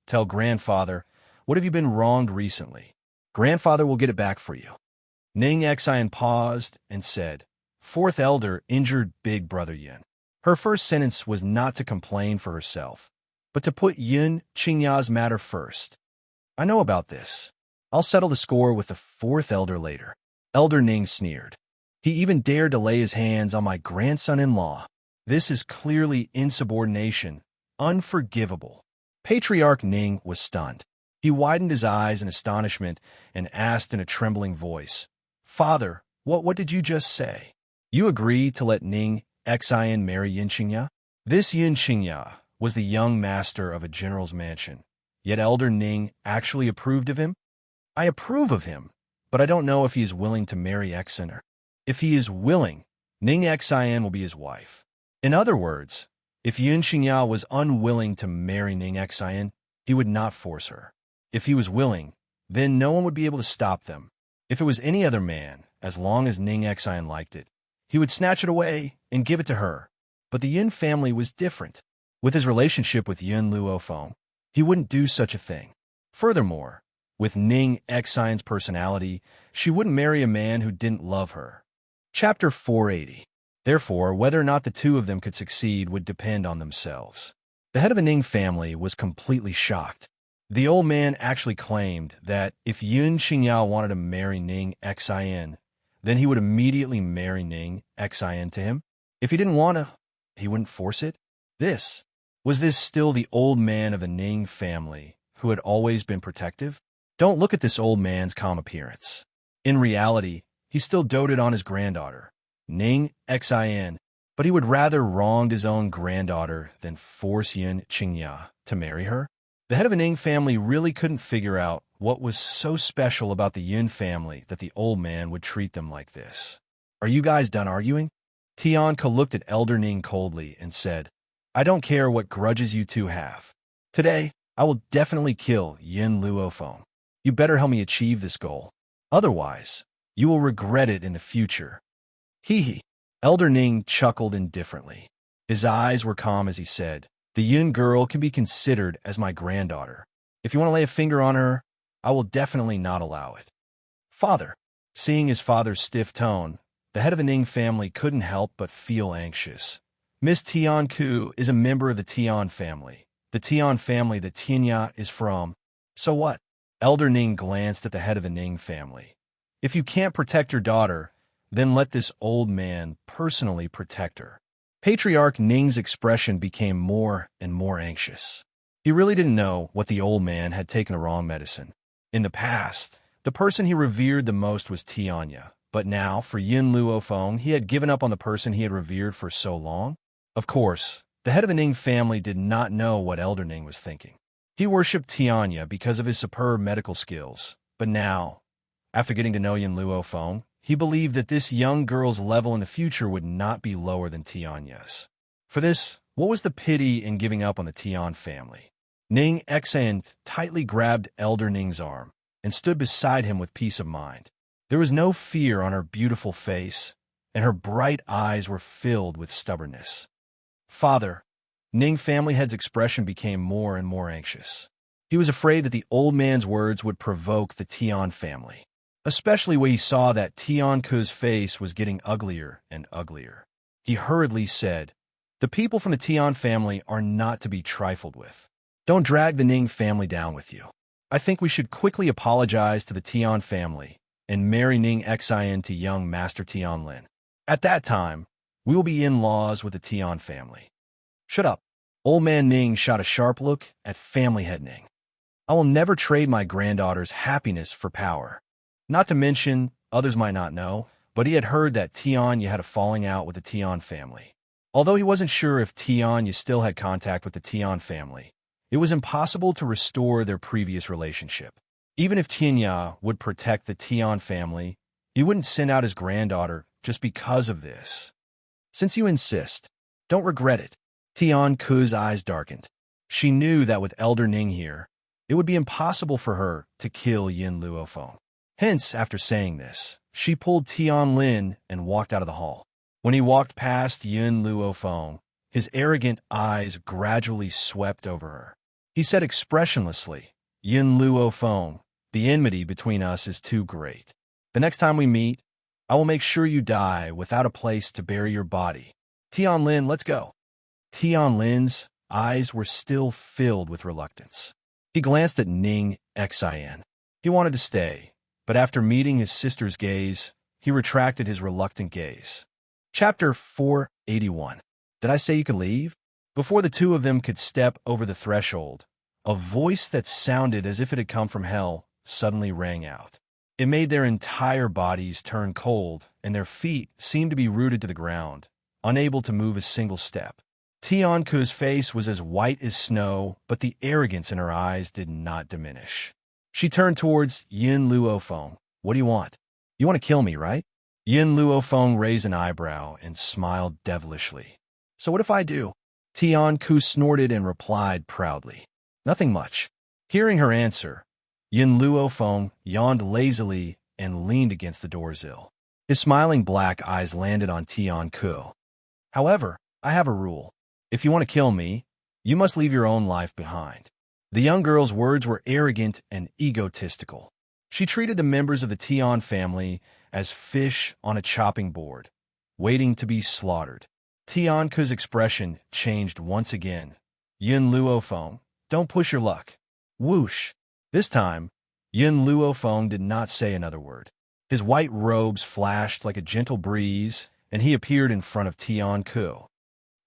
tell grandfather, what have you been wronged recently? Grandfather will get it back for you. Ning Exine paused and said, Fourth elder injured big brother Yun. Her first sentence was not to complain for herself, but to put Yun Qingya's matter first. I know about this. I'll settle the score with the fourth elder later. Elder Ning sneered. He even dared to lay his hands on my grandson-in-law. This is clearly insubordination, unforgivable. Patriarch Ning was stunned. He widened his eyes in astonishment and asked in a trembling voice, Father, what did you just say? You agree to let Ning Exine marry Yin Qingya? This Yin Qingya was the young master of a general's mansion, yet Elder Ning actually approved of him? I approve of him, but I don't know if he is willing to marry Exine. If he is willing, Ning Exine will be his wife. In other words, if Yin Qingya was unwilling to marry Ning Exine, he would not force her. If he was willing, then no one would be able to stop them. If it was any other man, as long as Ning Exine liked it, he would snatch it away and give it to her. But the Yin family was different. With his relationship with Yun Luofeng, he wouldn't do such a thing. Furthermore, with Ning Exine's personality, she wouldn't marry a man who didn't love her. Chapter 480. Therefore, whether or not the two of them could succeed would depend on themselves. The head of the Ning family was completely shocked. The old man actually claimed that if Yun Qingya wanted to marry Ning Exine, then he would immediately marry Ning Exine to him. If he didn't want to, he wouldn't force it. Was this still the old man of the Ning family who had always been protective? Don't look at this old man's calm appearance. In reality, he still doted on his granddaughter, Ning Exine, but he would rather wronged his own granddaughter than force Yin Qingya to marry her. The head of the Ning family really couldn't figure out what was so special about the Yin family that the old man would treat them like this. Are you guys done arguing? Tianke looked at Elder Ning coldly and said, I don't care what grudges you two have. Today, I will definitely kill Yin Luofeng. You better help me achieve this goal. Otherwise, you will regret it in the future. Hee. Elder Ning chuckled indifferently. His eyes were calm as he said, The Yin girl can be considered as my granddaughter. If you want to lay a finger on her, I will definitely not allow it. Father. Seeing his father's stiff tone, the head of the Ning family couldn't help but feel anxious. Miss Tianke is a member of the Tian family, the Tian family that Tianya is from. So what? Elder Ning glanced at the head of the Ning family. If you can't protect your daughter, then let this old man personally protect her. Patriarch Ning's expression became more and more anxious. He really didn't know what the old man had taken a wrong medicine. In the past, the person he revered the most was Tianya, but now, for Yin Luofeng, he had given up on the person he had revered for so long. Of course, the head of the Ning family did not know what Elder Ning was thinking. He worshipped Tianya because of his superb medical skills, but now, after getting to know Yin Luofeng, he believed that this young girl's level in the future would not be lower than Tianya's. For this, what was the pity in giving up on the Tian family? Ning Exine tightly grabbed Elder Ning's arm and stood beside him with peace of mind. There was no fear on her beautiful face, and her bright eyes were filled with stubbornness. Father. Ning family head's expression became more and more anxious. He was afraid that the old man's words would provoke the Tian family, especially when he saw that Tianke's face was getting uglier and uglier. He hurriedly said, The people from the Tian family are not to be trifled with. Don't drag the Ning family down with you. I think we should quickly apologize to the Tian family and marry Ning Exine to young Master Tianlin. At that time, we will be in-laws with the Tian family. Shut up. Old man Ning shot a sharp look at family head Ning. I will never trade my granddaughter's happiness for power. Not to mention, others might not know, but he had heard that Tianya had a falling out with the Tian family. Although he wasn't sure if Tianya still had contact with the Tian family, it was impossible to restore their previous relationship. Even if Tianya would protect the Tian family, he wouldn't send out his granddaughter just because of this. Since you insist, don't regret it. Tianke's eyes darkened. She knew that with Elder Ning here, it would be impossible for her to kill Yin Luofeng. Hence, after saying this, she pulled Tian Lin and walked out of the hall. When he walked past Yun Luo Feng, his arrogant eyes gradually swept over her. He said expressionlessly, "Yun Luo Feng, the enmity between us is too great. The next time we meet, I will make sure you die without a place to bury your body. Tian Lin, let's go." Tian Lin's eyes were still filled with reluctance. He glanced at Ning Xin. He wanted to stay, but after meeting his sister's gaze, he retracted his reluctant gaze. Chapter 481. Did I say you could leave? Before the two of them could step over the threshold, a voice that sounded as if it had come from hell suddenly rang out. It made their entire bodies turn cold, and their feet seemed to be rooted to the ground, unable to move a single step. Tian Ku's face was as white as snow, but the arrogance in her eyes did not diminish. She turned towards Yun Luo Feng. "What do you want? You want to kill me, right?" Yun Luo Feng raised an eyebrow and smiled devilishly. "So what if I do?" Tian Ku snorted and replied proudly, "Nothing much." Hearing her answer, Yun Luo Feng yawned lazily and leaned against the doorsill. His smiling black eyes landed on Tian Ku. "However, I have a rule. If you want to kill me, you must leave your own life behind." The young girl's words were arrogant and egotistical. She treated the members of the Tian family as fish on a chopping board, waiting to be slaughtered. Tian Ku's expression changed once again. "Yun Luo Feng, don't push your luck." Whoosh! This time, Yun Luo Feng did not say another word. His white robes flashed like a gentle breeze, and he appeared in front of Tian Ku.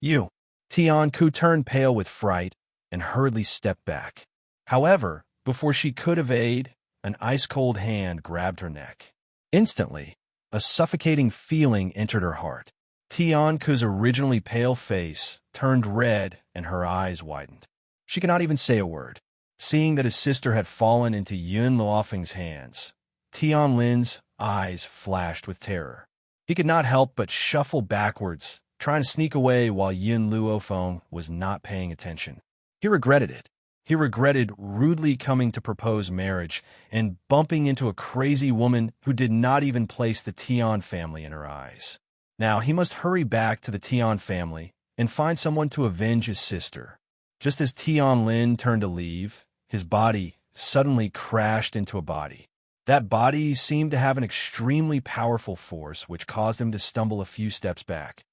"You!" Tian Ku turned pale with fright and hurriedly stepped back. However, before she could evade, an ice-cold hand grabbed her neck. Instantly, a suffocating feeling entered her heart. Tian Ku's originally pale face turned red and her eyes widened. She could not even say a word. Seeing that his sister had fallen into Yun Luofeng's hands, Tian Lin's eyes flashed with terror. He could not help but shuffle backwards, trying to sneak away while Yun Luofeng was not paying attention. He regretted it. He regretted rudely coming to propose marriage and bumping into a crazy woman who did not even place the Tian family in her eyes. Now he must hurry back to the Tian family and find someone to avenge his sister. Just as Tian Lin turned to leave, his body suddenly crashed into a body. That body seemed to have an extremely powerful force which caused him to stumble a few steps back.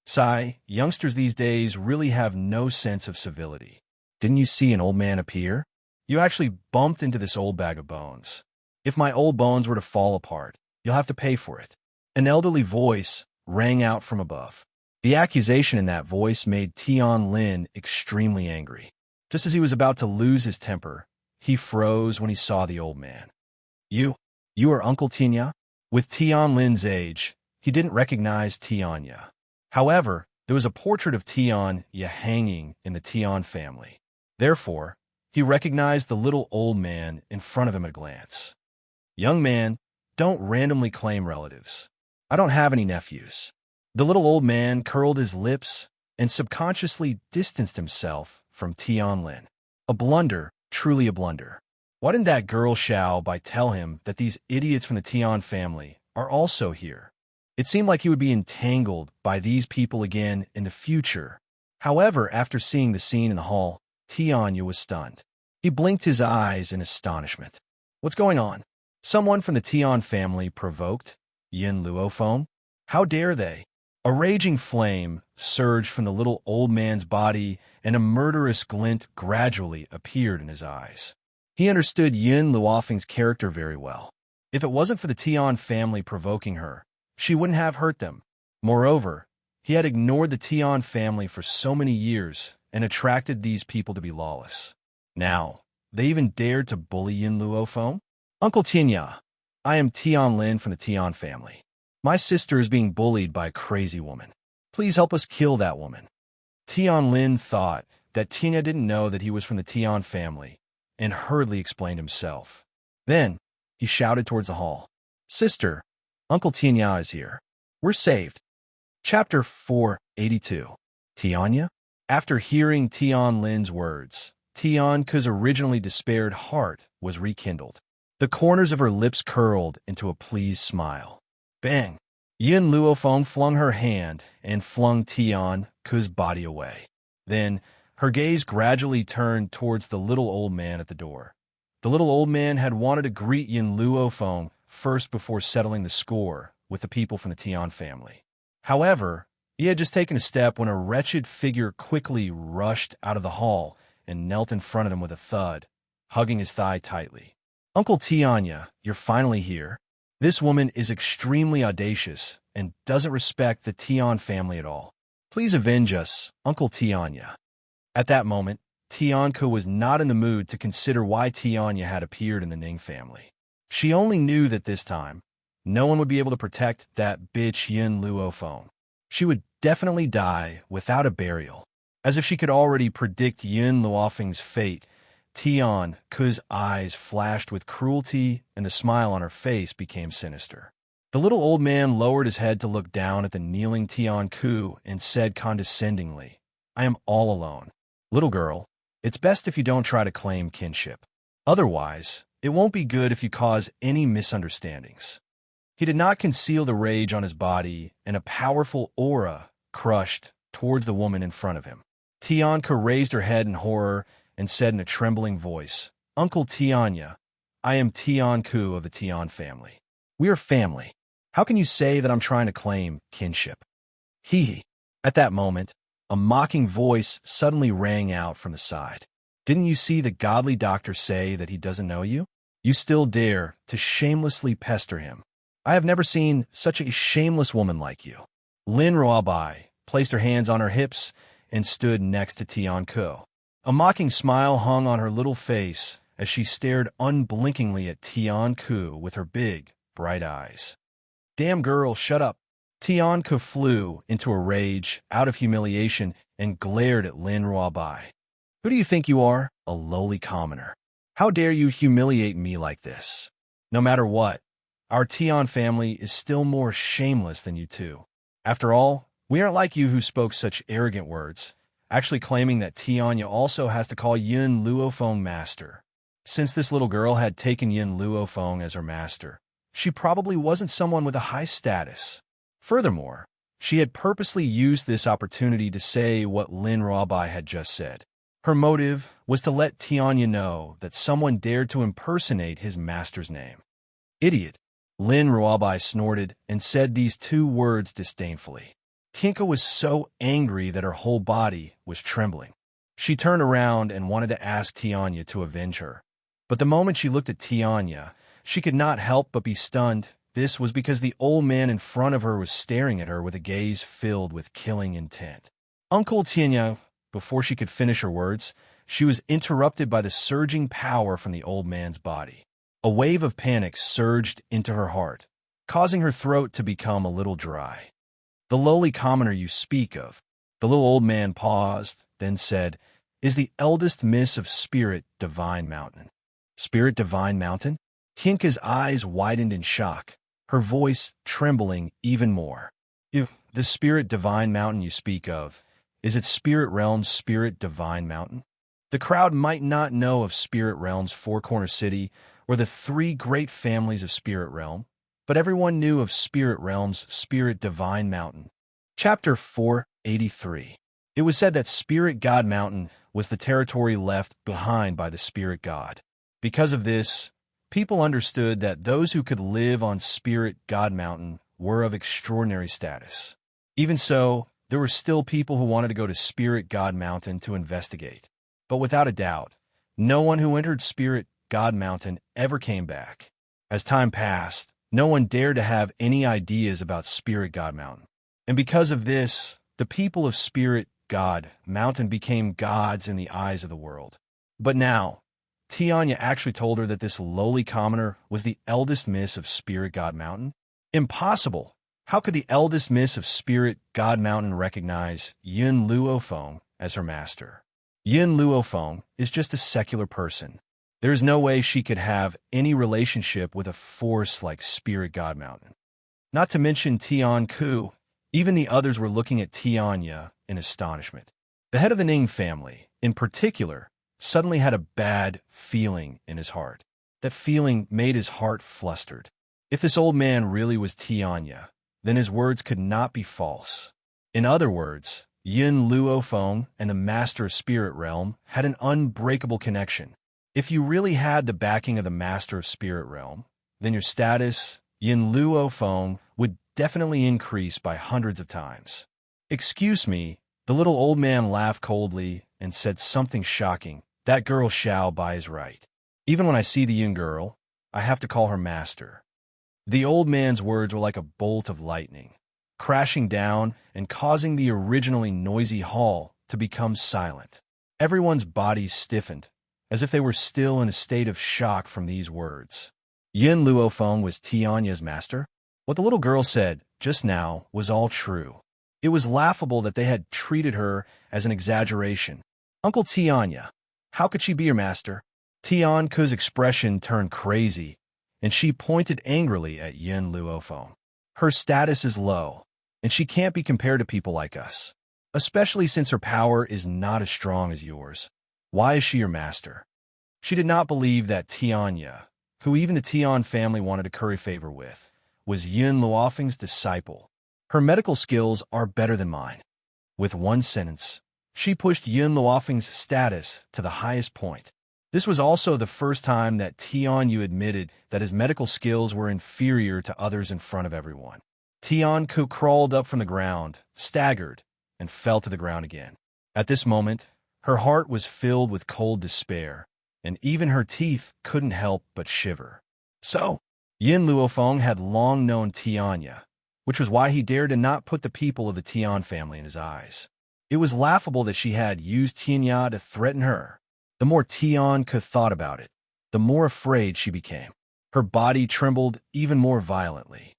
Sigh, youngsters these days really have no sense of civility. Didn't you see an old man appear? You actually bumped into this old bag of bones. If my old bones were to fall apart, you'll have to pay for it. An elderly voice rang out from above. The accusation in that voice made Tian Lin extremely angry. Just as he was about to lose his temper, he froze when he saw the old man. You are Uncle Tinya?" With Tian Lin's age, he didn't recognize Tianya. However, there was a portrait of Tianya hanging in the Tian family. Therefore, he recognized the little old man in front of him at a glance. "Young man, don't randomly claim relatives. I don't have any nephews." The little old man curled his lips and subconsciously distanced himself from Tian Lin. A blunder, truly a blunder. Why didn't that girl Xiao Bai tell him that these idiots from the Tian family are also here? It seemed like he would be entangled by these people again in the future. However, after seeing the scene in the hall, Tianya was stunned. He blinked his eyes in astonishment. "What's going on?" Someone from the Tian family provoked Yun Luofeng. How dare they? A raging flame surged from the little old man's body, and a murderous glint gradually appeared in his eyes. He understood Yun Luofeng's character very well. If it wasn't for the Tian family provoking her, she wouldn't have hurt them. Moreover, he had ignored the Tian family for so many years and attracted these people to be lawless. Now, they even dared to bully Yun Luofeng? "Uncle Tinya, I am Tian Lin from the Tian family. My sister is being bullied by a crazy woman. Please help us kill that woman." Tian Lin thought that Tinya didn't know that he was from the Tian family and hurriedly explained himself. Then, he shouted towards the hall. "Sister, Uncle Tianya is here. We're saved." Chapter 482. Tianya? After hearing Tian Lin's words, Tian Ku's originally despaired heart was rekindled. The corners of her lips curled into a pleased smile. Bang! Yin Luofeng flung her hand and flung Tian Ku's body away. Then, her gaze gradually turned towards the little old man at the door. The little old man had wanted to greet Yin Luofeng first before settling the score with the people from the Tian family. However, he had just taken a step when a wretched figure quickly rushed out of the hall and knelt in front of him with a thud, hugging his thigh tightly. "Uncle Tianya, you're finally here. This woman is extremely audacious and doesn't respect the Tian family at all. Please avenge us, Uncle Tianya." At that moment, Tianku was not in the mood to consider why Tianya had appeared in the Ning family. She only knew that this time, no one would be able to protect that bitch Yin Luofeng. She would definitely die without a burial. As if she could already predict Yin Luofeng's fate, Tian Ku's eyes flashed with cruelty and the smile on her face became sinister. The little old man lowered his head to look down at the kneeling Tian Ku and said condescendingly, "I am all alone. Little girl, it's best if you don't try to claim kinship. Otherwise, it won't be good if you cause any misunderstandings." He did not conceal the rage on his body, and a powerful aura crushed towards the woman in front of him. Tianka raised her head in horror and said in a trembling voice, "Uncle Tianya, I am Tianku of the Tian family. We are family. How can you say that I'm trying to claim kinship?" He. At that moment, a mocking voice suddenly rang out from the side. "Didn't you see the godly doctor say that he doesn't know you? You still dare to shamelessly pester him. I have never seen such a shameless woman like you." Lin Ruabai placed her hands on her hips and stood next to Tianku. A mocking smile hung on her little face as she stared unblinkingly at Tianku with her big, bright eyes. "Damn girl, shut up." Tianku flew into a rage out of humiliation and glared at Lin Ruabai. "Who do you think you are? A lowly commoner. How dare you humiliate me like this? No matter what, our Tian family is still more shameless than you two. After all, we aren't like you who spoke such arrogant words, actually claiming that Tianya also has to call Yin Luofeng master. Since this little girl had taken Yin Luofeng as her master, she probably wasn't someone with a high status. Furthermore, she had purposely used this opportunity to say what Lin Ruabai had just said. Her motive was to let Tianya know that someone dared to impersonate his master's name. Idiot. Lin Ruabai snorted and said these two words disdainfully. Tinka was so angry that her whole body was trembling. She turned around and wanted to ask Tianya to avenge her. But the moment she looked at Tianya, she could not help but be stunned. This was because the old man in front of her was staring at her with a gaze filled with killing intent. "Uncle Tianya," before she could finish her words, she was interrupted by the surging power from the old man's body. A wave of panic surged into her heart, causing her throat to become a little dry. "The lowly commoner you speak of," the little old man paused, then said, "is the eldest miss of Spirit Divine Mountain." "Spirit Divine Mountain?" Tianka's eyes widened in shock, her voice trembling even more. The Spirit Divine Mountain you speak of, is it Spirit Realm's Spirit Divine Mountain?" The crowd might not know of Spirit Realm's Four Corner City or the three great families of Spirit Realm, but everyone knew of Spirit Realm's Spirit Divine Mountain. Chapter 483. It was said that Spirit God Mountain was the territory left behind by the Spirit God. Because of this, people understood that those who could live on Spirit God Mountain were of extraordinary status. Even so, there were still people who wanted to go to Spirit God Mountain to investigate. But without a doubt, no one who entered Spirit God Mountain ever came back. As time passed, no one dared to have any ideas about Spirit God Mountain. And because of this, the people of Spirit God Mountain became gods in the eyes of the world. But now, Tianya actually told her that this lowly commoner was the eldest miss of Spirit God Mountain? Impossible! How could the eldest miss of Spirit God Mountain recognize Yin Luofeng as her master? Yin Luofeng is just a secular person. There is no way she could have any relationship with a force like Spirit God Mountain. Not to mention Tian Ku, even the others were looking at Tianya in astonishment. The head of the Ning family, in particular, suddenly had a bad feeling in his heart. That feeling made his heart flustered. If this old man really was Tianya, then his words could not be false. In other words, Yin Luo Feng and the Master of Spirit Realm had an unbreakable connection. If you really had the backing of the Master of Spirit Realm, then your status, Yin Luo Feng, would definitely increase by hundreds of times. Excuse me, the little old man laughed coldly and said something shocking. That girl Xiao Bai is right. Even when I see the young girl, I have to call her master. The old man's words were like a bolt of lightning, crashing down and causing the originally noisy hall to become silent. Everyone's bodies stiffened, as if they were still in a state of shock from these words. Yin Luofeng was Tianya's master? What the little girl said just now was all true. It was laughable that they had treated her as an exaggeration. Uncle Tianya, how could she be your master? Tianku's expression turned crazy, and she pointed angrily at Yin Luofeng. Her status is low, and she can't be compared to people like us, especially since her power is not as strong as yours. Why is she your master? She did not believe that Tianya, who even the Tian family wanted to curry favor with, was Yin Luofeng's disciple. Her medical skills are better than mine. With one sentence, she pushed Yin Luofeng's status to the highest point. This was also the first time that Tianyu admitted that his medical skills were inferior to others in front of everyone. Tianku crawled up from the ground, staggered, and fell to the ground again. At this moment, her heart was filled with cold despair, and even her teeth couldn't help but shiver. So, Yin Luofeng had long known Tianya, which was why he dared to not put the people of the Tian family in his eyes. It was laughable that she had used Tianya to threaten her. The more Tianku thought about it, the more afraid she became. Her body trembled even more violently.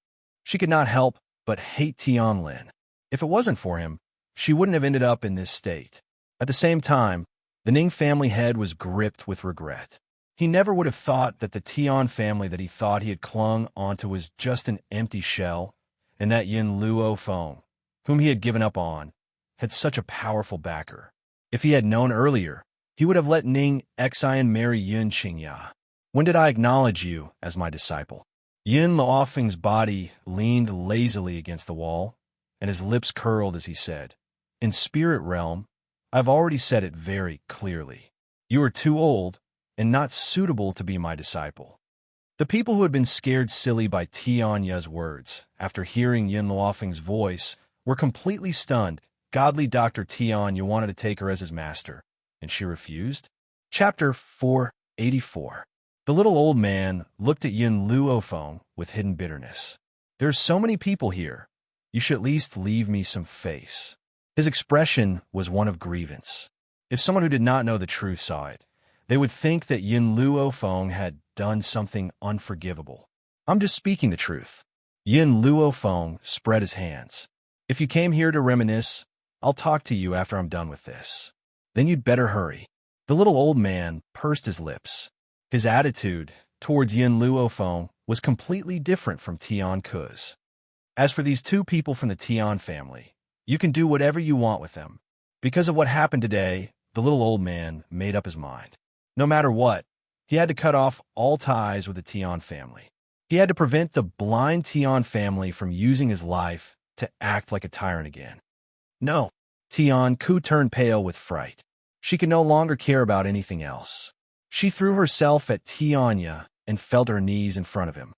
She could not help but hate Tianlin. If it wasn't for him, she wouldn't have ended up in this state. At the same time, the Ning family head was gripped with regret. He never would have thought that the Tian family that he thought he had clung onto was just an empty shell, and that Yin Luo Feng, whom he had given up on, had such a powerful backer. If he had known earlier, he would have let Ning Xian marry Yun Qingya. When did I acknowledge you as my disciple? Yin Luofeng's body leaned lazily against the wall, and his lips curled as he said, "In Spirit Realm, I've already said it very clearly. You are too old and not suitable to be my disciple." The people who had been scared silly by Tianya's words after hearing Yin Luofeng's voice were completely stunned. Godly Dr. Tianya wanted to take her as his master, and she refused? Chapter 484. The little old man looked at Yin Luofeng with hidden bitterness. "There's so many people here. You should at least leave me some face." His expression was one of grievance. If someone who did not know the truth saw it, they would think that Yin Luofeng had done something unforgivable. "I'm just speaking the truth." Yin Luofeng spread his hands. "If you came here to reminisce, I'll talk to you after I'm done with this. Then you'd better hurry." The little old man pursed his lips. His attitude towards Yin Luofeng was completely different from Tianku's. As for these two people from the Tian family, you can do whatever you want with them. Because of what happened today, the little old man made up his mind. No matter what, he had to cut off all ties with the Tian family. He had to prevent the blind Tian family from using his life to act like a tyrant again. No, Tianku turned pale with fright. She could no longer care about anything else. She threw herself at Tianya and fell to her knees in front of him.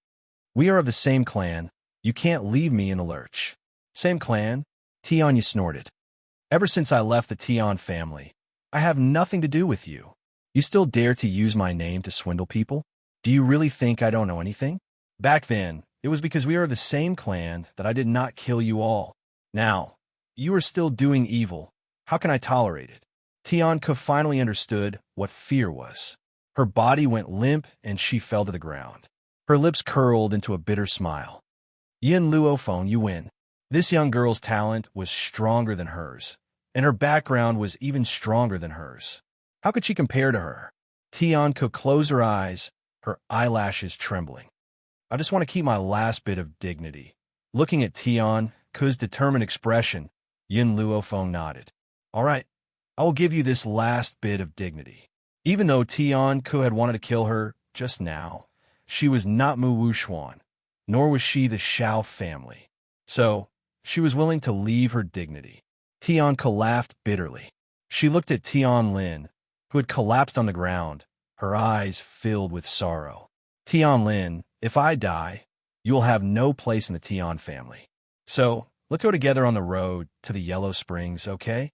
"We are of the same clan. You can't leave me in the lurch." "Same clan?" Tianya snorted. "Ever since I left the Tian family, I have nothing to do with you. You still dare to use my name to swindle people? Do you really think I don't know anything? Back then, it was because we are of the same clan that I did not kill you all. Now, you are still doing evil. How can I tolerate it?" Tianku finally understood what fear was. Her body went limp and she fell to the ground. Her lips curled into a bitter smile. "Yin Luofeng, you win." This young girl's talent was stronger than hers, and her background was even stronger than hers. How could she compare to her? Tianku closed her eyes, her eyelashes trembling. "I just want to keep my last bit of dignity." Looking at Tianku's determined expression, Yin Luofeng nodded. "All right, I will give you this last bit of dignity." Even though Tianku had wanted to kill her, just now, she was not Mu Wuxuan, nor was she the Shao family. So, she was willing to leave her dignity. Tianke laughed bitterly. She looked at Tianlin, who had collapsed on the ground, her eyes filled with sorrow. Tianlin, if I die, you will have no place in the Tian family. So, let's go together on the road to the Yellow Springs, okay?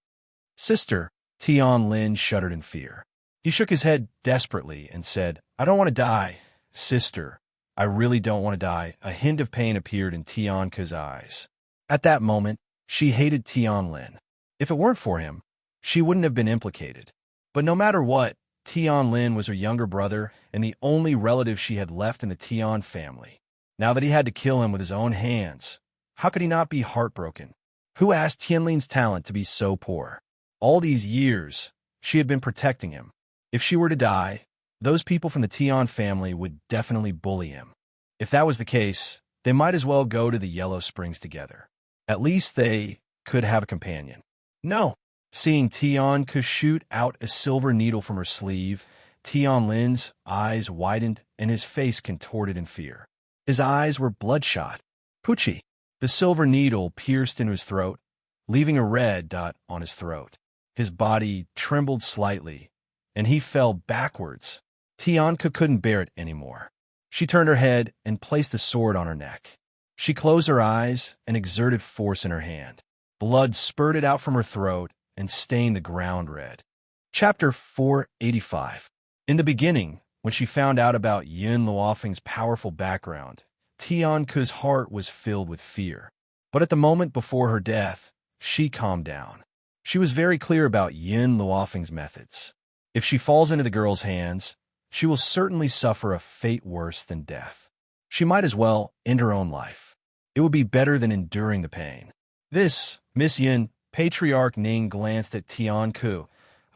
Sister, Tianlin shuddered in fear. He shook his head desperately and said, I don't want to die. Sister, I really don't want to die. A hint of pain appeared in Tianke's eyes. At that moment, she hated Tianlin. If it weren't for him, she wouldn't have been implicated. But no matter what, Tianlin was her younger brother and the only relative she had left in the Tian family. Now that he had to kill him with his own hands, how could he not be heartbroken? Who asked Tianlin's talent to be so poor? All these years, she had been protecting him. If she were to die, those people from the Tian family would definitely bully him. If that was the case, they might as well go to the Yellow Springs together. At least they could have a companion. No. Seeing Tianke shoot out a silver needle from her sleeve, Tianlin's eyes widened and his face contorted in fear. His eyes were bloodshot. Pucci. The silver needle pierced into his throat, leaving a red dot on his throat. His body trembled slightly, and he fell backwards. Tianke couldn't bear it anymore. She turned her head and placed the sword on her neck. She closed her eyes and exerted force in her hand. Blood spurted out from her throat and stained the ground red. Chapter 485. In the beginning, when she found out about Yin Luofeng's powerful background, Tianke's heart was filled with fear. But at the moment before her death, she calmed down. She was very clear about Yin Luofeng's methods. If she falls into the girl's hands, she will certainly suffer a fate worse than death. She might as well end her own life. It would be better than enduring the pain. This, Miss Yin, Patriarch Ning glanced at Tianke, who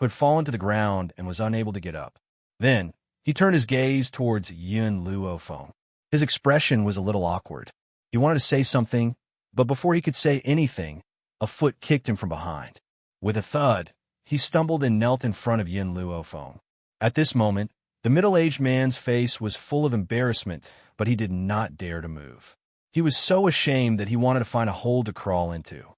had fallen to the ground and was unable to get up. Then, he turned his gaze towards Yin Luofeng. His expression was a little awkward. He wanted to say something, but before he could say anything, a foot kicked him from behind. With a thud, he stumbled and knelt in front of Yin Luofeng. At this moment, the middle-aged man's face was full of embarrassment, but he did not dare to move. He was so ashamed that he wanted to find a hole to crawl into.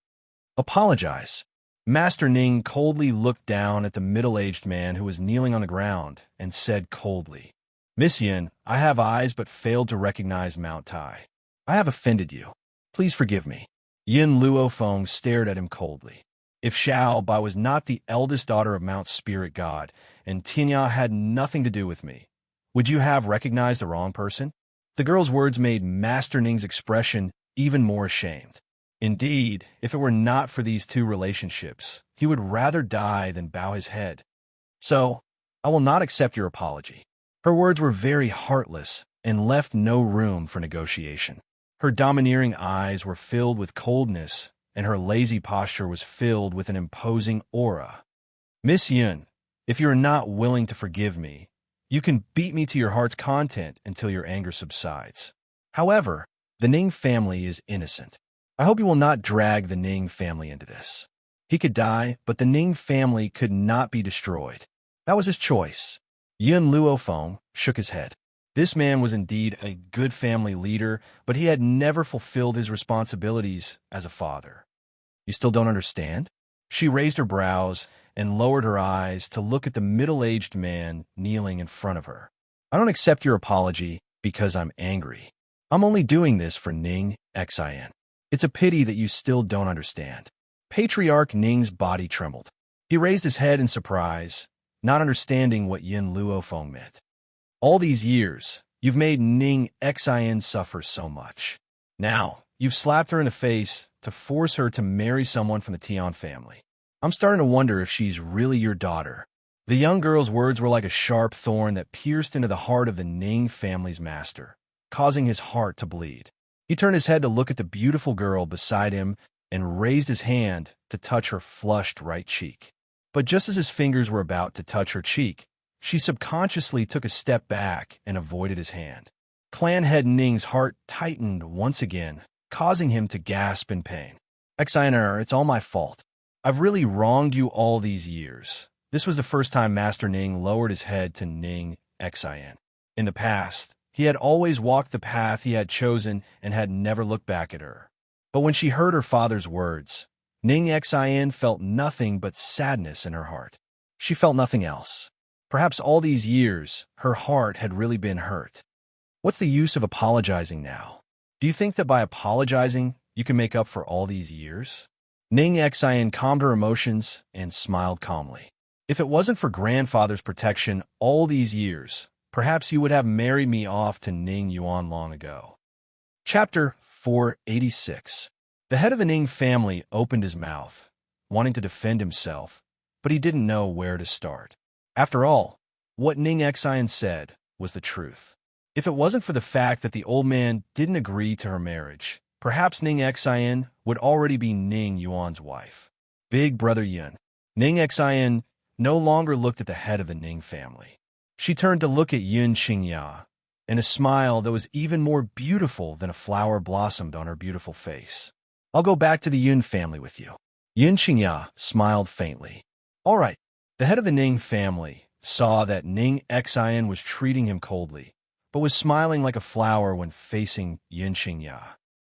Apologize. Master Ning coldly looked down at the middle-aged man who was kneeling on the ground and said coldly, Miss Yin, I have eyes but failed to recognize Mount Tai. I have offended you. Please forgive me. Yin Luofeng stared at him coldly. If Xiao Bai was not the eldest daughter of Mount Spirit God, and Tinya had nothing to do with me, would you have recognized the wrong person? The girl's words made Master Ning's expression even more ashamed. Indeed, if it were not for these two relationships, he would rather die than bow his head. So, I will not accept your apology. Her words were very heartless and left no room for negotiation. Her domineering eyes were filled with coldness, and her lazy posture was filled with an imposing aura. Miss Yun, if you are not willing to forgive me, you can beat me to your heart's content until your anger subsides. However, the Ning family is innocent. I hope you will not drag the Ning family into this. He could die, but the Ning family could not be destroyed. That was his choice. Yin Luofeng shook his head. This man was indeed a good family leader, but he had never fulfilled his responsibilities as a father. You still don't understand? She raised her brows and lowered her eyes to look at the middle-aged man kneeling in front of her. I don't accept your apology because I'm angry. I'm only doing this for Ning Xin. It's a pity that you still don't understand. Patriarch Ning's body trembled. He raised his head in surprise, not understanding what Yin Luofeng meant. All these years, you've made Ning Xin suffer so much. Now, you've slapped her in the face to force her to marry someone from the Tian family. I'm starting to wonder if she's really your daughter. The young girl's words were like a sharp thorn that pierced into the heart of the Ning family's master, causing his heart to bleed. He turned his head to look at the beautiful girl beside him and raised his hand to touch her flushed right cheek. But just as his fingers were about to touch her cheek, she subconsciously took a step back and avoided his hand. Clan head Ning's heart tightened once again, causing him to gasp in pain. Xiner, it's all my fault. I've really wronged you all these years. This was the first time Master Ning lowered his head to Ning Xin. In the past, he had always walked the path he had chosen and had never looked back at her. But when she heard her father's words, Ning Xin felt nothing but sadness in her heart. She felt nothing else. Perhaps all these years, her heart had really been hurt. What's the use of apologizing now? Do you think that by apologizing, you can make up for all these years? Ning Xin calmed her emotions and smiled calmly. If it wasn't for grandfather's protection all these years, perhaps you would have married me off to Ning Yuan long ago. Chapter 486. The head of the Ning family opened his mouth, wanting to defend himself, but he didn't know where to start. After all, what Ning Xin said was the truth. If it wasn't for the fact that the old man didn't agree to her marriage, perhaps Ning Xin would already be Ning Yuan's wife. Big brother Yun. Ning Xin no longer looked at the head of the Ning family. She turned to look at Yun Qingya, and a smile that was even more beautiful than a flower blossomed on her beautiful face. I'll go back to the Yun family with you. Yun Qingya smiled faintly. All right. The head of the Ning family saw that Ning Xin was treating him coldly, but was smiling like a flower when facing Yun Qingya.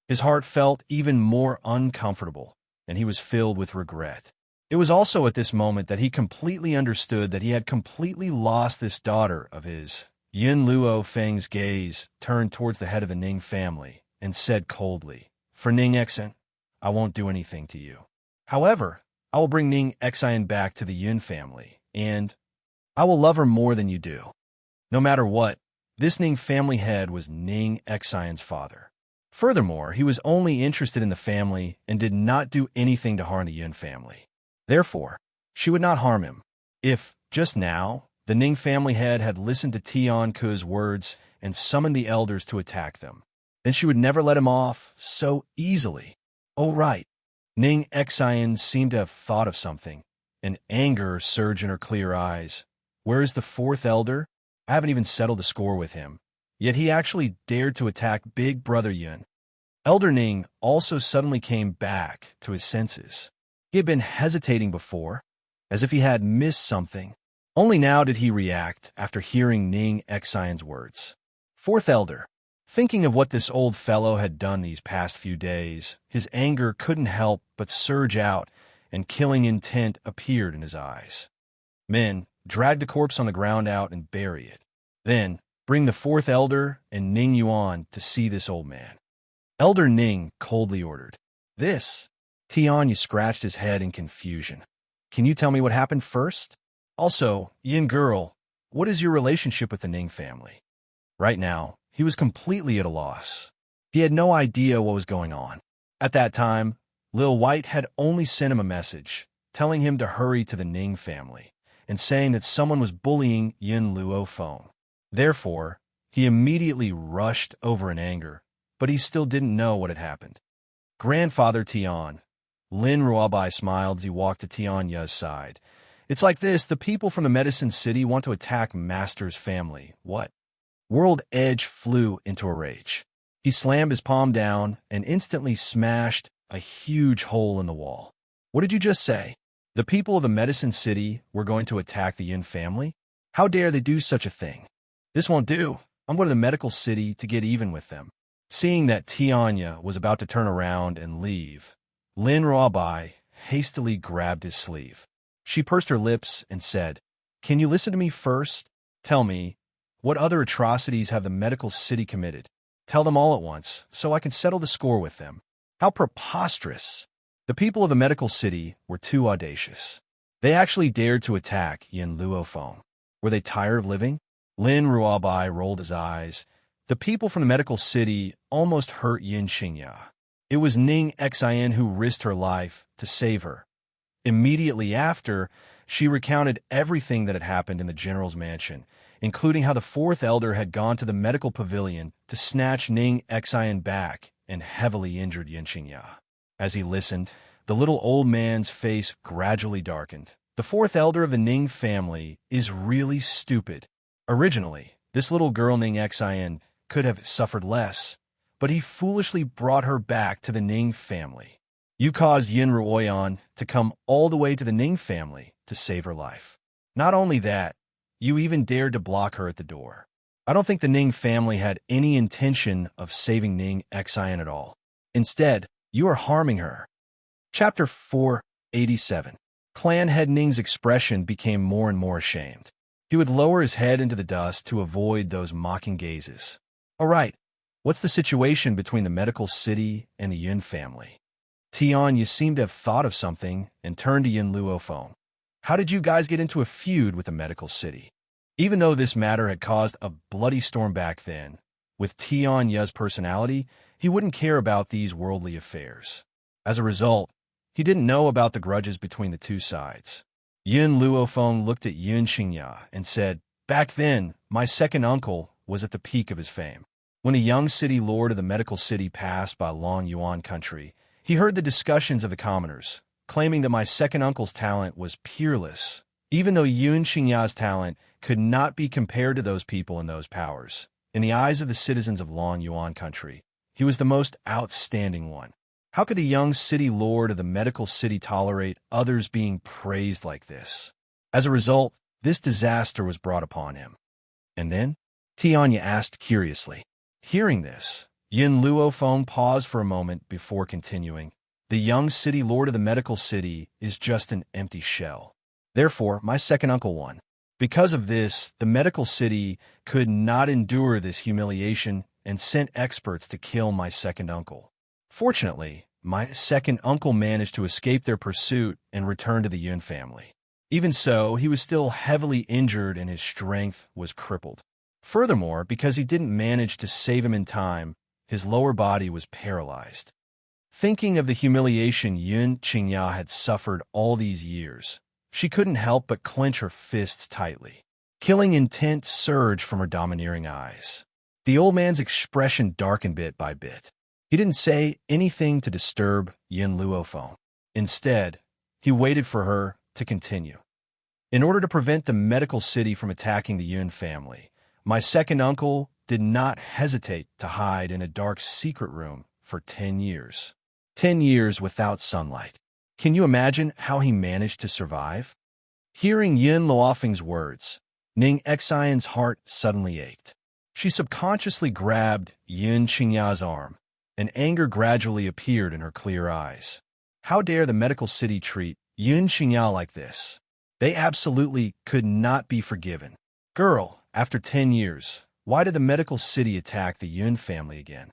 His heart felt even more uncomfortable, and he was filled with regret. It was also at this moment that he completely understood that he had completely lost this daughter of his. Yun Luo Feng's gaze turned towards the head of the Ning family and said coldly, "For Ning Xin, I won't do anything to you. However, I will bring Ning Xin back to the Yun family, and I will love her more than you do." No matter what, this Ning family head was Ning Xion's father. Furthermore, he was only interested in the family and did not do anything to harm the Yun family. Therefore, she would not harm him. If, just now, the Ning family head had listened to Tian Ke's words and summoned the elders to attack them, then she would never let him off so easily. Oh, right. Ning Xian seemed to have thought of something, and anger surged in her clear eyes. Where is the fourth elder? I haven't even settled the score with him. Yet he actually dared to attack Big Brother Yun. Elder Ning also suddenly came back to his senses. He had been hesitating before, as if he had missed something. Only now did he react after hearing Ning Xion's words. Fourth elder. Thinking of what this old fellow had done these past few days, his anger couldn't help but surge out, and killing intent appeared in his eyes. Men, drag the corpse on the ground out and bury it. Then, bring the fourth elder and Ning Yuan to see this old man. Elder Ning coldly ordered. This? Tian scratched his head in confusion. Can you tell me what happened first? Also, Yin girl, what is your relationship with the Ning family? Right now, he was completely at a loss. He had no idea what was going on. At that time, Lil White had only sent him a message, telling him to hurry to the Ning family, and saying that someone was bullying Yin Luo Feng. Therefore, he immediately rushed over in anger, but he still didn't know what had happened. Grandfather Tian. Lin Ruobai smiled as he walked to Tianya's side. It's like this, the people from the Medicine City want to attack Master's family. What? World Edge flew into a rage. He slammed his palm down and instantly smashed a huge hole in the wall. What did you just say? The people of the Medicine City were going to attack the Yin family? How dare they do such a thing? This won't do. I'm going to the Medical City to get even with them. Seeing that Tianya was about to turn around and leave, Lin Ruobai hastily grabbed his sleeve. She pursed her lips and said, Can you listen to me first? Tell me, what other atrocities have the Medical City committed? Tell them all at once, so I can settle the score with them. How preposterous! The people of the Medical City were too audacious. They actually dared to attack Yin Luo Feng. Were they tired of living? Lin Ruobai rolled his eyes. The people from the Medical City almost hurt Yin Qingya. It was Ning Xian who risked her life to save her. Immediately after, she recounted everything that had happened in the general's mansion, including how the fourth elder had gone to the medical pavilion to snatch Ning Xian back and heavily injured Yin Qingya. As he listened, the little old man's face gradually darkened. The fourth elder of the Ning family is really stupid. Originally, this little girl Ning Xian could have suffered less, but he foolishly brought her back to the Ning family. You caused Yin Ruoyan to come all the way to the Ning family to save her life. Not only that, you even dared to block her at the door. I don't think the Ning family had any intention of saving Ning Xian at all. Instead, you are harming her. Chapter 487. Clan head Ning's expression became more and more ashamed. He would lower his head into the dust to avoid those mocking gazes. All right, what's the situation between the medical city and the Yun family? Tian, you seem to have thought of something and turned to Yin Luofeng. How did you guys get into a feud with the medical city? Even though this matter had caused a bloody storm back then, with Tian Ye's personality, he wouldn't care about these worldly affairs. As a result, he didn't know about the grudges between the two sides. Yin Luofeng looked at Yun Qingya and said, "Back then, my second uncle was at the peak of his fame. When the young city lord of the medical city passed by Long Yuan country, he heard the discussions of the commoners, claiming that my second uncle's talent was peerless, even though Yun Qingya's talent could not be compared to those people and those powers. In the eyes of the citizens of Long Yuan country, he was the most outstanding one. How could the young city lord of the medical city tolerate others being praised like this? As a result, this disaster was brought upon him." "And then?" Tianya asked curiously. Hearing this, Yin Luofeng paused for a moment before continuing. "The young city lord of the medical city is just an empty shell. Therefore, my second uncle won. Because of this, the medical city could not endure this humiliation and sent experts to kill my second uncle. Fortunately, my second uncle managed to escape their pursuit and return to the Yun family. Even so, he was still heavily injured and his strength was crippled. Furthermore, because he didn't manage to save him in time, his lower body was paralyzed." Thinking of the humiliation Yun Qingya had suffered all these years, she couldn't help but clench her fists tightly. Killing intent surged from her domineering eyes. The old man's expression darkened bit by bit. He didn't say anything to disturb Yin Luofeng. Instead, he waited for her to continue. "In order to prevent the medical city from attacking the Yun family, my second uncle did not hesitate to hide in a dark secret room for 10 years. 10 years without sunlight. Can you imagine how he managed to survive?" Hearing Yin Luofeng's words, Ning Xian's heart suddenly ached. She subconsciously grabbed Yun Qingya's arm, and anger gradually appeared in her clear eyes. How dare the medical city treat Yun Qingya like this? They absolutely could not be forgiven. "Girl, after 10 years, why did the medical city attack the Yun family again?"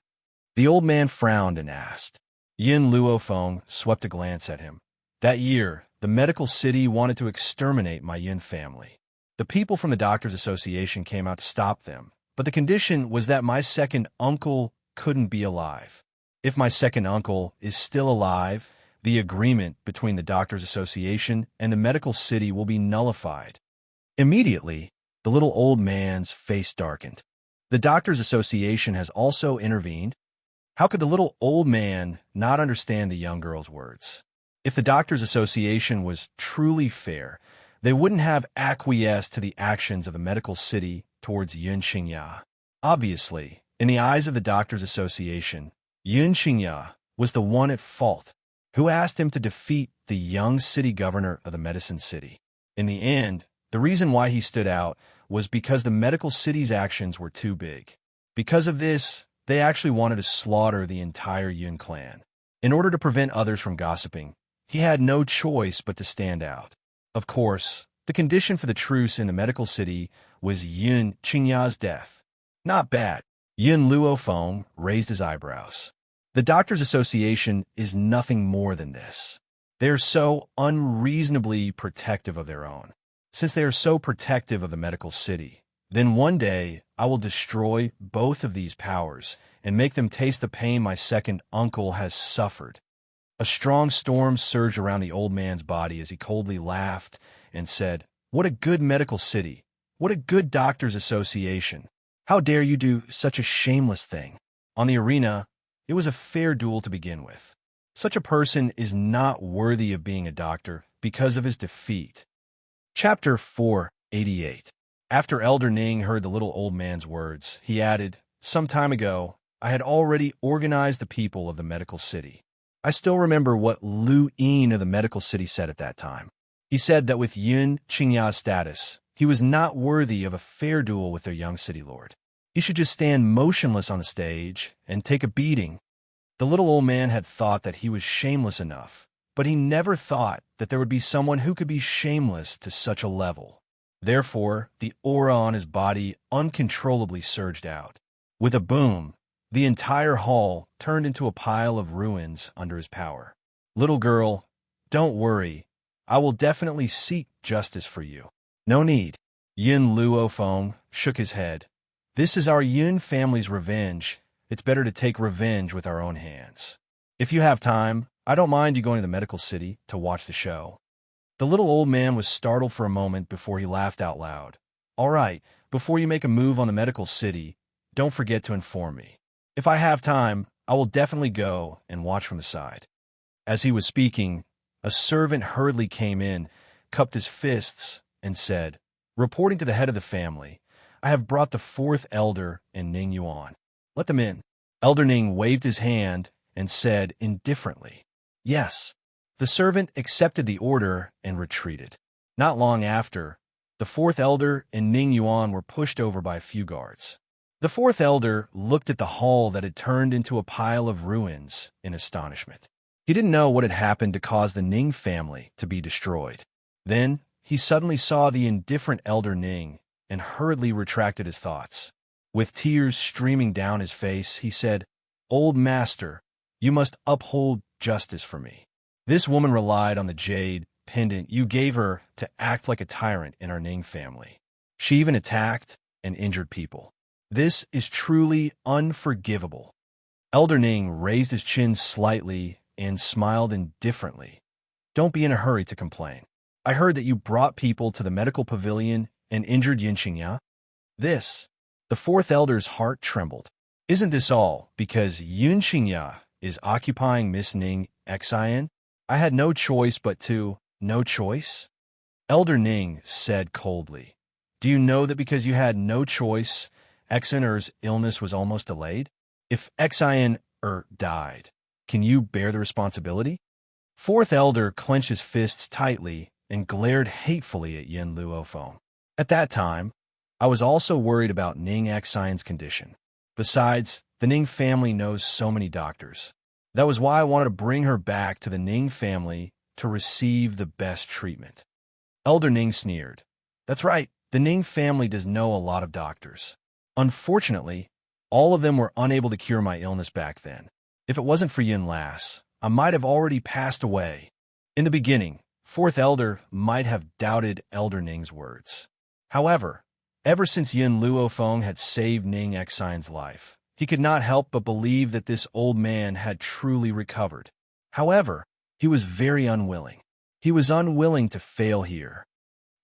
The old man frowned and asked. Yin Luofeng swept a glance at him. "That year, the medical city wanted to exterminate my Yun family. The people from the Doctors Association came out to stop them, but the condition was that my second uncle couldn't be alive. If my second uncle is still alive, the agreement between the Doctors Association and the medical city will be nullified." Immediately, the little old man's face darkened. The Doctors Association has also intervened? How could the little old man not understand the young girl's words? If the Doctors Association was truly fair, they wouldn't have acquiesced to the actions of the medical city towards Yun Qingya. Obviously, in the eyes of the Doctors Association, Yun Qingya was the one at fault. Who asked him to defeat the young city governor of the medicine city? In the end, the reason why he stood out was because the medical city's actions were too big. Because of this, they actually wanted to slaughter the entire Yun clan. In order to prevent others from gossiping, he had no choice but to stand out. Of course, the condition for the truce in the medical city was Yun Qingya's death. Not bad. Yin Luofeng raised his eyebrows. The Doctors Association is nothing more than this. They are so unreasonably protective of their own. Since they are so protective of the medical city, then one day I will destroy both of these powers and make them taste the pain my second uncle has suffered. A strong storm surged around the old man's body as he coldly laughed and said, "What a good medical city. What a good Doctors Association. How dare you do such a shameless thing?" On the arena, it was a fair duel to begin with. Such a person is not worthy of being a doctor because of his defeat. Chapter 488. After Elder Ning heard the little old man's words, he added, "Some time ago, I had already organized the people of the medical city. I still remember what Lu Yin of the medical city said at that time. He said that with Yun Qingya's status, he was not worthy of a fair duel with their young city lord. He should just stand motionless on the stage and take a beating. The little old man had thought that he was shameless enough, but he never thought that there would be someone who could be shameless to such a level. Therefore, the aura on his body uncontrollably surged out. With a boom, the entire hall turned into a pile of ruins under his power. Little girl, don't worry. I will definitely seek justice for you. No need. Yin Luofeng shook his head. This is our Yin family's revenge. It's better to take revenge with our own hands. If you have time, I don't mind you going to the medical city to watch the show. The little old man was startled for a moment before he laughed out loud. All right, before you make a move on the medical city, don't forget to inform me. If I have time, I will definitely go and watch from the side. As he was speaking, a servant hurriedly came in, cupped his fists, and said, reporting to the head of the family, I have brought the fourth elder and Ning Yuan. Let them in. Elder Ning waved his hand and said indifferently, yes. The servant accepted the order and retreated. Not long after, the fourth elder and Ning Yuan were pushed over by a few guards. The fourth elder looked at the hall that had turned into a pile of ruins in astonishment. He didn't know what had happened to cause the Ning family to be destroyed. Then, he suddenly saw the indifferent elder Ning and hurriedly retracted his thoughts. With tears streaming down his face, he said, Old master, you must uphold justice for me. This woman relied on the jade pendant you gave her to act like a tyrant in our Ning family. She even attacked and injured people. This is truly unforgivable. Elder Ning raised his chin slightly and smiled indifferently. Don't be in a hurry to complain. I heard that you brought people to the medical pavilion and injured Yinqingya. The fourth elder's heart trembled. Isn't this all because Yinqingya is occupying Miss Ning Xian? I had no choice but to, no choice? Elder Ning said coldly, do you know that because you had no choice, Xian's illness was almost delayed? If Xian died, can you bear the responsibility? Fourth elder clenched his fists tightly and glared hatefully at Yin Luofeng. At that time, I was also worried about Ning Xian's condition. Besides, the Ning family knows so many doctors. That was why I wanted to bring her back to the Ning family to receive the best treatment. Elder Ning sneered. That's right, the Ning family does know a lot of doctors. Unfortunately, all of them were unable to cure my illness back then. If it wasn't for Yin Lass, I might have already passed away. In the beginning, fourth elder might have doubted Elder Ning's words. However, ever since Yin Luofeng had saved Ning Xian's life, he could not help but believe that this old man had truly recovered. However, he was very unwilling. He was unwilling to fail here.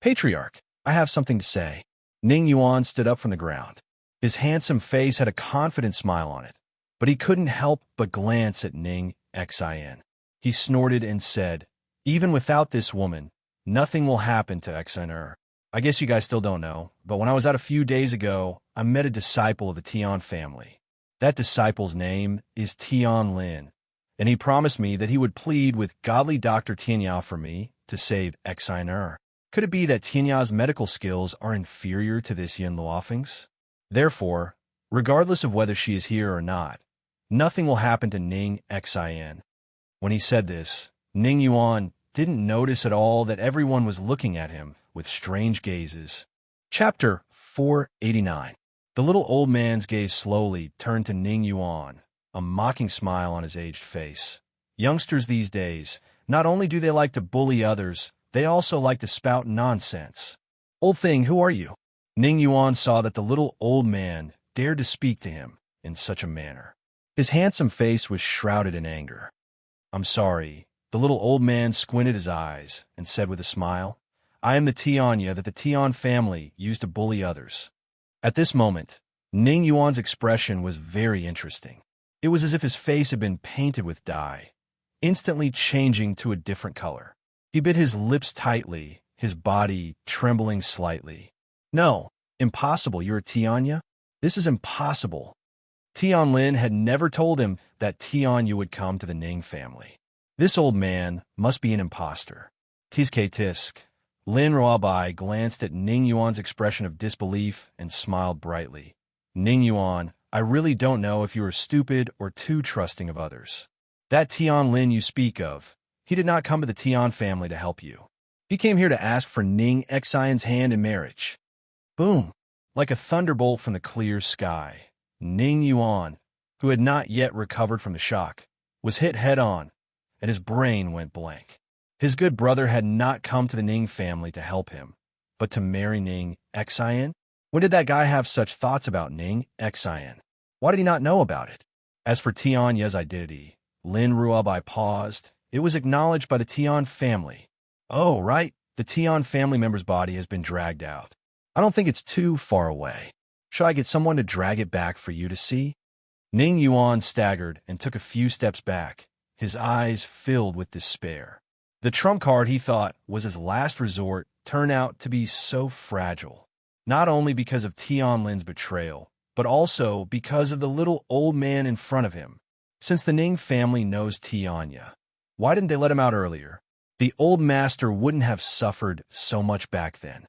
Patriarch, I have something to say. Ning Yuan stood up from the ground. His handsome face had a confident smile on it, but he couldn't help but glance at Ning Xian. He snorted and said, even without this woman, nothing will happen to Xian. I guess you guys still don't know, but when I was out a few days ago, I met a disciple of the Tian family. That disciple's name is Tian Lin, and he promised me that he would plead with godly Dr. Tianyao for me to save Xian. Could it be that Tianyao's medical skills are inferior to this Yin Luofeng's? Therefore, regardless of whether she is here or not, nothing will happen to Ning Xian. When he said this, Ning Yuan didn't notice at all that everyone was looking at him with strange gazes. Chapter 489. The little old man's gaze slowly turned to Ning Yuan, a mocking smile on his aged face. Youngsters these days, not only do they like to bully others, they also like to spout nonsense. Old thing, who are you? Ning Yuan saw that the little old man dared to speak to him in such a manner. His handsome face was shrouded in anger. I'm sorry. The little old man squinted his eyes and said with a smile, I am the Tianya that the Tian family used to bully others. At this moment, Ning Yuan's expression was very interesting. It was as if his face had been painted with dye, instantly changing to a different color. He bit his lips tightly, his body trembling slightly. No, impossible, you're a Tianya? This is impossible. Tian Lin had never told him that Tianya would come to the Ning family. This old man must be an imposter. Tisk. Lin Ruabai glanced at Ning Yuan's expression of disbelief and smiled brightly. Ning Yuan, I really don't know if you are stupid or too trusting of others. That Tian Lin you speak of, he did not come to the Tian family to help you. He came here to ask for Ning Xian's hand in marriage. Boom! Like a thunderbolt from the clear sky, Ning Yuan, who had not yet recovered from the shock, was hit head-on, and his brain went blank. His good brother had not come to the Ning family to help him, but to marry Ning Xian? When did that guy have such thoughts about Ning Xian? Why did he not know about it? As for Tian Ye's identity, Lin Ruobai paused. It was acknowledged by the Tian family. Oh, right, the Tian family member's body has been dragged out. I don't think it's too far away. Should I get someone to drag it back for you to see? Ning Yuan staggered and took a few steps back, his eyes filled with despair. The trump card he thought was his last resort turned out to be so fragile, not only because of Tian Lin's betrayal, but also because of the little old man in front of him. Since the Ning family knows Tianya, why didn't they let him out earlier? The old master wouldn't have suffered so much back then.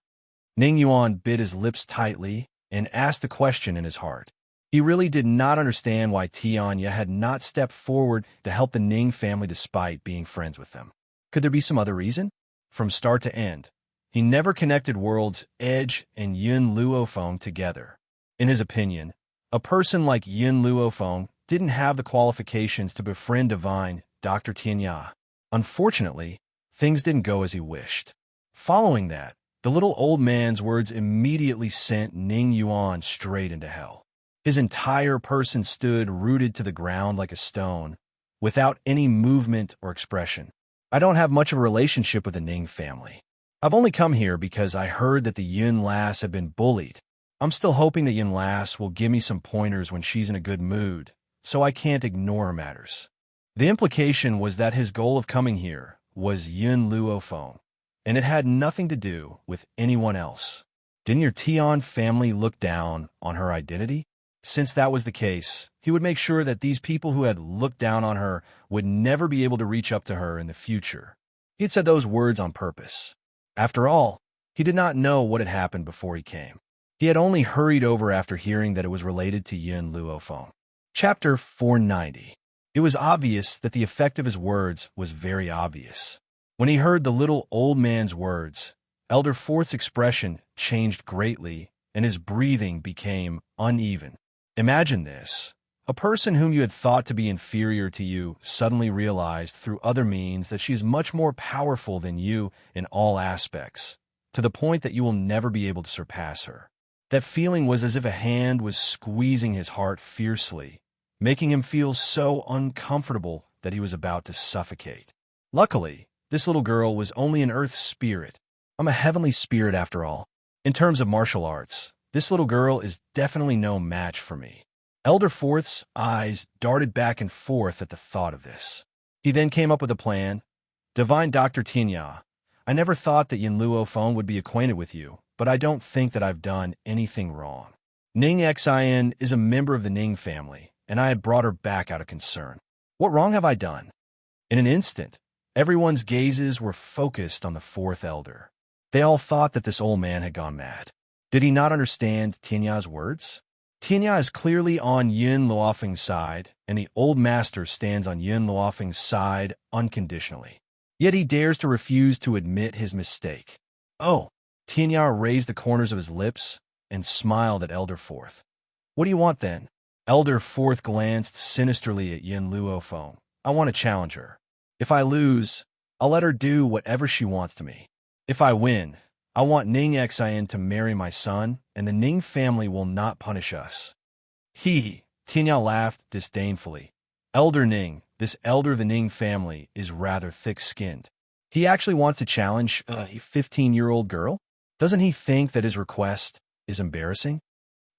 Ning Yuan bit his lips tightly and asked the question in his heart. He really did not understand why Tianya had not stepped forward to help the Ning family despite being friends with them. Could there be some other reason? From start to end, he never connected World's Edge and Yun Luofeng together. In his opinion, a person like Yun Luofeng didn't have the qualifications to befriend divine Dr. Tianya. Unfortunately, things didn't go as he wished. Following that, the little old man's words immediately sent Ning Yuan straight into hell. His entire person stood rooted to the ground like a stone, without any movement or expression. I don't have much of a relationship with the Ning family. I've only come here because I heard that the Yun lass had been bullied. I'm still hoping the Yun lass will give me some pointers when she's in a good mood, so I can't ignore matters. The implication was that his goal of coming here was Yun Luofeng, and it had nothing to do with anyone else. Didn't your Tian family look down on her identity? Since that was the case, he would make sure that these people who had looked down on her would never be able to reach up to her in the future. He had said those words on purpose. After all, he did not know what had happened before he came. He had only hurried over after hearing that it was related to Yun Luofeng. Chapter 490. It was obvious that the effect of his words was very obvious. When he heard the little old man's words, Elder Fourth's expression changed greatly, and his breathing became uneven. Imagine this. A person whom you had thought to be inferior to you suddenly realized through other means that she is much more powerful than you in all aspects, to the point that you will never be able to surpass her. That feeling was as if a hand was squeezing his heart fiercely, making him feel so uncomfortable that he was about to suffocate. Luckily, this little girl was only an earth spirit. I'm a heavenly spirit after all. In terms of martial arts, this little girl is definitely no match for me. Elder Fourth's eyes darted back and forth at the thought of this. He then came up with a plan. Divine Dr. Tianya, I never thought that Yun Luofeng would be acquainted with you, but I don't think that I've done anything wrong. Ning Xian is a member of the Ning family, and I had brought her back out of concern. What wrong have I done? In an instant, everyone's gazes were focused on the fourth elder. They all thought that this old man had gone mad. Did he not understand Tianya's words? Tianya is clearly on Yun Luofeng's side, and the old master stands on Yun Luofeng's side unconditionally. Yet he dares to refuse to admit his mistake. Oh, Tianya raised the corners of his lips and smiled at Elder Fourth. What do you want then? Elder Fourth glanced sinisterly at Yun Luofeng. I want to challenge her. If I lose, I'll let her do whatever she wants to me. If I win, I want Ning Xian to marry my son, and the Ning family will not punish us. Tianya laughed disdainfully. Elder Ning, this elder of the Ning family, is rather thick-skinned. He actually wants to challenge a 15-year-old girl? Doesn't he think that his request is embarrassing?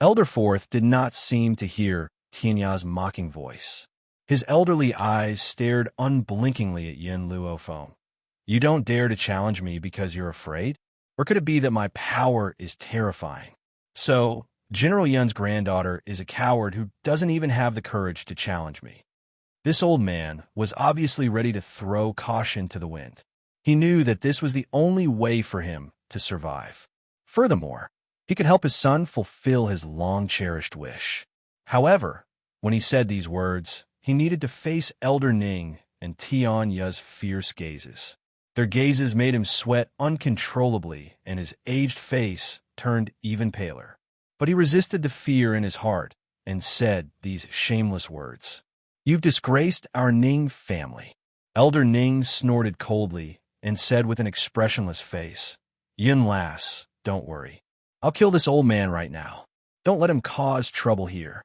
Elder Fourth did not seem to hear Tianya's mocking voice. His elderly eyes stared unblinkingly at Yun Luofeng. You don't dare to challenge me because you're afraid? Or could it be that my power is terrifying? So, General Yun's granddaughter is a coward who doesn't even have the courage to challenge me. This old man was obviously ready to throw caution to the wind. He knew that this was the only way for him to survive. Furthermore, He could help his son fulfill his long-cherished wish. However, when he said these words, he needed to face Elder Ning and Tianya's fierce gazes. Their gazes made him sweat uncontrollably, and his aged face turned even paler. But he resisted the fear in his heart and said these shameless words. "You've disgraced our Ning family." Elder Ning snorted coldly and said with an expressionless face, "Yin lass, don't worry. I'll kill this old man right now. Don't let him cause trouble here."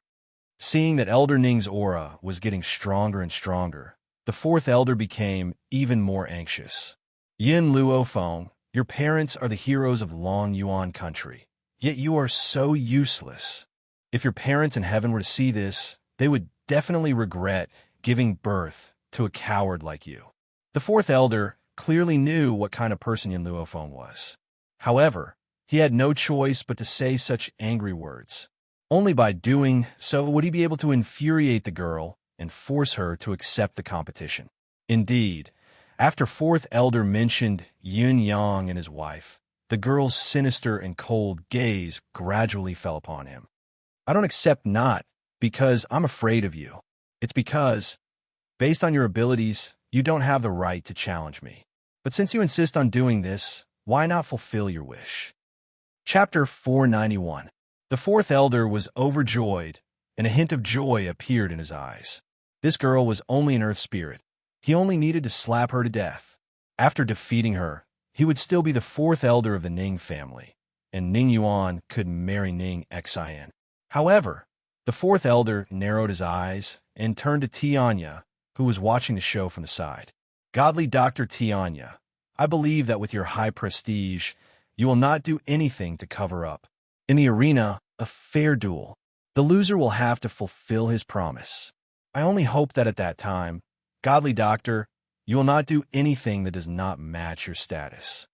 Seeing that Elder Ning's aura was getting stronger and stronger, the fourth elder became even more anxious. "Yin Luofeng, your parents are the heroes of Long Yuan country, yet you are so useless. If your parents in heaven were to see this, they would definitely regret giving birth to a coward like you." The fourth elder clearly knew what kind of person Yin Luofeng was. However, he had no choice but to say such angry words. Only by doing so would he be able to infuriate the girl and force her to accept the competition. Indeed, after fourth elder mentioned Yun Yang and his wife, the girl's sinister and cold gaze gradually fell upon him. "I don't accept not because I'm afraid of you. It's because, based on your abilities, you don't have the right to challenge me. But since you insist on doing this, why not fulfill your wish?" Chapter 491. The fourth elder was overjoyed, and a hint of joy appeared in his eyes. This girl was only an earth spirit. He only needed to slap her to death. After defeating her, he would still be the fourth elder of the Ning family, and Ning Yuan could marry Ning Xin. However, the fourth elder narrowed his eyes and turned to Tianya, who was watching the show from the side. "Godly Dr. Tianya, I believe that with your high prestige, you will not do anything to cover up. In the arena, a fair duel. The loser will have to fulfill his promise. I only hope that at that time, Godly Doctor, you will not do anything that does not match your status."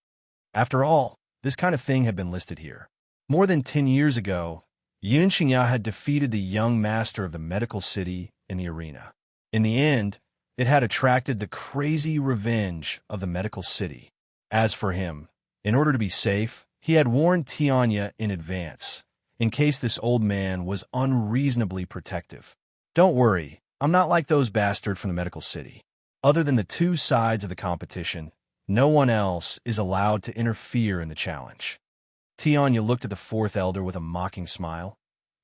After all, this kind of thing had been listed here. More than 10 years ago, Yun Xingya had defeated the young master of the medical city in the arena. In the end, it had attracted the crazy revenge of the medical city. As for him, in order to be safe, he had warned Tianya in advance, in case this old man was unreasonably protective. "Don't worry, I'm not like those bastards from the medical city. Other than the two sides of the competition, no one else is allowed to interfere in the challenge." Tianya looked at the fourth elder with a mocking smile.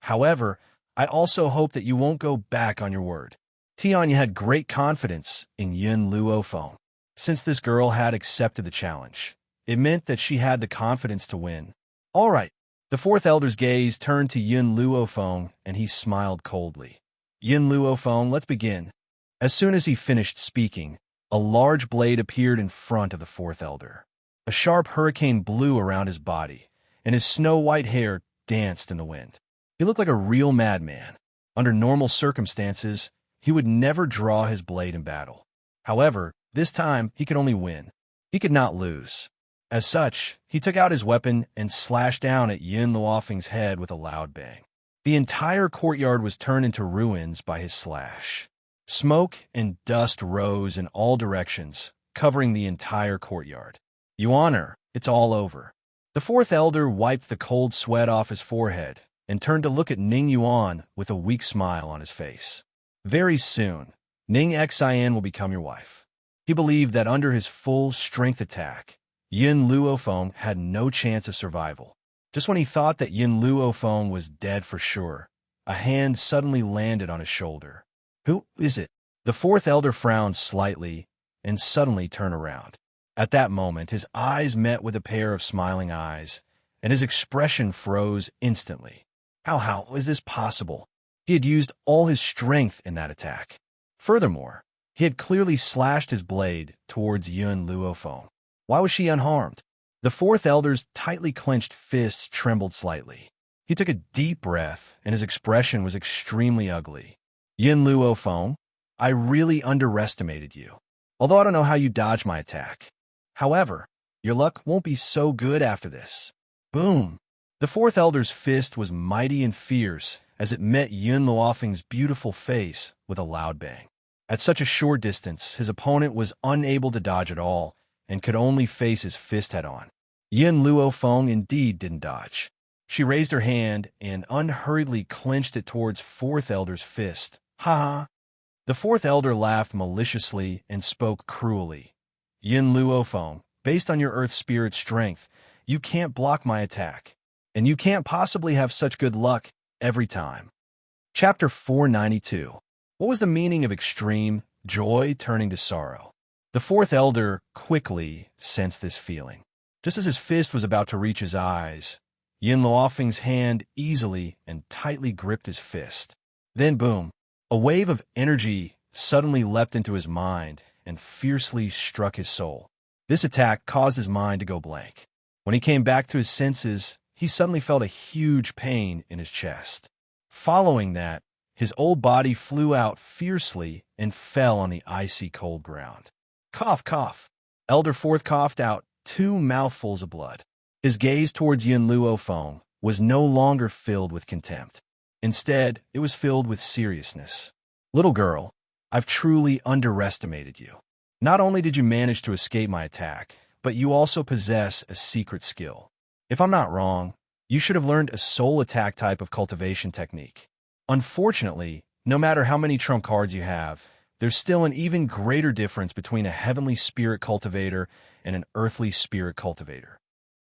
"However, I also hope that you won't go back on your word." Tianya had great confidence in Yin Luofeng. Since this girl had accepted the challenge, it meant that she had the confidence to win. "All right." The fourth elder's gaze turned to Yin Luofeng, and he smiled coldly. "Yin Luofeng, let's begin." As soon as he finished speaking, a large blade appeared in front of the fourth elder. A sharp hurricane blew around his body, and his snow-white hair danced in the wind. He looked like a real madman. Under normal circumstances, he would never draw his blade in battle. However, this time he could only win. He could not lose. As such, he took out his weapon and slashed down at Yin Luofeng's head with a loud bang. The entire courtyard was turned into ruins by his slash. Smoke and dust rose in all directions, covering the entire courtyard. "Yuaner, it's all over." The fourth elder wiped the cold sweat off his forehead and turned to look at Ning Yuan with a weak smile on his face. "Very soon, Ning Xin will become your wife." He believed that under his full strength attack, Yin Luofeng had no chance of survival. Just when he thought that Yin Luofeng was dead for sure, a hand suddenly landed on his shoulder. "Who is it?" The fourth elder frowned slightly and suddenly turned around. At that moment, his eyes met with a pair of smiling eyes, and his expression froze instantly. How is this possible? He had used all his strength in that attack. Furthermore, he had clearly slashed his blade towards Yin Luofeng. Why was she unharmed? The fourth elder's tightly clenched fists trembled slightly. He took a deep breath, and his expression was extremely ugly. "Yin Luofeng, I really underestimated you. Although I don't know how you dodged my attack. However, your luck won't be so good after this." Boom! The fourth elder's fist was mighty and fierce as it met Yin Luofeng's beautiful face with a loud bang. At such a short distance, his opponent was unable to dodge at all and could only face his fist head-on. Yin Luofeng indeed didn't dodge. She raised her hand and unhurriedly clenched it towards Fourth Elder's fist. Ha ha! The Fourth Elder laughed maliciously and spoke cruelly. Yin Luofeng, based on your Earth Spirit strength, you can't block my attack. And you can't possibly have such good luck every time. Chapter 492. What was the meaning of extreme joy turning to sorrow? The Fourth Elder quickly sensed this feeling. Just as his fist was about to reach his eyes, Yin Luofeng's hand easily and tightly gripped his fist. Then boom, a wave of energy suddenly leapt into his mind and fiercely struck his soul. This attack caused his mind to go blank. When he came back to his senses, he suddenly felt a huge pain in his chest. Following that, his old body flew out fiercely and fell on the icy cold ground. Cough, cough. Elder Fourth coughed out 2 mouthfuls of blood. His gaze towards Yin Luofeng was no longer filled with contempt. Instead, it was filled with seriousness. Little girl, I've truly underestimated you. Not only did you manage to escape my attack, but you also possess a secret skill. If I'm not wrong, you should have learned a soul attack type of cultivation technique. Unfortunately, no matter how many trump cards you have, there's still an even greater difference between a heavenly spirit cultivator and an earthly spirit cultivator.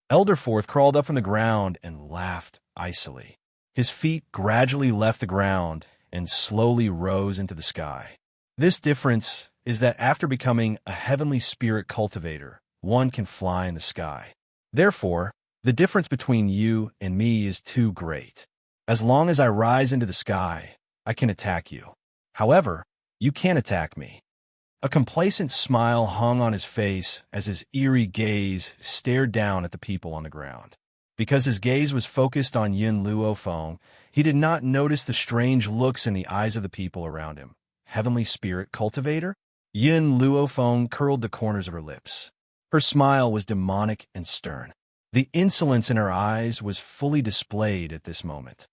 Elder Fourth crawled up from the ground and laughed icily. His feet gradually left the ground and slowly rose into the sky. This difference is that after becoming a heavenly spirit cultivator, one can fly in the sky. Therefore, the difference between you and me is too great. As long as I rise into the sky, I can attack you. However, you can't attack me. A complacent smile hung on his face as his eerie gaze stared down at the people on the ground. Because his gaze was focused on Yin Luofeng, he did not notice the strange looks in the eyes of the people around him. Heavenly Spirit Cultivator? Yin Luofeng curled the corners of her lips. Her smile was demonic and stern. The insolence in her eyes was fully displayed at this moment.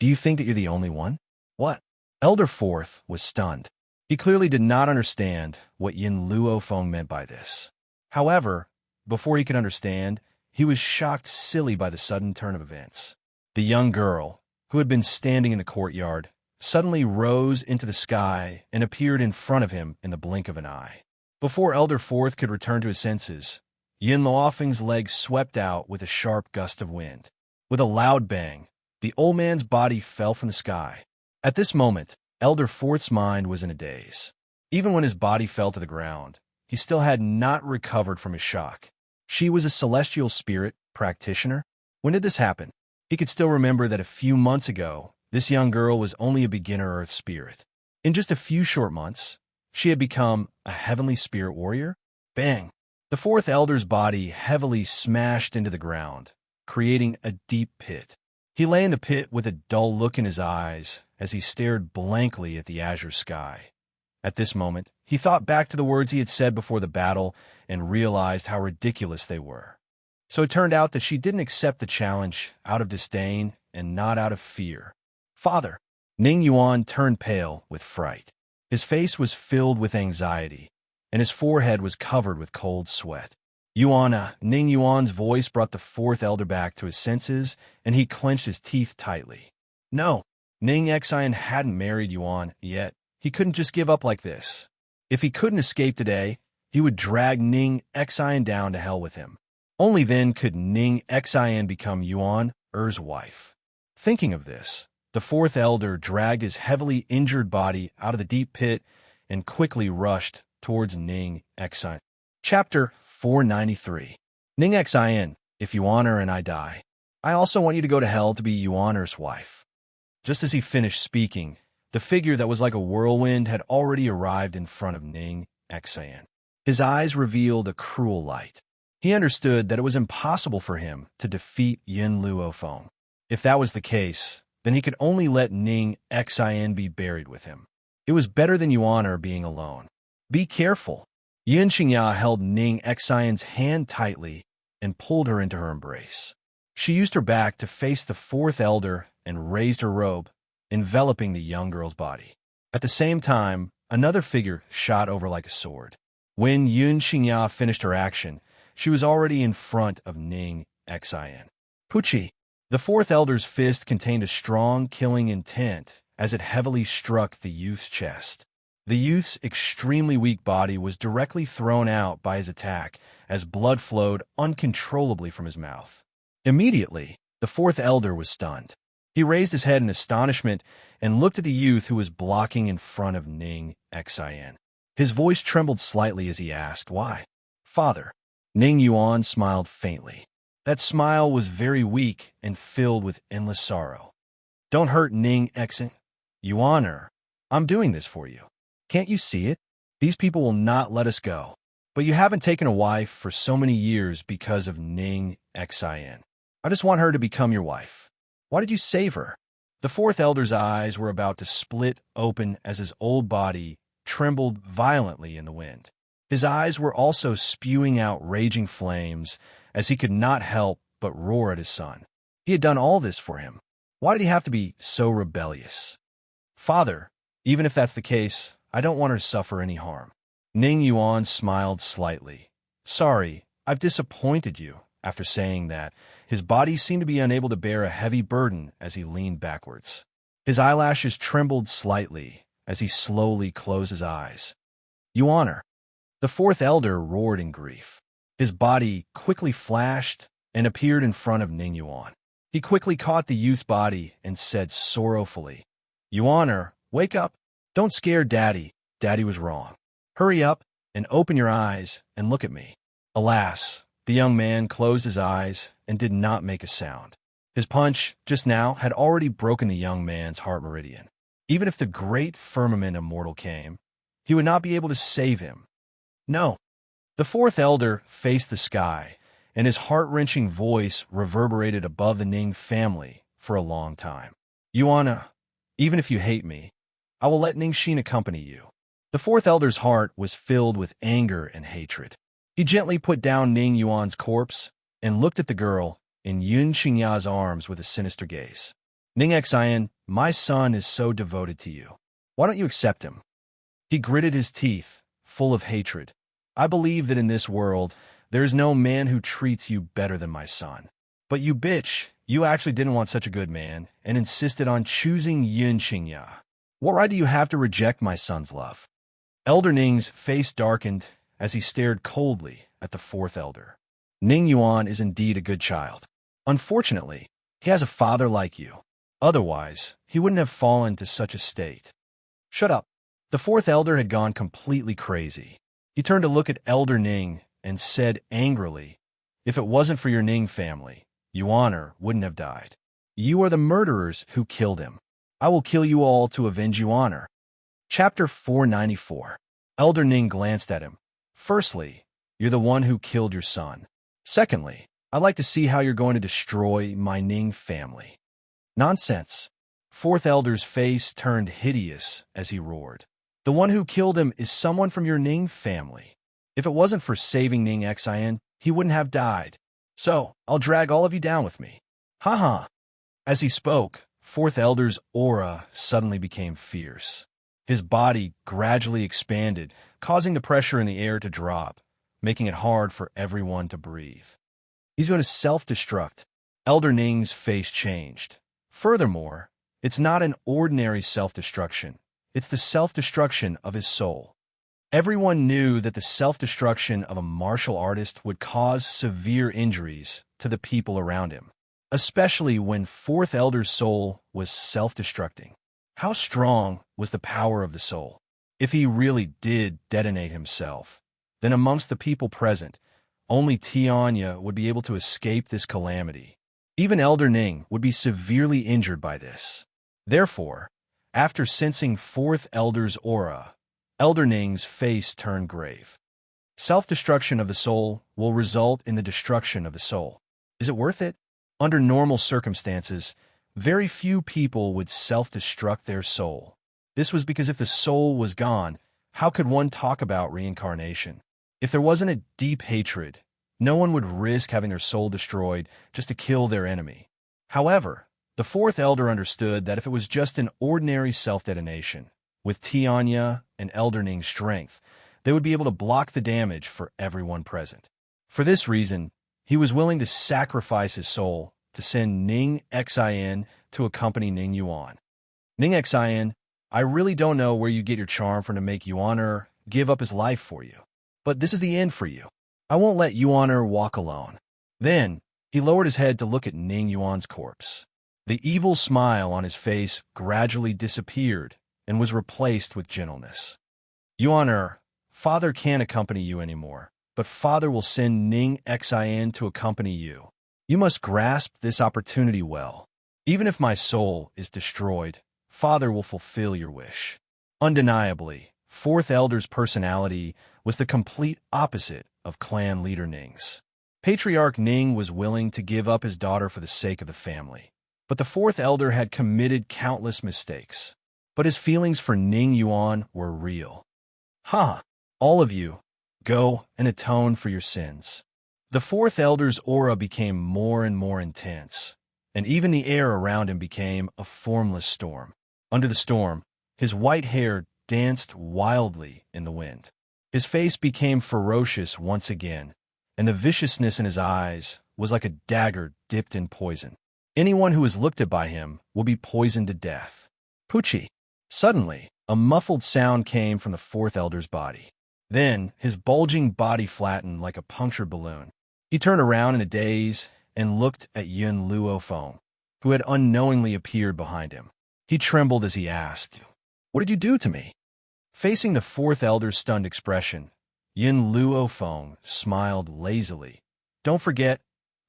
Do you think that you're the only one? What? Elder Fourth was stunned. He clearly did not understand what Yin Luofeng meant by this. However, before he could understand, he was shocked silly by the sudden turn of events. The young girl, who had been standing in the courtyard, suddenly rose into the sky and appeared in front of him in the blink of an eye. Before Elder Fourth could return to his senses, Yin Luofeng's legs swept out with a sharp gust of wind. With a loud bang, the old man's body fell from the sky. At this moment, Elder Fourth's mind was in a daze. Even when his body fell to the ground, he still had not recovered from his shock. She was a celestial spirit practitioner? When did this happen? He could still remember that a few months ago, this young girl was only a beginner Earth spirit. In just a few short months, she had become a heavenly spirit warrior? Bang! The Fourth Elder's body heavily smashed into the ground, creating a deep pit. He lay in the pit with a dull look in his eyes as he stared blankly at the azure sky. At this moment, he thought back to the words he had said before the battle and realized how ridiculous they were. So it turned out that she didn't accept the challenge out of disdain and not out of fear. Father! Ning Yuan turned pale with fright. His face was filled with anxiety, and his forehead was covered with cold sweat. Ning Yuan's voice brought the Fourth Elder back to his senses, and he clenched his teeth tightly. No, Ning Xian hadn't married Yuan yet. He couldn't just give up like this. If he couldn't escape today, he would drag Ning Xian down to hell with him. Only then could Ning Xian become Yuan Er's wife. Thinking of this, the Fourth Elder dragged his heavily injured body out of the deep pit and quickly rushed towards Ning Xian. Chapter 493. Ning Xian, if Yuan Er and I die, I also want you to go to hell to be Yuan Er's wife. Just as he finished speaking, the figure that was like a whirlwind had already arrived in front of Ning Xian. His eyes revealed a cruel light. He understood that it was impossible for him to defeat Yin Luofeng. If that was the case, then he could only let Ning Xian be buried with him. It was better than Yuan Er being alone. Be careful. Yin Xingya held Ning Xian's hand tightly and pulled her into her embrace. She used her back to face the Fourth Elder and raised her robe, enveloping the young girl's body. At the same time, another figure shot over like a sword. When Yin Xingya finished her action, she was already in front of Ning Xian. Puchi, The fourth elder's fist contained a strong, killing intent as it heavily struck the youth's chest. The youth's extremely weak body was directly thrown out by his attack as blood flowed uncontrollably from his mouth. Immediately, the fourth elder was stunned. He raised his head in astonishment and looked at the youth who was blocking in front of Ning Xin. His voice trembled slightly as he asked, "Why?" "Father." Ning Yuan smiled faintly. That smile was very weak and filled with endless sorrow. "Don't hurt Ning Xin. Yuaner, I'm doing this for you. Can't you see it? These people will not let us go. But you haven't taken a wife for so many years because of Ning Xin. I just want her to become your wife. Why did you save her?" The fourth elder's eyes were about to split open as his old body trembled violently in the wind. His eyes were also spewing out raging flames as he could not help but roar at his son. He had done all this for him. Why did he have to be so rebellious? "Father, even if that's the case, I don't want her to suffer any harm." Ning Yuan smiled slightly. "Sorry, I've disappointed you." After saying that, his body seemed to be unable to bear a heavy burden as he leaned backwards. His eyelashes trembled slightly as he slowly closed his eyes. "Yuaner." The fourth elder roared in grief. His body quickly flashed and appeared in front of Ning Yuan. He quickly caught the youth's body and said sorrowfully, "Yuaner, wake up. Don't scare Daddy. Daddy was wrong. Hurry up and open your eyes and look at me." Alas, the young man closed his eyes and did not make a sound. His punch, just now, had already broken the young man's heart meridian. Even if the great firmament immortal came, he would not be able to save him. No. The fourth elder faced the sky, and his heart-wrenching voice reverberated above the Ning family for a long time. "Yuana, even if you hate me, I will let Ningxin accompany you." The fourth elder's heart was filled with anger and hatred. He gently put down Ning Yuan's corpse and looked at the girl in Yun Xingya's arms with a sinister gaze. "Ning Xian, my son is so devoted to you. Why don't you accept him?" He gritted his teeth, full of hatred. "I believe that in this world, there is no man who treats you better than my son. But you bitch, you actually didn't want such a good man and insisted on choosing Yun Xingya. What right do you have to reject my son's love?" Elder Ning's face darkened as he stared coldly at the fourth elder. "Ning Yuan is indeed a good child. Unfortunately, he has a father like you. Otherwise, he wouldn't have fallen to such a state." "Shut up." The fourth elder had gone completely crazy. He turned to look at Elder Ning and said angrily, "If it wasn't for your Ning family, Yuaner wouldn't have died. You are the murderers who killed him. I will kill you all to avenge Yuaner." Chapter 494. Elder Ning glanced at him. "Firstly, you're the one who killed your son. Secondly, I'd like to see how you're going to destroy my Ning family." "Nonsense." Fourth elder's face turned hideous as he roared. "The one who killed him is someone from your Ning family. If it wasn't for saving Ning Xian, he wouldn't have died. So, I'll drag all of you down with me. Ha ha." As he spoke, fourth elder's aura suddenly became fierce. His body gradually expanded, causing the pressure in the air to drop, making it hard for everyone to breathe. He's going to self-destruct. Elder Ning's face changed. Furthermore, it's not an ordinary self-destruction. It's the self-destruction of his soul. Everyone knew that the self-destruction of a martial artist would cause severe injuries to the people around him, especially when fourth elder's soul was self-destructing. How strong was the power of the soul? If he really did detonate himself, then amongst the people present, only Tianya would be able to escape this calamity. Even Elder Ning would be severely injured by this. Therefore, after sensing fourth elder's aura, Elder Ning's face turned grave. Self-destruction of the soul will result in the destruction of the soul. Is it worth it? Under normal circumstances, very few people would self-destruct their soul. This was because if the soul was gone, how could one talk about reincarnation? If there wasn't a deep hatred, no one would risk having their soul destroyed just to kill their enemy. However, the fourth elder understood that if it was just an ordinary self-detonation, with Tianya and Elder Ning's strength, they would be able to block the damage for everyone present. For this reason, he was willing to sacrifice his soul to send Ning Xin to accompany Ning Yuan. Ning Xin, I really don't know where you get your charm from to make Yuaner give up his life for you. But this is the end for you. I won't let Yuaner walk alone. Then, he lowered his head to look at Ning Yuan's corpse. The evil smile on his face gradually disappeared and was replaced with gentleness. Yuaner, Father can't accompany you anymore, but Father will send Ning Xin to accompany you. You must grasp this opportunity well. Even if my soul is destroyed, Father will fulfill your wish. Undeniably, Fourth Elder's personality was the complete opposite of clan leader Ning's. Patriarch Ning was willing to give up his daughter for the sake of the family, but the Fourth Elder had committed countless mistakes. But his feelings for Ning Yuan were real. Ha! All of you, go and atone for your sins. The Fourth Elder's aura became more and more intense, and even the air around him became a formless storm. Under the storm, his white hair danced wildly in the wind. His face became ferocious once again, and the viciousness in his eyes was like a dagger dipped in poison. Anyone who is looked at by him will be poisoned to death. Poochie! Suddenly, a muffled sound came from the Fourth Elder's body. Then, his bulging body flattened like a punctured balloon. He turned around in a daze and looked at Yun Luofeng, who had unknowingly appeared behind him. He trembled as he asked, "What did you do to me?" Facing the Fourth Elder's stunned expression, Yun Luofeng smiled lazily. "Don't forget,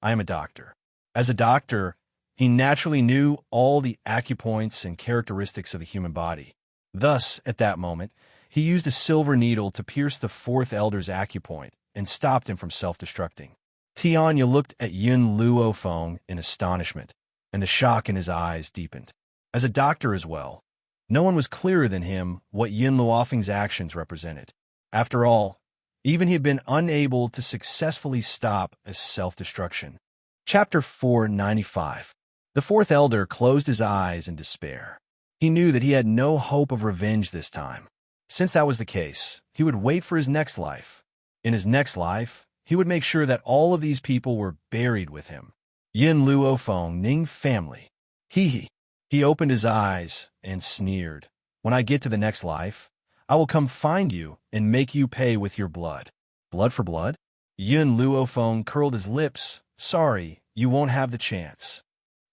I am a doctor." As a doctor, he naturally knew all the acupoints and characteristics of the human body. Thus, at that moment, he used a silver needle to pierce the Fourth Elder's acupoint and stopped him from self-destructing. Tianya looked at Yun Luofeng in astonishment, and the shock in his eyes deepened. As a doctor as well, no one was clearer than him what Yun Luofeng's actions represented. After all, even he had been unable to successfully stop a self-destruction. Chapter 495. The Fourth Elder closed his eyes in despair. He knew that he had no hope of revenge this time. Since that was the case, he would wait for his next life. In his next life, he would make sure that all of these people were buried with him. Yun Luofeng, Ning family. He opened his eyes and sneered. "When I get to the next life, I will come find you and make you pay with your blood." Blood for blood? Yun Luofeng curled his lips. "Sorry, you won't have the chance."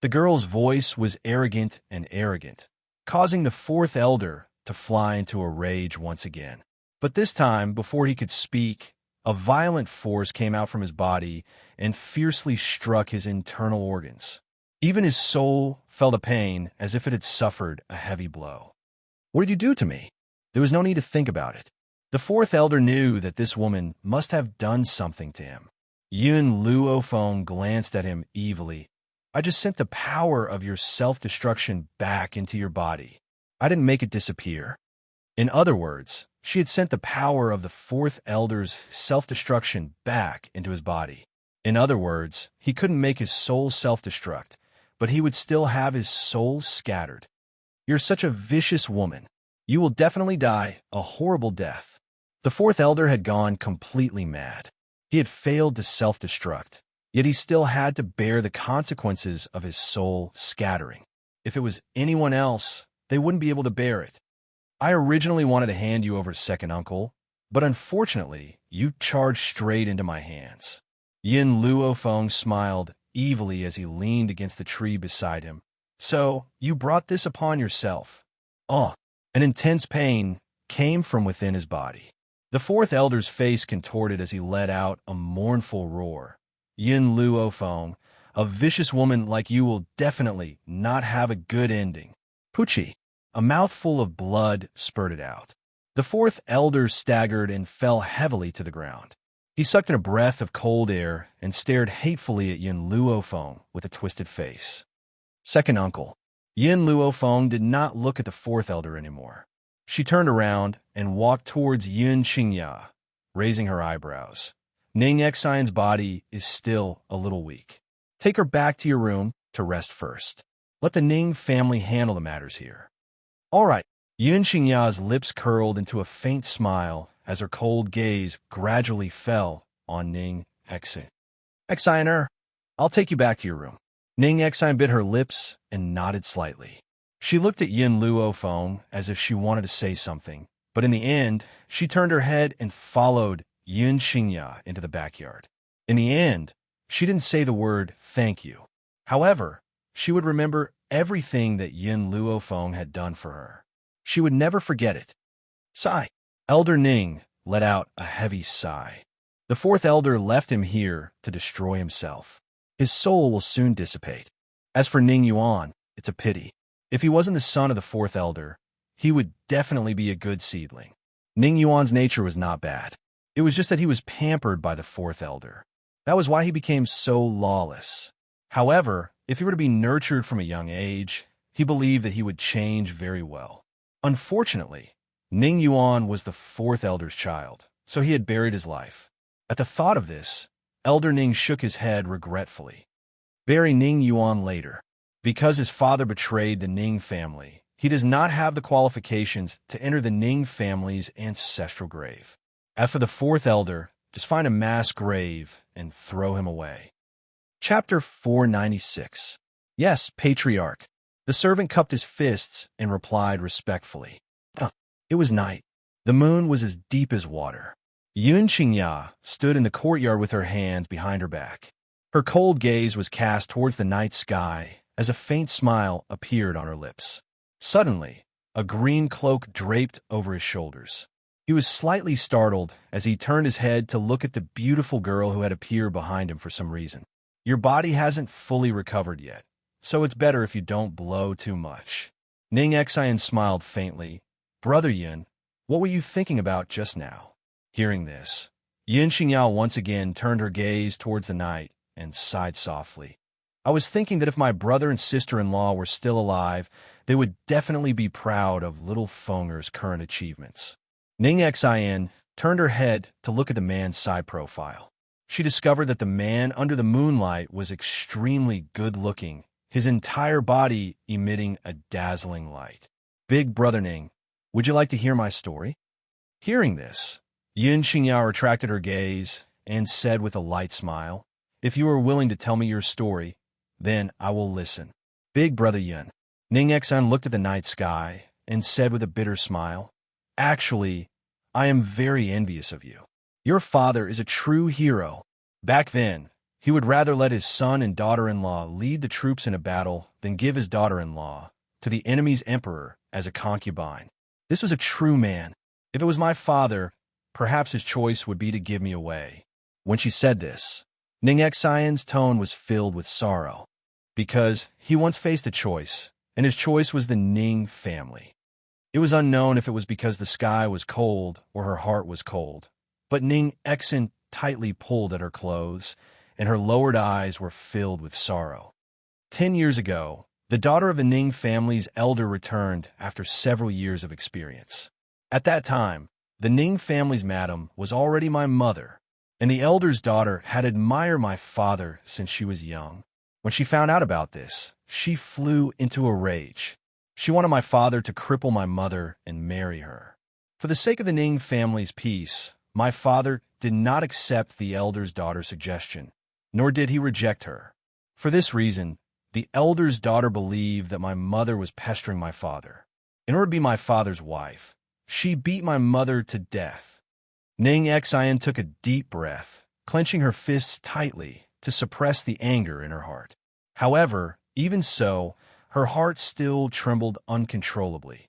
The girl's voice was arrogant, causing the Fourth Elder to fly into a rage once again. But this time, before he could speak, a violent force came out from his body and fiercely struck his internal organs. Even his soul felt a pain as if it had suffered a heavy blow. "What did you do to me?" There was no need to think about it. The Fourth Elder knew that this woman must have done something to him. Yun Luofeng glanced at him evilly. "I just sent the power of your self-destruction back into your body. I didn't make it disappear." In other words, she had sent the power of the Fourth Elder's self-destruction back into his body. In other words, he couldn't make his soul self-destruct, but he would still have his soul scattered. "You're such a vicious woman. You will definitely die a horrible death." The Fourth Elder had gone completely mad. He had failed to self-destruct, yet he still had to bear the consequences of his soul scattering. If it was anyone else, they wouldn't be able to bear it. "I originally wanted to hand you over to Second Uncle, but unfortunately, you charged straight into my hands." Yun Luofeng smiled evilly as he leaned against the tree beside him. "So, you brought this upon yourself." Oh, an intense pain came from within his body. The Fourth Elder's face contorted as he let out a mournful roar. "Yun Luofeng, a vicious woman like you will definitely not have a good ending." Poochie! A mouthful of blood spurted out. The Fourth Elder staggered and fell heavily to the ground. He sucked in a breath of cold air and stared hatefully at Yun Luofeng with a twisted face. Second Uncle. Yun Luofeng did not look at the Fourth Elder anymore. She turned around and walked towards Yun Qingya, raising her eyebrows. "Ning Xion's body is still a little weak. Take her back to your room to rest first. Let the Ning family handle the matters here." "All right." Yun Qingya's lips curled into a faint smile as her cold gaze gradually fell on Ning Xion. "Xioner, I'll take you back to your room." Ning Exine bit her lips and nodded slightly. She looked at Yin Luo Feng as if she wanted to say something, but in the end, she turned her head and followed Yun Xingya into the backyard. In the end, she didn't say the word thank you. However, she would remember everything that Yin Luo Feng had done for her. She would never forget it. Sigh. Elder Ning let out a heavy sigh. The fourth elder left him here to destroy himself. His soul will soon dissipate. As for Ning Yuan, it's a pity. If he wasn't the son of the fourth elder, he would definitely be a good seedling. Ning Yuan's nature was not bad. It was just that he was pampered by the fourth elder. That was why he became so lawless. However, if he were to be nurtured from a young age, he believed that he would change very well. Unfortunately, Ning Yuan was the fourth elder's child, so he had buried his life. At the thought of this, Elder Ning shook his head regretfully. Bury Ning Yuan later. Because his father betrayed the Ning family, he does not have the qualifications to enter the Ning family's ancestral grave. As for the fourth elder, just find a mass grave and throw him away. Chapter 496. Yes, Patriarch. The servant cupped his fists and replied respectfully. It was night. The moon was as deep as water. Yun Qingya stood in the courtyard with her hands behind her back. Her cold gaze was cast towards the night sky as a faint smile appeared on her lips. Suddenly, a green cloak draped over his shoulders. He was slightly startled as he turned his head to look at the beautiful girl who had appeared behind him for some reason. Your body hasn't fully recovered yet, so it's better if you don't blow too much. Ning Exine smiled faintly. Brother Yun, what were you thinking about just now? Hearing this, Yin Xingyao once again turned her gaze towards the night and sighed softly. I was thinking that if my brother and sister-in-law were still alive, they would definitely be proud of little Fenger's current achievements. Ning Xin turned her head to look at the man's side profile. She discovered that the man under the moonlight was extremely good-looking, his entire body emitting a dazzling light. Big Brother Ning, would you like to hear my story? Hearing this, Yin Xingyao retracted her gaze and said with a light smile, If you are willing to tell me your story, then I will listen. Big Brother Yun. Ning Exan looked at the night sky and said with a bitter smile, Actually, I am very envious of you. Your father is a true hero. Back then, he would rather let his son and daughter-in-law lead the troops in a battle than give his daughter-in-law to the enemy's emperor as a concubine. This was a true man. If it was my father, perhaps his choice would be to give me away. When she said this, Ning Xian's tone was filled with sorrow, because he once faced a choice, and his choice was the Ning family. It was unknown if it was because the sky was cold or her heart was cold, but Ning Exin tightly pulled at her clothes, and her lowered eyes were filled with sorrow. 10 years ago, the daughter of the Ning family's elder returned after several years of experience. At that time, the Ning family's madam was already my mother, and the elder's daughter had admired my father since she was young. When she found out about this, she flew into a rage. She wanted my father to cripple my mother and marry her. For the sake of the Ning family's peace, my father did not accept the elder's daughter's suggestion, nor did he reject her. For this reason, the elder's daughter believed that my mother was pestering my father. In order to be my father's wife, she beat my mother to death. Ning Xian took a deep breath, clenching her fists tightly to suppress the anger in her heart. However, even so, her heart still trembled uncontrollably.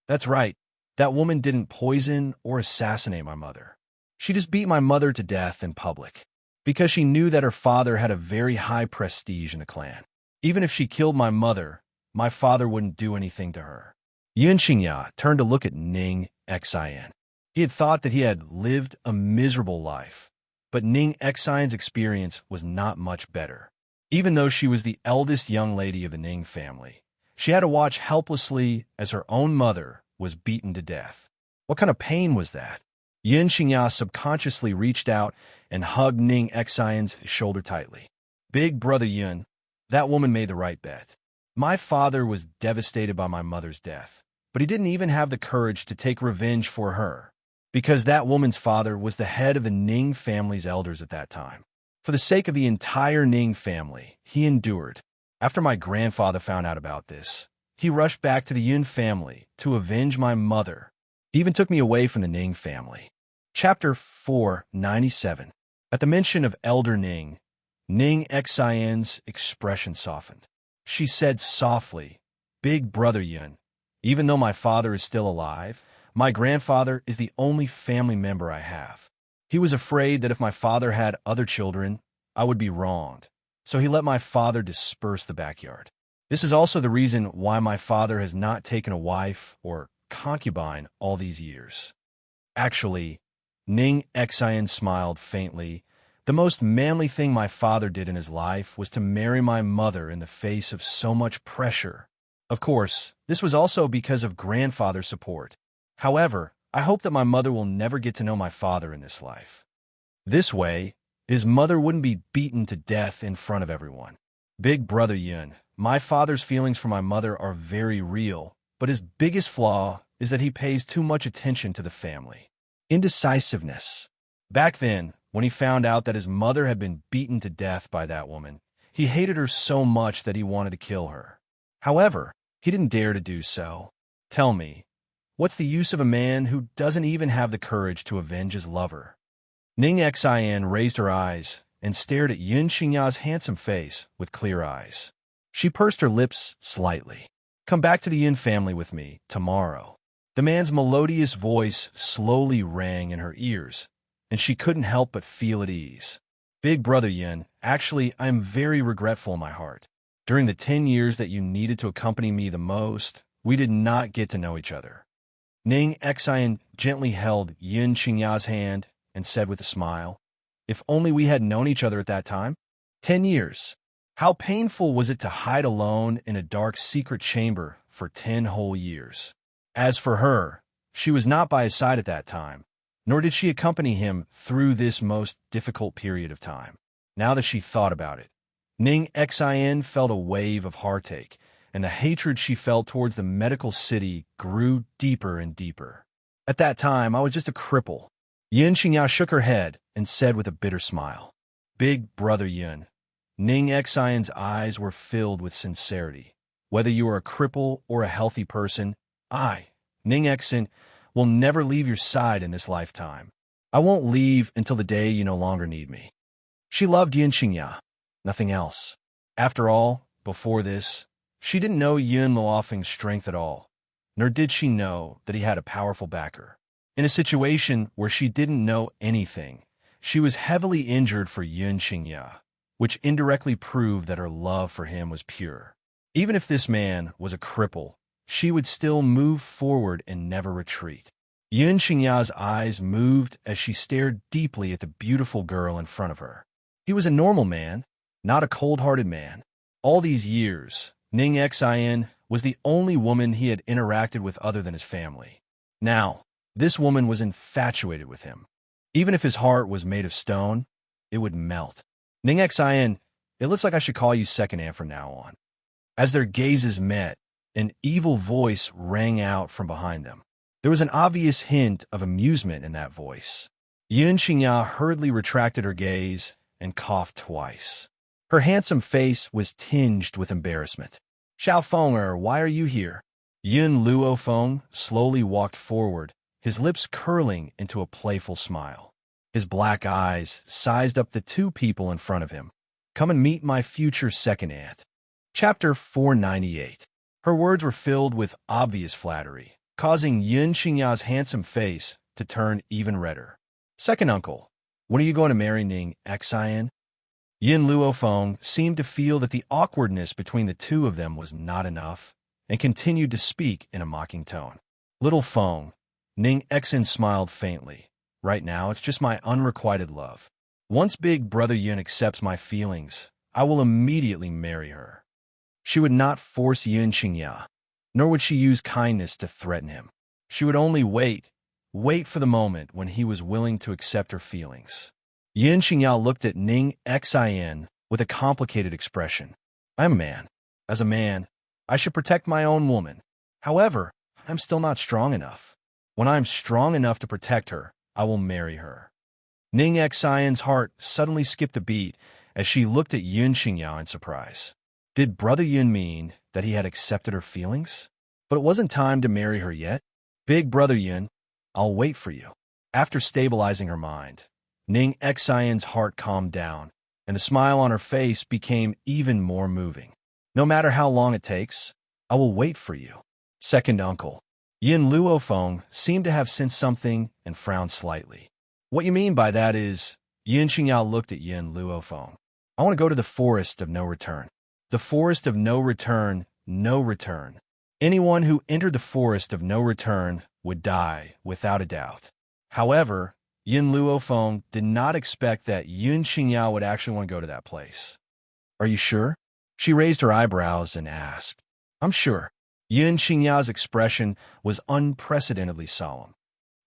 That's right, that woman didn't poison or assassinate my mother. She just beat my mother to death in public, because she knew that her father had a very high prestige in the clan. Even if she killed my mother, my father wouldn't do anything to her. Yun Xingya turned to look at Ning Xian. He had thought that he had lived a miserable life, but Ning Xian's experience was not much better. Even though she was the eldest young lady of the Ning family, she had to watch helplessly as her own mother was beaten to death. What kind of pain was that? Yun Xingya subconsciously reached out and hugged Ning Xian's shoulder tightly. Big Brother Yun, that woman made the right bet. My father was devastated by my mother's death, but he didn't even have the courage to take revenge for her, because that woman's father was the head of the Ning family's elders at that time. For the sake of the entire Ning family, he endured. After my grandfather found out about this, he rushed back to the Yun family to avenge my mother. He even took me away from the Ning family. Chapter 497. At the mention of Elder Ning, Ning Xian's expression softened. She said softly, "Big brother Yun, even though my father is still alive, my grandfather is the only family member I have. He was afraid that if my father had other children, I would be wronged, so he let my father disperse the backyard. This is also the reason why my father has not taken a wife or concubine all these years." Actually, Ning Xian smiled faintly. The most manly thing my father did in his life was to marry my mother in the face of so much pressure. Of course, this was also because of grandfather's support. However, I hope that my mother will never get to know my father in this life. This way, his mother wouldn't be beaten to death in front of everyone. Big brother Yun, my father's feelings for my mother are very real, but his biggest flaw is that he pays too much attention to the family. Indecisiveness. Back then, when he found out that his mother had been beaten to death by that woman, he hated her so much that he wanted to kill her. However, he didn't dare to do so. Tell me, what's the use of a man who doesn't even have the courage to avenge his lover? Ning Xian raised her eyes and stared at Yun Xingya's handsome face with clear eyes. She pursed her lips slightly. "Come back to the Yun family with me tomorrow." The man's melodious voice slowly rang in her ears, and she couldn't help but feel at ease. "Big brother Yun, actually, I am very regretful in my heart. During the 10 years that you needed to accompany me the most, we did not get to know each other." Ning Xian gently held Yun Xingya's hand and said with a smile, "If only we had known each other at that time. 10 years. How painful was it to hide alone in a dark secret chamber for 10 whole years?" As for her, she was not by his side at that time, nor did she accompany him through this most difficult period of time. Now that she thought about it, Ning Xian felt a wave of heartache, and the hatred she felt towards the medical city grew deeper and deeper. "At that time, I was just a cripple." Yun Xingya shook her head and said with a bitter smile, "Big brother Yun." Ning Xian's eyes were filled with sincerity. "Whether you are a cripple or a healthy person, I, Ning Xian, will never leave your side in this lifetime. I won't leave until the day you no longer need me." She loved Yun Xingya, nothing else. After all, before this, she didn't know Yun Luofeng's strength at all, nor did she know that he had a powerful backer. In a situation where she didn't know anything, she was heavily injured for Yun Xingya, which indirectly proved that her love for him was pure. Even if this man was a cripple, she would still move forward and never retreat. Yun Xingya's eyes moved as she stared deeply at the beautiful girl in front of her. He was a normal man, not a cold-hearted man. All these years, Ning Xian was the only woman he had interacted with other than his family. Now, this woman was infatuated with him. Even if his heart was made of stone, it would melt. "Ning Xian, it looks like I should call you second aunt from now on." As their gazes met, an evil voice rang out from behind them. There was an obvious hint of amusement in that voice. Yun Xingya hurriedly retracted her gaze and coughed twice. Her handsome face was tinged with embarrassment. "Xiao Fenger, why are you here?" Yun Luofeng slowly walked forward, his lips curling into a playful smile. His black eyes sized up the two people in front of him. "Come and meet my future second aunt." Chapter 498. Her words were filled with obvious flattery, causing Yun Xingya's handsome face to turn even redder. "Second uncle, when are you going to marry Ning Xian?" Yin Luofeng seemed to feel that the awkwardness between the two of them was not enough, and continued to speak in a mocking tone. "Little Feng," Ning Xian smiled faintly. "Right now, it's just my unrequited love. Once Big Brother Yun accepts my feelings, I will immediately marry her." She would not force Yun Xingya, nor would she use kindness to threaten him. She would only wait for the moment when he was willing to accept her feelings. Yun Xingya looked at Ning Xian with a complicated expression. "I'm a man. As a man, I should protect my own woman. However, I'm still not strong enough. When I'm strong enough to protect her, I will marry her." Ning Xian's heart suddenly skipped a beat as she looked at Yun Xingya in surprise. Did Brother Yun mean that he had accepted her feelings? But it wasn't time to marry her yet. Big Brother Yun, I'll wait for you. After stabilizing her mind, Ning Xian's heart calmed down, and the smile on her face became even more moving. No matter how long it takes, I will wait for you. Second uncle. Yin Luofeng seemed to have sensed something and frowned slightly. What you mean by that is, Yin Qingyao looked at Yin Luofeng. I want to go to the forest of no return. The forest of no return, no return. Anyone who entered the forest of no return would die, without a doubt. However, Yin Luofeng did not expect that Yun Qingyao would actually want to go to that place. Are you sure? She raised her eyebrows and asked. I'm sure. Yun Qingyao's expression was unprecedentedly solemn.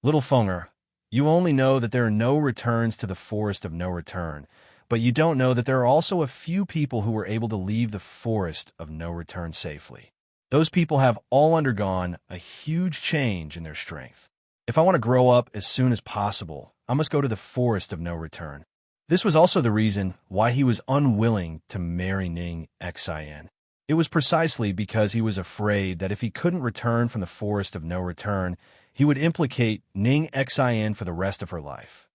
Little Fenger, you only know that there are no returns to the forest of no return, but you don't know that there are also a few people who were able to leave the forest of no return safely. Those people have all undergone a huge change in their strength. If I want to grow up as soon as possible, I must go to the forest of no return. This was also the reason why he was unwilling to marry Ning Xian. It was precisely because he was afraid that if he couldn't return from the forest of no return, he would implicate Ning Xian for the rest of her life.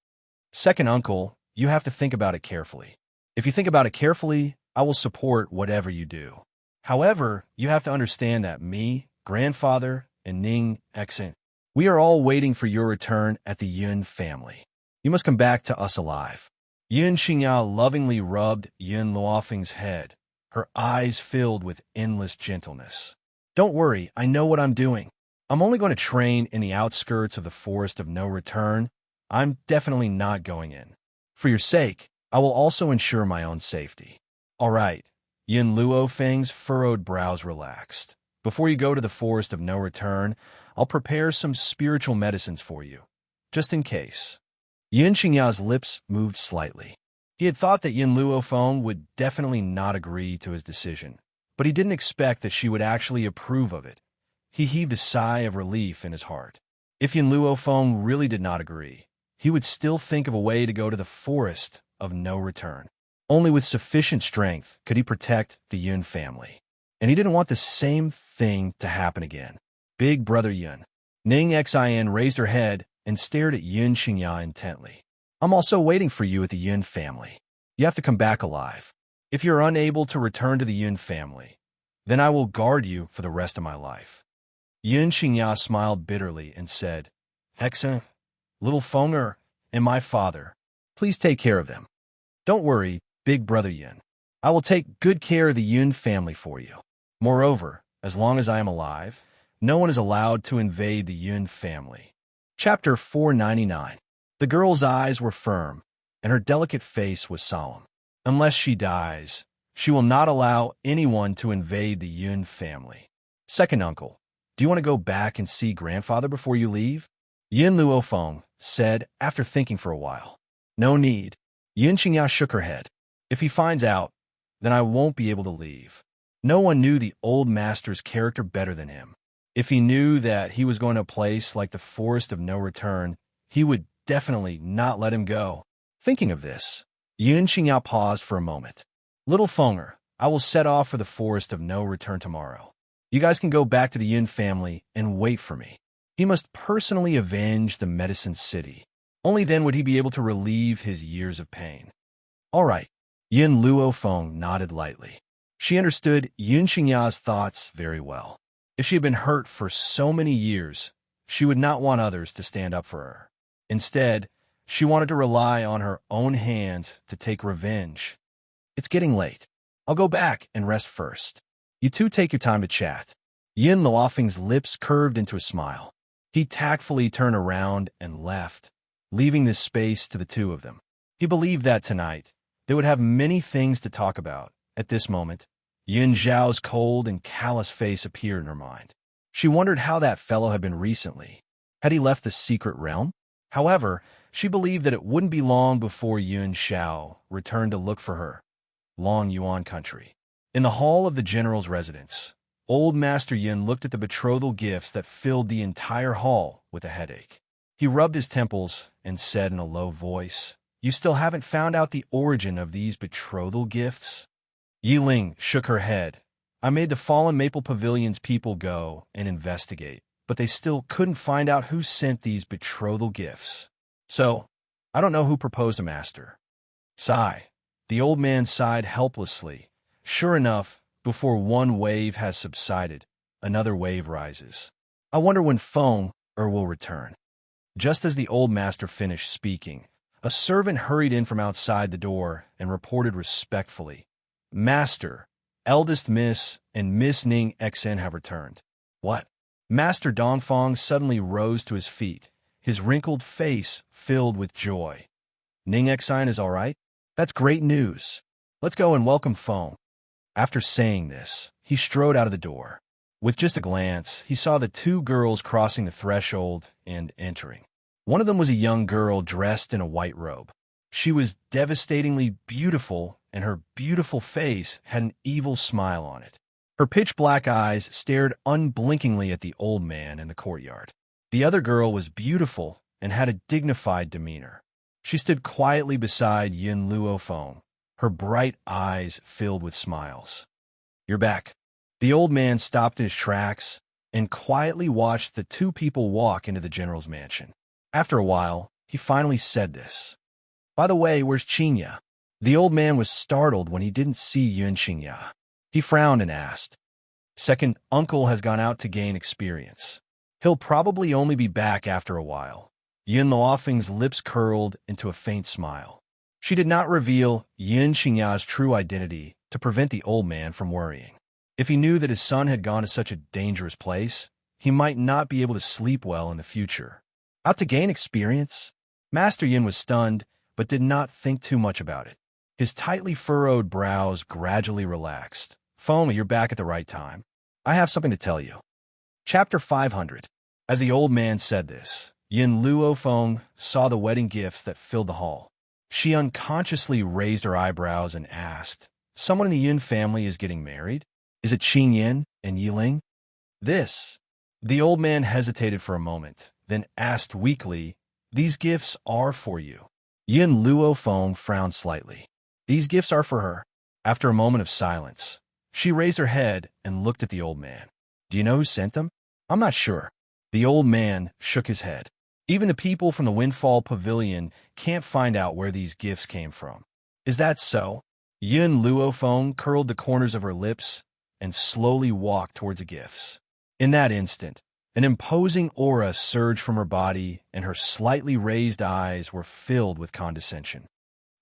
Second uncle, you have to think about it carefully. If you think about it carefully, I will support whatever you do. However, you have to understand that me, grandfather, and Ning Xian, we are all waiting for your return at the Yun family. You must come back to us alive. Yun Qingyao lovingly rubbed Yun Luofeng's head, her eyes filled with endless gentleness. Don't worry, I know what I'm doing. I'm only going to train in the outskirts of the forest of no return. I'm definitely not going in. For your sake, I will also ensure my own safety. All right. Yin Luofeng's furrowed brows relaxed. Before you go to the forest of no return, I'll prepare some spiritual medicines for you, just in case. Yun Qingyao's lips moved slightly. He had thought that Yin Luofeng would definitely not agree to his decision, but he didn't expect that she would actually approve of it. He heaved a sigh of relief in his heart. If Yin Luofeng really did not agree, he would still think of a way to go to the forest of no return. Only with sufficient strength could he protect the Yun family. And he didn't want the same thing to happen again. Big Brother Yun. Ning Xian raised her head and stared at Yun Qingyao intently. I'm also waiting for you at the Yun family. You have to come back alive. If you're unable to return to the Yun family, then I will guard you for the rest of my life. Yun Qingyao smiled bitterly and said, Hexa, Little Fenger, and my father, please take care of them. Don't worry, Big Brother Yun. I will take good care of the Yun family for you. Moreover, as long as I am alive, no one is allowed to invade the Yun family. Chapter 499. The girl's eyes were firm, and her delicate face was solemn. Unless she dies, she will not allow anyone to invade the Yun family. Second uncle, do you want to go back and see grandfather before you leave? Yin Luofeng said after thinking for a while. No need. Yun Qingyao shook her head. If he finds out, then I won't be able to leave. No one knew the old master's character better than him. If he knew that he was going to a place like the forest of no return, he would definitely not let him go. Thinking of this, Yun Qingyao paused for a moment. Little Fenger, I will set off for the forest of no return tomorrow. You guys can go back to the Yun family and wait for me. He must personally avenge the Medicine City. Only then would he be able to relieve his years of pain. All right. Yin Luofeng nodded lightly. She understood Yun Qingyao's thoughts very well. If she had been hurt for so many years, she would not want others to stand up for her. Instead, she wanted to rely on her own hands to take revenge. It's getting late. I'll go back and rest first. You two take your time to chat. Yin Luofeng's lips curved into a smile. He tactfully turned around and left, leaving this space to the two of them. He believed that tonight, they would have many things to talk about. At this moment, Yin Zhao's cold and callous face appeared in her mind. She wondered how that fellow had been recently. Had he left the secret realm? However, she believed that it wouldn't be long before Yun Zhao returned to look for her. Long Yuan country. In the hall of the general's residence, old Master Yin looked at the betrothal gifts that filled the entire hall with a headache. He rubbed his temples and said in a low voice, You still haven't found out the origin of these betrothal gifts? Yiling shook her head. I made the fallen Maple Pavilion's people go and investigate, but they still couldn't find out who sent these betrothal gifts. So, I don't know who proposed a master. Sigh. The old man sighed helplessly. Sure enough, before one wave has subsided, another wave rises. I wonder when Feng will return. Just as the old master finished speaking, a servant hurried in from outside the door and reported respectfully, Master, Eldest Miss and Miss Ning Xen have returned. What? Master Dongfang suddenly rose to his feet, his wrinkled face filled with joy. Ning Xen is all right? That's great news. Let's go and welcome Feng. After saying this, he strode out of the door. With just a glance, he saw the two girls crossing the threshold and entering. One of them was a young girl dressed in a white robe. She was devastatingly beautiful, and her beautiful face had an evil smile on it. Her pitch-black eyes stared unblinkingly at the old man in the courtyard. The other girl was beautiful and had a dignified demeanor. She stood quietly beside Yin Luofeng, her bright eyes filled with smiles. You're back. The old man stopped in his tracks and quietly watched the two people walk into the general's mansion. After a while, he finally said this. By the way, where's Qinya? The old man was startled when he didn't see Yun Qingya. He frowned and asked. Second, uncle has gone out to gain experience. He'll probably only be back after a while. Yun Luofeng's lips curled into a faint smile. She did not reveal Yun Qingya's true identity to prevent the old man from worrying. If he knew that his son had gone to such a dangerous place, he might not be able to sleep well in the future. Out to gain experience? Master Yin was stunned, but did not think too much about it. His tightly furrowed brows gradually relaxed. Feng, you're back at the right time. I have something to tell you. Chapter 500. As the old man said this, Yin Luofeng saw the wedding gifts that filled the hall. She unconsciously raised her eyebrows and asked, Someone in the Yin family is getting married? Is it Qing Yin and Yiling? This. The old man hesitated for a moment, then asked weakly, These gifts are for you. Yin Luofeng frowned slightly. These gifts are for her. After a moment of silence, she raised her head and looked at the old man. Do you know who sent them? I'm not sure. The old man shook his head. Even the people from the Windfall Pavilion can't find out where these gifts came from. Is that so? Yin Luofeng curled the corners of her lips and slowly walked towards the gifts. In that instant, an imposing aura surged from her body, and her slightly raised eyes were filled with condescension.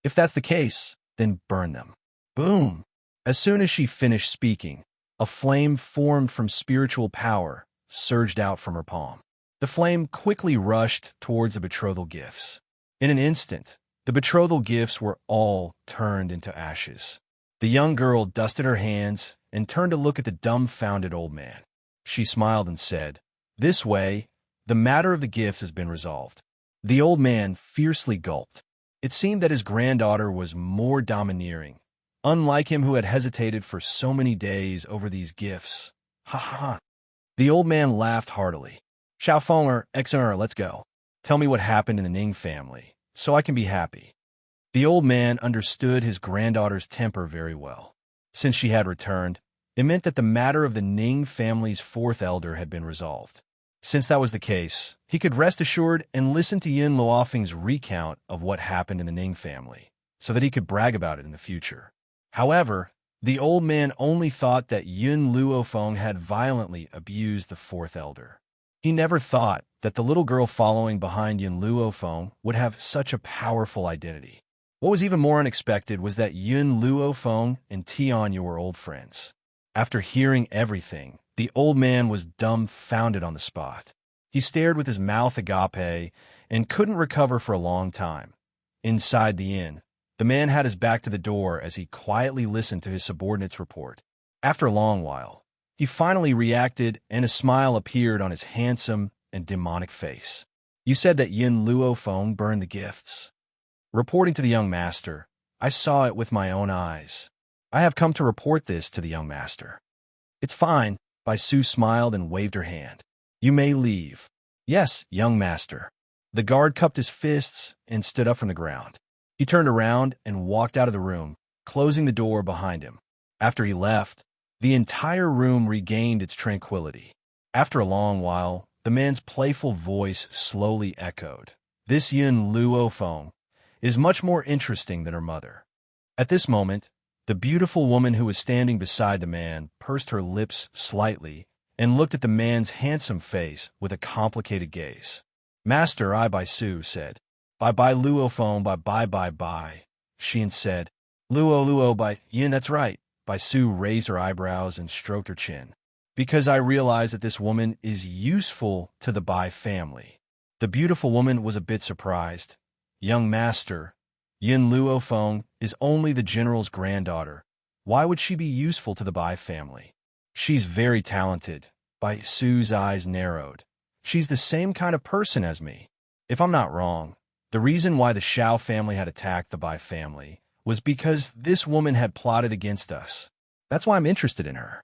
If that's the case, then burn them. Boom! As soon as she finished speaking, a flame formed from spiritual power surged out from her palm. The flame quickly rushed towards the betrothal gifts. In an instant, the betrothal gifts were all turned into ashes. The young girl dusted her hands and turned to look at the dumbfounded old man. She smiled and said, This way, the matter of the gifts has been resolved. The old man fiercely gulped. It seemed that his granddaughter was more domineering, unlike him who had hesitated for so many days over these gifts. Ha ha. The old man laughed heartily. Xiaofeng Xer, let's go. Tell me what happened in the Ning family, so I can be happy. The old man understood his granddaughter's temper very well. Since she had returned, it meant that the matter of the Ning family's fourth elder had been resolved. Since that was the case, he could rest assured and listen to Yin Luofeng's recount of what happened in the Ning family, so that he could brag about it in the future. However, the old man only thought that Yin Luofeng had violently abused the fourth elder. He never thought that the little girl following behind Yin Luofeng would have such a powerful identity. What was even more unexpected was that Yin Luofeng and Tianya were old friends. After hearing everything, the old man was dumbfounded on the spot. He stared with his mouth agape and couldn't recover for a long time. Inside the inn, the man had his back to the door as he quietly listened to his subordinate's report. After a long while, he finally reacted and a smile appeared on his handsome and demonic face. You said that Yin Luofeng burned the gifts. Reporting to the young master, I saw it with my own eyes. I have come to report this to the young master. It's fine. Bai Su smiled and waved her hand. You may leave. Yes, young master. The guard cupped his fists and stood up from the ground. He turned around and walked out of the room, closing the door behind him. After he left, the entire room regained its tranquility. After a long while, the man's playful voice slowly echoed. This Yun Luofeng is much more interesting than her mother. At this moment, the beautiful woman who was standing beside the man pursed her lips slightly and looked at the man's handsome face with a complicated gaze. Master, I Bai Su said. Bye-bye Luofeng, bye-bye. Xian said. Luo Bai Yin, that's right. Bai Su raised her eyebrows and stroked her chin. Because I realized that this woman is useful to the Bai family. The beautiful woman was a bit surprised. Young master, Yin Luofeng is only the general's granddaughter. Why would she be useful to the Bai family? She's very talented. Bai Su's eyes narrowed. She's the same kind of person as me. If I'm not wrong, the reason why the Shao family had attacked the Bai family was because this woman had plotted against us. That's why I'm interested in her.